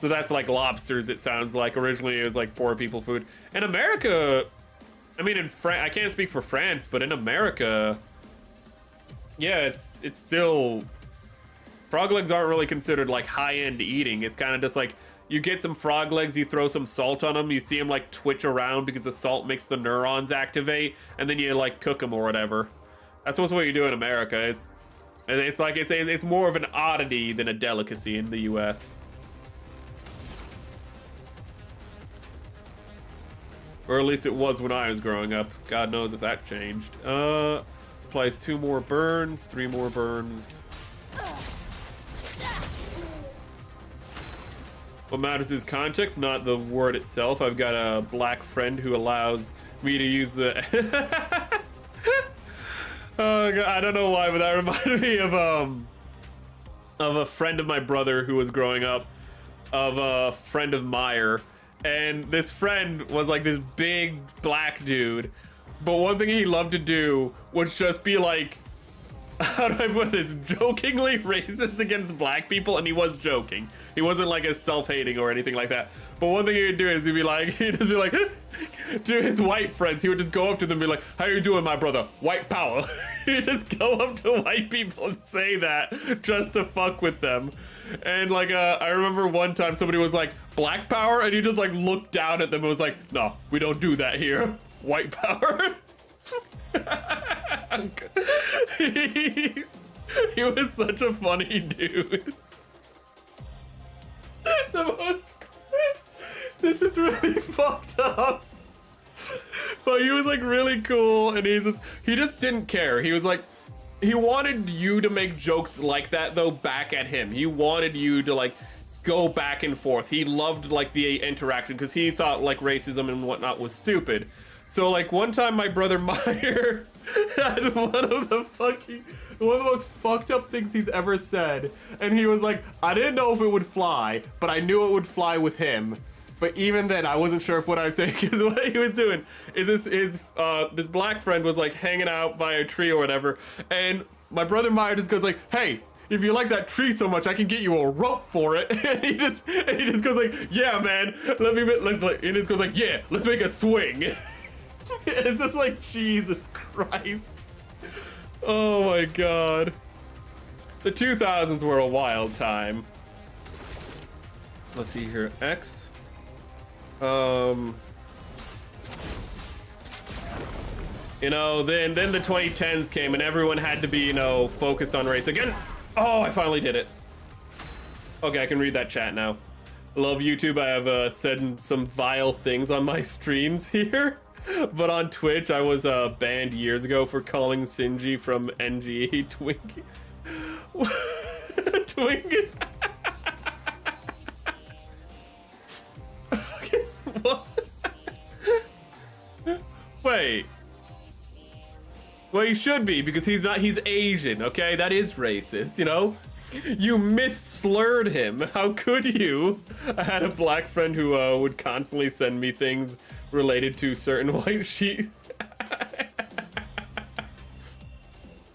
that's like lobsters, it sounds like. Originally it was like poor people food. In America, I mean in France, I can't speak for France, but in America, yeah, it's still, frog legs aren't really considered like high-end eating. It's kind of just like, you get some frog legs, you throw some salt on them, you see them like twitch around because the salt makes the neurons activate, and then you like cook them or whatever. That's what you do in America. It's more of an oddity than a delicacy in the US. Or at least it was when I was growing up. God knows if that changed. Applies 2 more burns, 3 more burns. What matters is context, not the word itself. I've got a black friend who allows me to use the... Oh, God, I don't know why, but that reminded me of a friend of my brother who was growing up, of a friend of Meyer. And this friend was like this big black dude. But one thing he loved to do was just be like, how do I put this, jokingly racist against black people, and he was joking. He wasn't like a self-hating or anything like that. But one thing he would do is he'd just be like, to his white friends, he would just go up to them and be like, how you doing, my brother? White power. He'd just go up to white people and say that just to fuck with them. And like, I remember one time somebody was like, black power? And he just like looked down at them and was like, no, we don't do that here. White power. He was such a funny dude. This is really fucked up. But he was like really cool, and he just didn't care. He was like, he wanted you to make jokes like that though back at him. He wanted you to like go back and forth. He loved like the interaction because he thought like racism and whatnot was stupid. So like one time my brother Meyer had one of the most fucked up things he's ever said. And he was like, I didn't know if it would fly, but I knew it would fly with him. But even then, I wasn't sure if what I was saying, because what he was doing is this black friend was like hanging out by a tree or whatever. And my brother Meyer just goes like, hey, if you like that tree so much, I can get you a rope for it. And he just goes like, yeah, man, and he just goes like, yeah, let's make a swing. It's just like, Jesus Christ. Oh my God. The 2000s were a wild time. Let's see here, X. You know, then the 2010s came and everyone had to be, you know, focused on race again. Oh, I finally did it. Okay, I can read that chat now. I love YouTube. I have said some vile things on my streams here. But on Twitch, I was banned years ago for calling Shinji from NGA Twinkie. Twinkie? Fucking what? Wait. Well, he should be, because he's not, he's Asian, okay? That is racist, you know? You mis-slurred him. How could you? I had a black friend who would constantly send me things related to certain white sheep.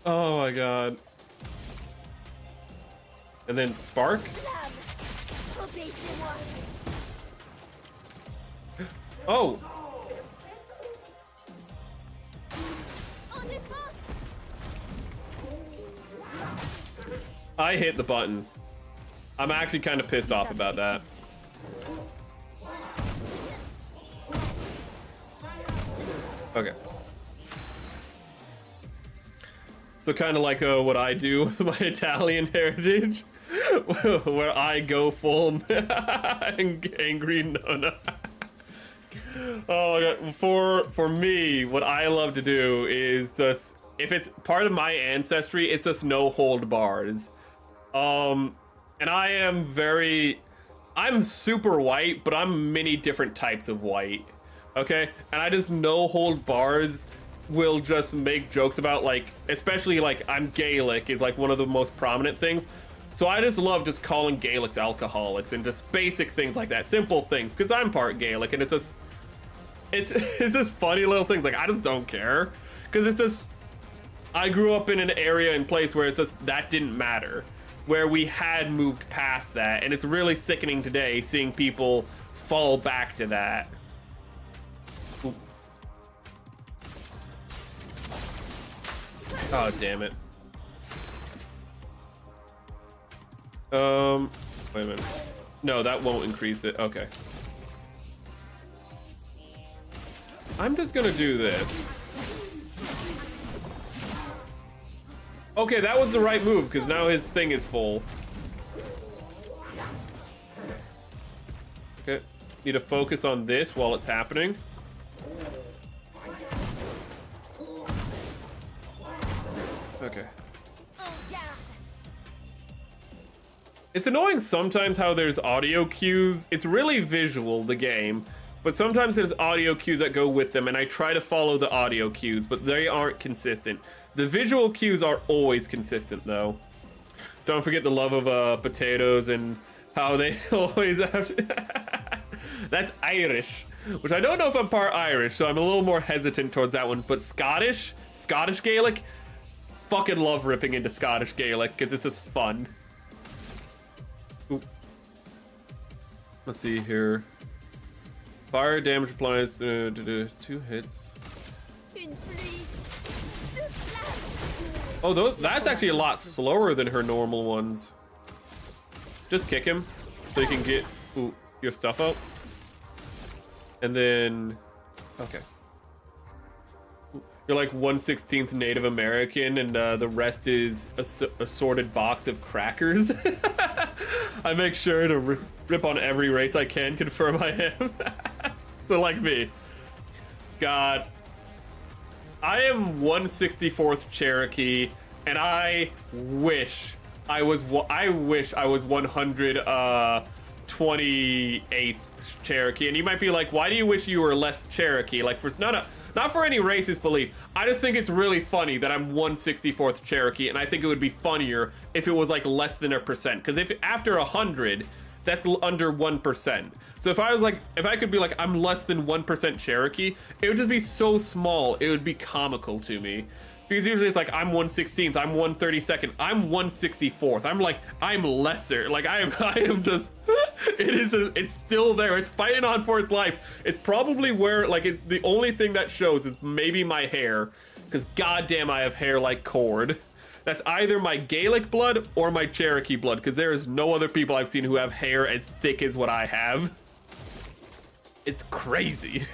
Oh my god. And then Spark? Oh! I hit the button. I'm actually kind of pissed off about that. Okay. So kind of like what I do with my Italian heritage, where I go full angry Nona. Oh my god. For me, what I love to do is just, if it's part of my ancestry, it's just no hold bars. And I'm super white, but I'm many different types of white. Okay? And I just no hold bars will just make jokes about, like, especially like I'm Gaelic is like one of the most prominent things. So I just love just calling Gaelics alcoholics and just basic things like that, simple things, because I'm part Gaelic, and it's just funny little things. Like, I just don't care, because it's just, I grew up in an area and place where it's just, that didn't matter, where we had moved past that, and it's really sickening today seeing people fall back to that. Oop. Oh, damn it. Wait a minute. No, that won't increase it. Okay. I'm just gonna do this. Okay, that was the right move, because now his thing is full. Okay, need to focus on this while it's happening. Okay. It's annoying sometimes how there's audio cues. It's really visual, the game, but sometimes there's audio cues that go with them, and I try to follow the audio cues, but they aren't consistent. The visual cues are always consistent, though. Don't forget the love of potatoes and how they always have to... That's Irish, which I don't know if I'm part Irish, so I'm a little more hesitant towards that one. But Scottish Gaelic, fucking love ripping into Scottish Gaelic, because it's just fun. Ooh. Let's see here. Fire damage applies 2 hits. Oh, that's actually a lot slower than her normal ones. Just kick him so you can get your stuff up. And then, okay. You're like 1/16 Native American, and the rest is a assorted box of crackers. I make sure to rip on every race I can, confirm I am. So like me. God. I am 1/64th Cherokee, and I wish I was 128th Cherokee. And you might be like, why do you wish you were less Cherokee? Like, for not for any racist belief. I just think it's really funny that I'm 1/64th Cherokee, and I think it would be funnier if it was like less than 1%. Because if after 100, that's under 1%. So if I could be like, I'm less than 1% Cherokee, it would just be so small, it would be comical to me. Because usually it's like, I'm 1/16th, I'm 1/32nd, I'm 1/64th. I'm like, I'm lesser. Like, I am just, it's still there. It's fighting on for its life. It's probably where, like, the only thing that shows is maybe my hair. Because goddamn, I have hair like cord. That's either my Gaelic blood or my Cherokee blood, because there is no other people I've seen who have hair as thick as what I have. It's crazy.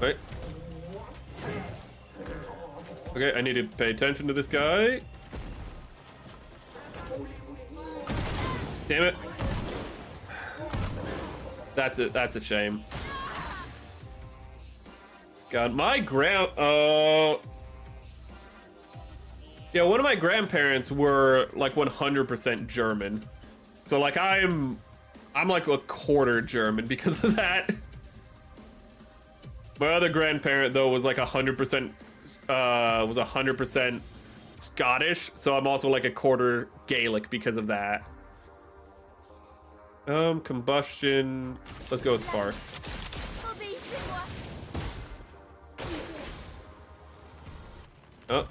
Right. Okay, I need to pay attention to this guy. Damn it. That's a shame. God, my yeah, one of my grandparents were like 100% German. So like I'm like a quarter German because of that. My other grandparent though was like 100% was 100% Scottish, so I'm also like a quarter Gaelic because of that. Combustion. Let's go with spark. Obéissez-moi. Oh.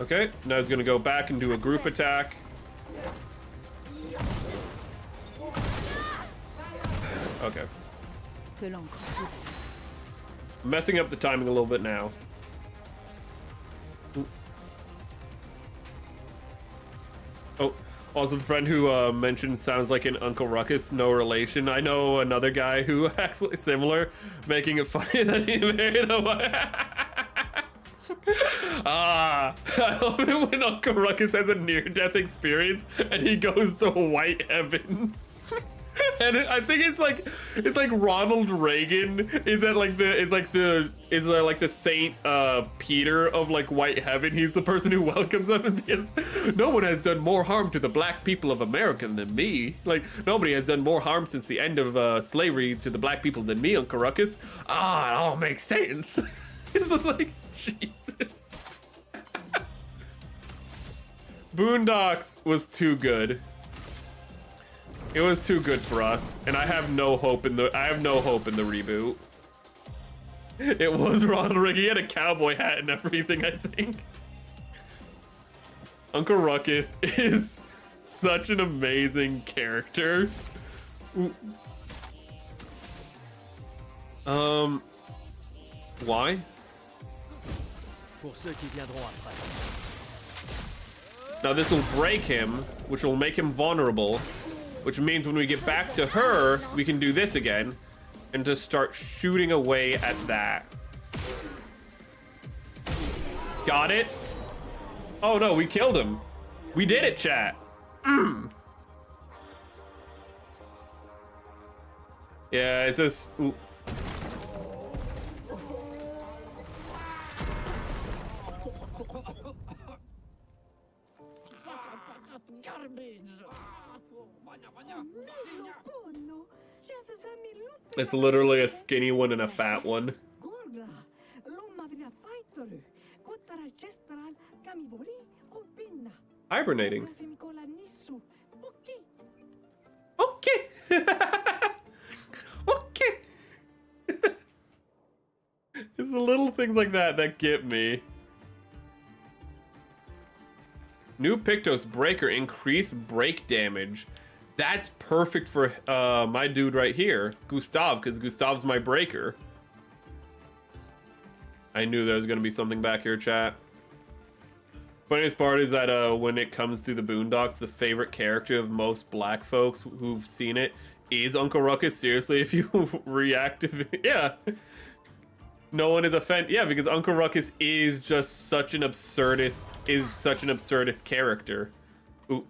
Okay, now he's gonna go back and do a group attack. Okay. Que l'encre coule. Messing up the timing a little bit now. Oh, also the friend who mentioned sounds like an Uncle Ruckus, no relation. I know another guy who acts similar, making it funny that he married a wife. I love it when Uncle Ruckus has a near-death experience and he goes to white heaven. And I think it's like Ronald Reagan is like the Saint Peter of like white heaven. He's the person who welcomes them because no one has done more harm to the black people of America than me. Like nobody has done more harm since the end of slavery to the black people than me, Uncle Ruckus. Ah, it all makes sense. It's just like Jesus. Boondocks was too good. It was too good for us, and I have no hope in the reboot. It was Ronald Reagan. He had a cowboy hat and everything, I think. Uncle Ruckus is such an amazing character. Why? Pour ceux qui viendront après. Now this will break him, which will make him vulnerable. Which means when we get back to her, we can do this again and just start shooting away at that. Got it? Oh no, we killed him. We did it, chat. Yeah, it's just... Ooh. It's literally a skinny one and a fat one. Hibernating. Okay. Okay. It's the little things like that that get me. New Pictos Breaker, increase break damage. That's perfect for my dude right here, Gustav, because Gustav's my breaker. I knew there was going to be something back here, chat. Funniest part is that when it comes to the Boondocks, the favorite character of most black folks who've seen it is Uncle Ruckus. Seriously, if you reactivate... Yeah. No one is offended. Yeah, because Uncle Ruckus is just such an absurdist character. Ooh.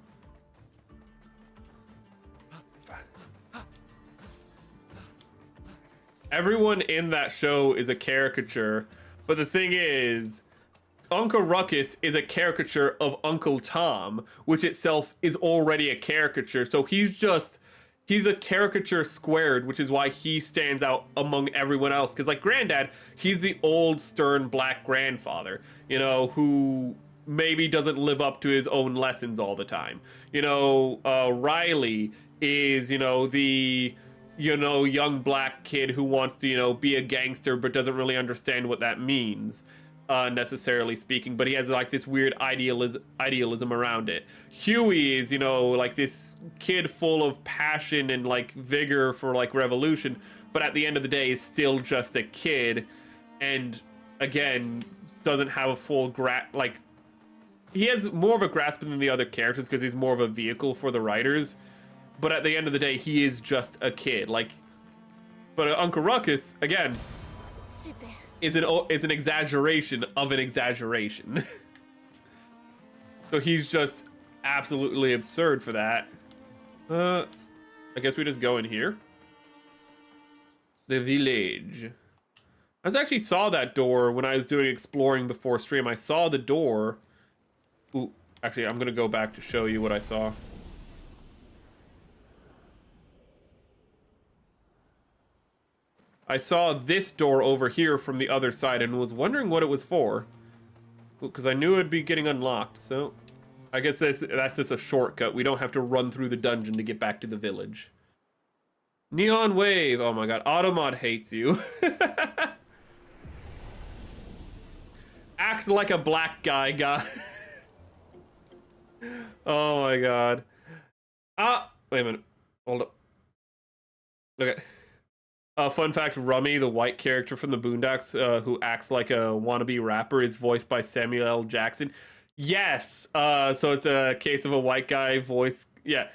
Everyone in that show is a caricature, but the thing is, Uncle Ruckus is a caricature of Uncle Tom, which itself is already a caricature, so he's a caricature squared, which is why he stands out among everyone else. Because, like, Granddad, he's the old, stern, black grandfather, you know, who maybe doesn't live up to his own lessons all the time. You know, Riley is, you know, the... young black kid who wants to, be a gangster but doesn't really understand what that means, necessarily speaking. But he has like this weird idealism around it. Huey is, like this kid full of passion and like vigor for like revolution, but at the end of the day is still just a kid, and again doesn't have a full he has more of a grasp than the other characters because he's more of a vehicle for the writers. But at the end of the day, he is just a kid. But Uncle Ruckus, again, Super. is an exaggeration of an exaggeration. So he's just absolutely absurd for that. I guess we just go in here. The village. I actually saw that door when I was doing exploring before stream. I saw the door. Ooh, actually, I'm gonna go back to show you what I saw. I saw this door over here from the other side and was wondering what it was for. Because I knew it'd be getting unlocked, so... I guess that's just a shortcut. We don't have to run through the dungeon to get back to the village. Neon Wave! Oh my god, Automod hates you. Act like a black guy, guy. Oh my god. Ah! Wait a minute. Hold up. Okay. Fun fact, Rummy, the white character from the Boondocks, who acts like a wannabe rapper, is voiced by Samuel L. Jackson. Yes! So it's a case of a white guy voice. Yeah.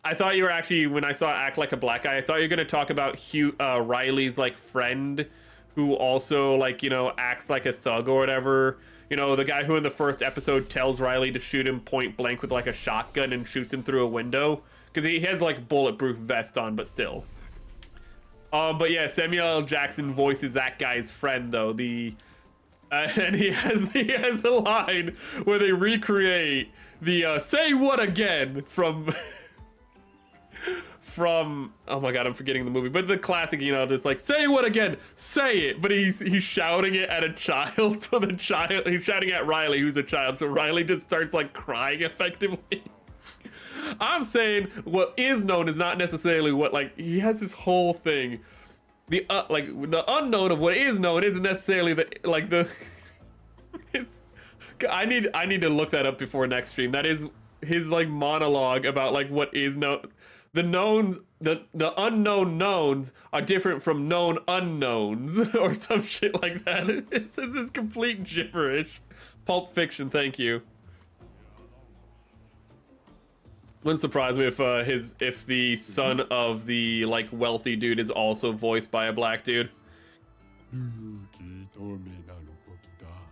I thought you were actually, when I saw Act Like a Black Guy, I thought you were going to talk about Riley's, like, friend, who also, like, you know, acts like a thug or whatever. You know, the guy who in the first episode tells Riley to shoot him point blank with, like, a shotgun and shoots him through a window. Because he has, like, bulletproof vest on, but still. But yeah, Samuel L. Jackson voices that guy's friend, though. And he has a line where they recreate the "Say what again" from oh my god, I'm forgetting the movie, but the classic, you know, just like "Say what again, say it," but he's shouting it at a child, so he's shouting at Riley, who's a child, so Riley just starts like crying effectively. I'm saying what is known is not necessarily what, like, he has this whole thing. The the unknown of what is known isn't necessarily I need to look that up before next stream. That is his like monologue about like what is known. The knowns, the unknown knowns are different from known unknowns or some shit like that. This is complete gibberish. Pulp Fiction, thank you. Wouldn't surprise me if the son of the like wealthy dude is also voiced by a black dude.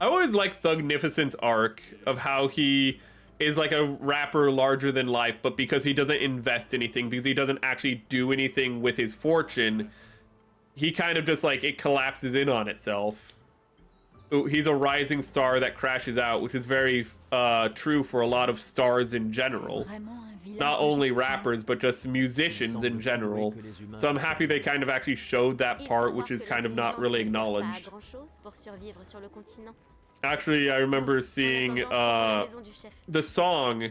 I always like Thugnificent's arc of how he is like a rapper larger than life, but because he doesn't invest anything, because he doesn't actually do anything with his fortune, he kind of just like, it collapses in on itself. He's a rising star that crashes out, which is very true for a lot of stars in general. Not only rappers, but just musicians in general. So I'm happy they kind of actually showed that part, which is kind of not really acknowledged. Actually, I remember seeing the song,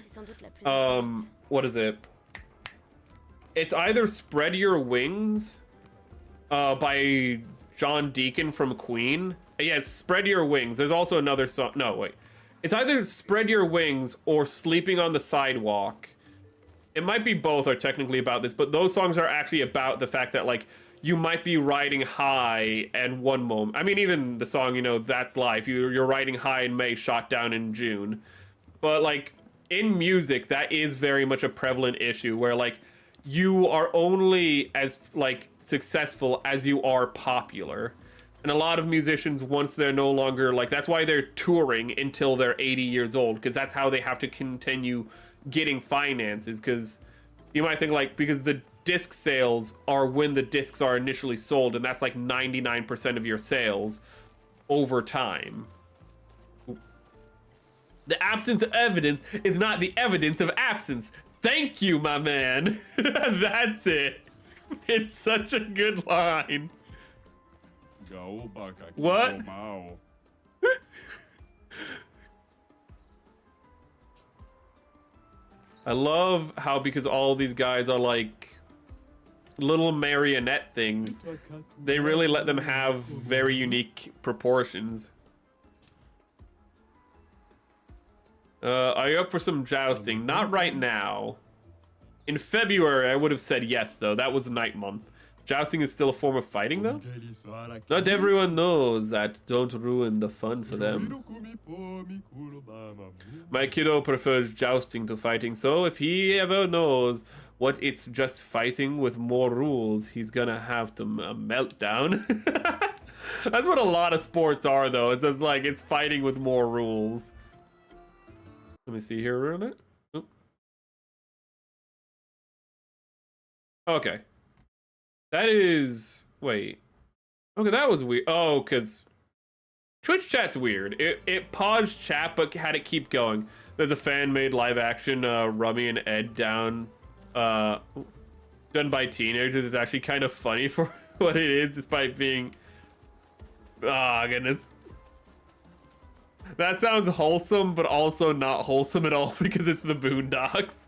what is it? It's either Spread Your Wings by John Deacon from Queen. Yeah, it's Spread Your Wings. There's also another song. No, wait. It's either Spread Your Wings or Sleeping on the Sidewalk. It might be both are technically about this, but those songs are actually about the fact that, like, you might be riding high and one moment. I mean, even the song, you know, That's Life. You're riding high in May, shot down in June. But, like, in music, that is very much a prevalent issue where, like, you are only as, like, successful as you are popular. And a lot of musicians, once they're no longer, like, that's why they're touring until they're 80 years old, because that's how they have to continue getting finances, because you might think, like, because the disc sales are when the discs are initially sold, and that's like 99% of your sales over time. The absence of evidence is not the evidence of absence. Thank you, my man. That's it. It's such a good line. What? I love how, because all these guys are like little marionette things, they really let them have very unique proportions. Are you up for some jousting? Not right now. In February, I would have said yes, though. That was night month. Jousting is still a form of fighting, though? Not everyone knows that. Don't ruin the fun for them. My kiddo prefers jousting to fighting, so if he ever knows what it's just fighting with more rules, he's gonna have to meltdown. That's what a lot of sports are, though. It's just like, it's fighting with more rules. Let me see here, ruin it. Oop. Okay. That is... Wait. Okay, that was weird. Oh, because Twitch chat's weird. It paused chat, but had it keep going. There's a fan-made live-action Rummy and Ed Down done by teenagers. It's actually kind of funny for what it is, despite being... Ah, goodness. That sounds wholesome, but also not wholesome at all because it's the Boondocks.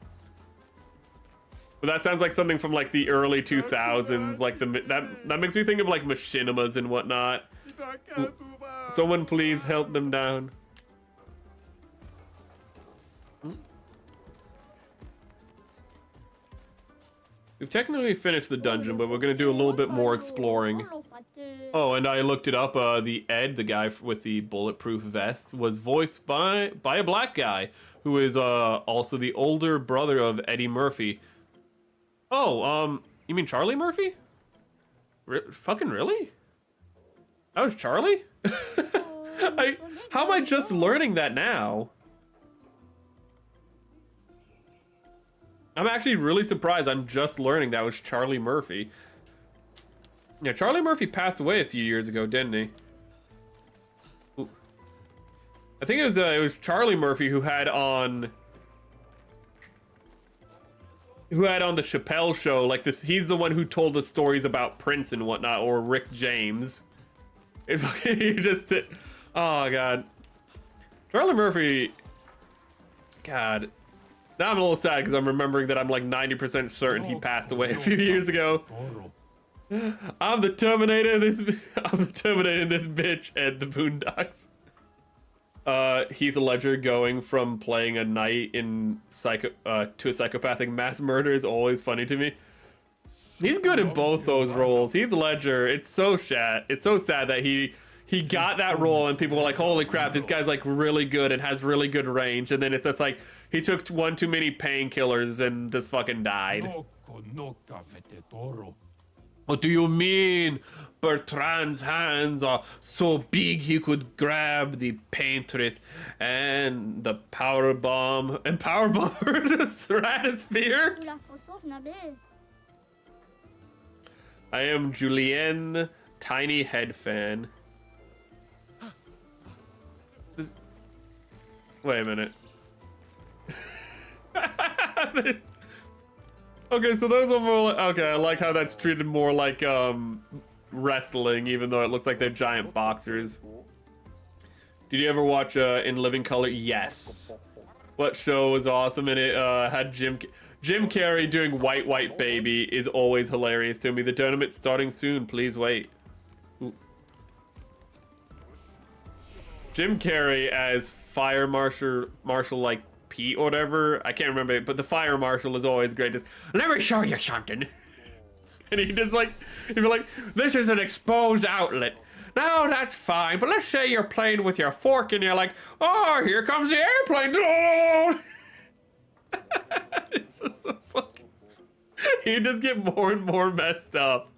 But that sounds like something from like the early 2000s, like that makes me think of like machinimas and whatnot. Someone please help them down. We've technically finished the dungeon, but we're gonna do a little bit more exploring. Oh, and I looked it up. The Ed, the guy with the bulletproof vest, was voiced by a black guy who is also the older brother of Eddie Murphy. Oh, you mean Charlie Murphy? Fucking really? That was Charlie? How am I just learning that now? I'm actually really surprised I'm just learning that was Charlie Murphy. Yeah, Charlie Murphy passed away a few years ago, didn't he? Ooh. I think it was Charlie Murphy who had on the Chappelle Show, like this. He's the one who told the stories about Prince and whatnot, or Rick James. If he just did, oh god, Charlie Murphy. God, now I'm a little sad because I'm remembering that I'm like 90% certain he passed away a few years ago. I'm the Terminator. I'm the Terminator in this bitch and the Boondocks. Heath Ledger going from playing a knight in to a psychopathic mass murder is always funny to me. He's good in both those roles. Heath Ledger, it's so sad that he got that role and people were like, holy crap, this guy's like really good and has really good range, and then it's just like he took one too many painkillers and just fucking died. What do you mean? Bertrand's hands are so big he could grab the paintress and the power bomb and her in the stratosphere. I am Julienne, tiny head fan. Wait a minute. Okay, so those are more okay, I like how that's treated more like wrestling, even though it looks like they're giant boxers. Did you ever watch In Living Color? Yes. What show was awesome, and it had Jim Carrey doing White Baby is always hilarious to me. The tournament's starting soon, please wait. Ooh. Jim Carrey as Fire Marshal like Pete or whatever, I can't remember it, but the Fire Marshal is always great. Just, let me show you something. And he just like, he'd be like, this is an exposed outlet. No, that's fine, but let's say you're playing with your fork and you're like, oh, here comes the airplane. Oh! It's just so fucking... You just get more and more messed up.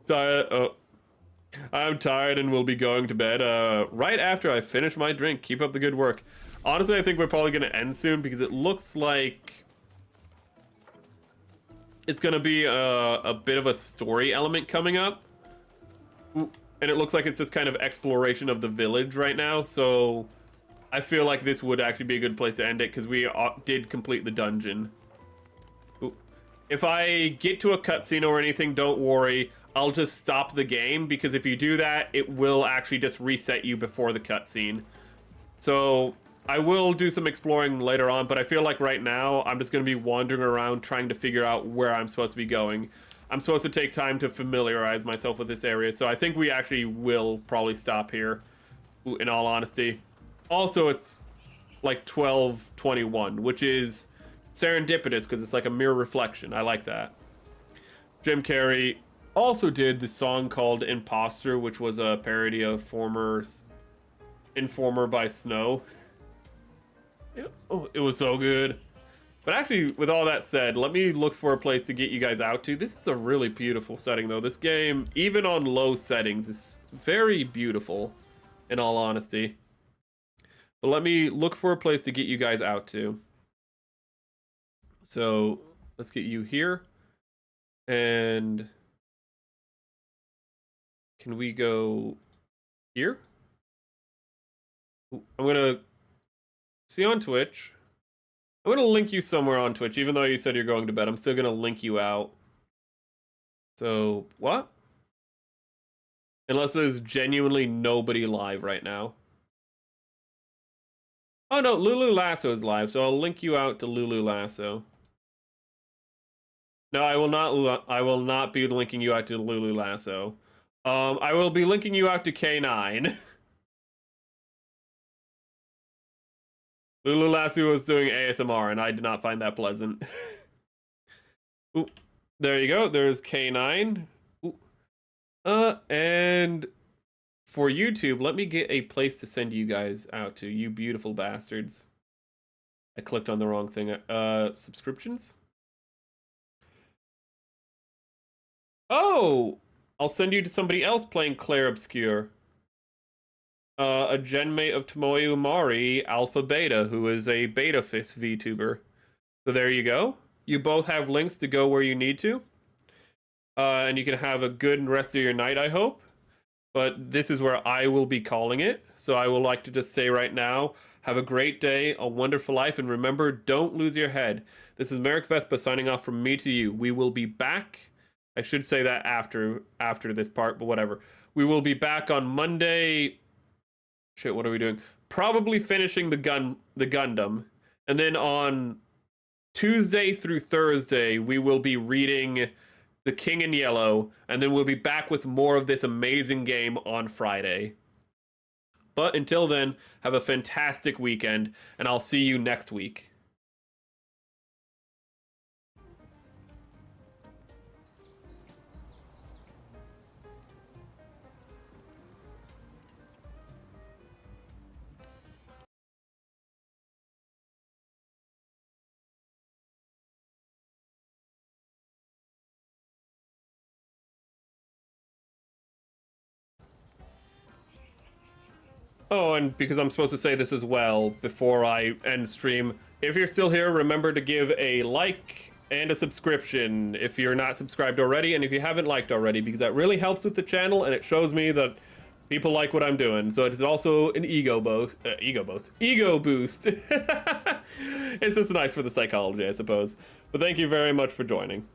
Tired. Oh. I'm tired and will be going to bed right after I finish my drink. Keep up the good work. Honestly, I think we're probably going to end soon because it looks like it's going to be a bit of a story element coming up. And it looks like it's just kind of exploration of the village right now. So I feel like this would actually be a good place to end it because we did complete the dungeon. Ooh. If I get to a cutscene or anything, don't worry. I'll just stop the game because if you do that, it will actually just reset you before the cutscene. So I will do some exploring later on, but I feel like right now I'm just going to be wandering around trying to figure out where I'm supposed to be going. I'm supposed to take time to familiarize myself with this area, so I think we actually will probably stop here, in all honesty. Also, it's like 12:21, which is serendipitous because it's like a mirror reflection. I like that. Jim Carrey also did the song called Imposter, which was a parody of Informer by Snow. It was so good. But actually, with all that said, let me look for a place to get you guys out to. This is a really beautiful setting, though. This game, even on low settings, is very beautiful, in all honesty. But let me look for a place to get you guys out to. So, let's get you here. And can we go here? I'm going to see on Twitch. I'm going to link you somewhere on Twitch, even though you said you're going to bed. I'm still going to link you out. So, what? Unless there's genuinely nobody live right now. Oh no, Lulu Lasso is live, so I'll link you out to Lulu Lasso. No, I will not. I will not be linking you out to Lulu Lasso. I will be linking you out to K9. Lulu Lasso was doing ASMR, and I did not find that pleasant. Ooh, there you go. There's K9. Ooh. And for YouTube, let me get a place to send you guys out to, you beautiful bastards. I clicked on the wrong thing. Subscriptions? Oh! I'll send you to somebody else playing Clair Obscur. A genmate of Tomoyo Mari, Alpha Beta, who is a Beta Fist VTuber. So there you go. You both have links to go where you need to. And you can have a good rest of your night, I hope. But this is where I will be calling it. So I would like to just say right now, have a great day, a wonderful life, and remember, don't lose your head. This is Merrick Vespa signing off from me to you. We will be back. I should say that after this part, but whatever. We will be back on Monday. Shit, what are we doing? Probably finishing the Gundam. And then on Tuesday through Thursday, we will be reading The King in Yellow, and then we'll be back with more of this amazing game on Friday. But until then, have a fantastic weekend, and I'll see you next week. Oh, and because I'm supposed to say this as well before I end stream, if you're still here, remember to give a like and a subscription if you're not subscribed already, and if you haven't liked already, because that really helps with the channel and it shows me that people like what I'm doing. So it is also an ego boost. It's just nice for the psychology, I suppose. But thank you very much for joining.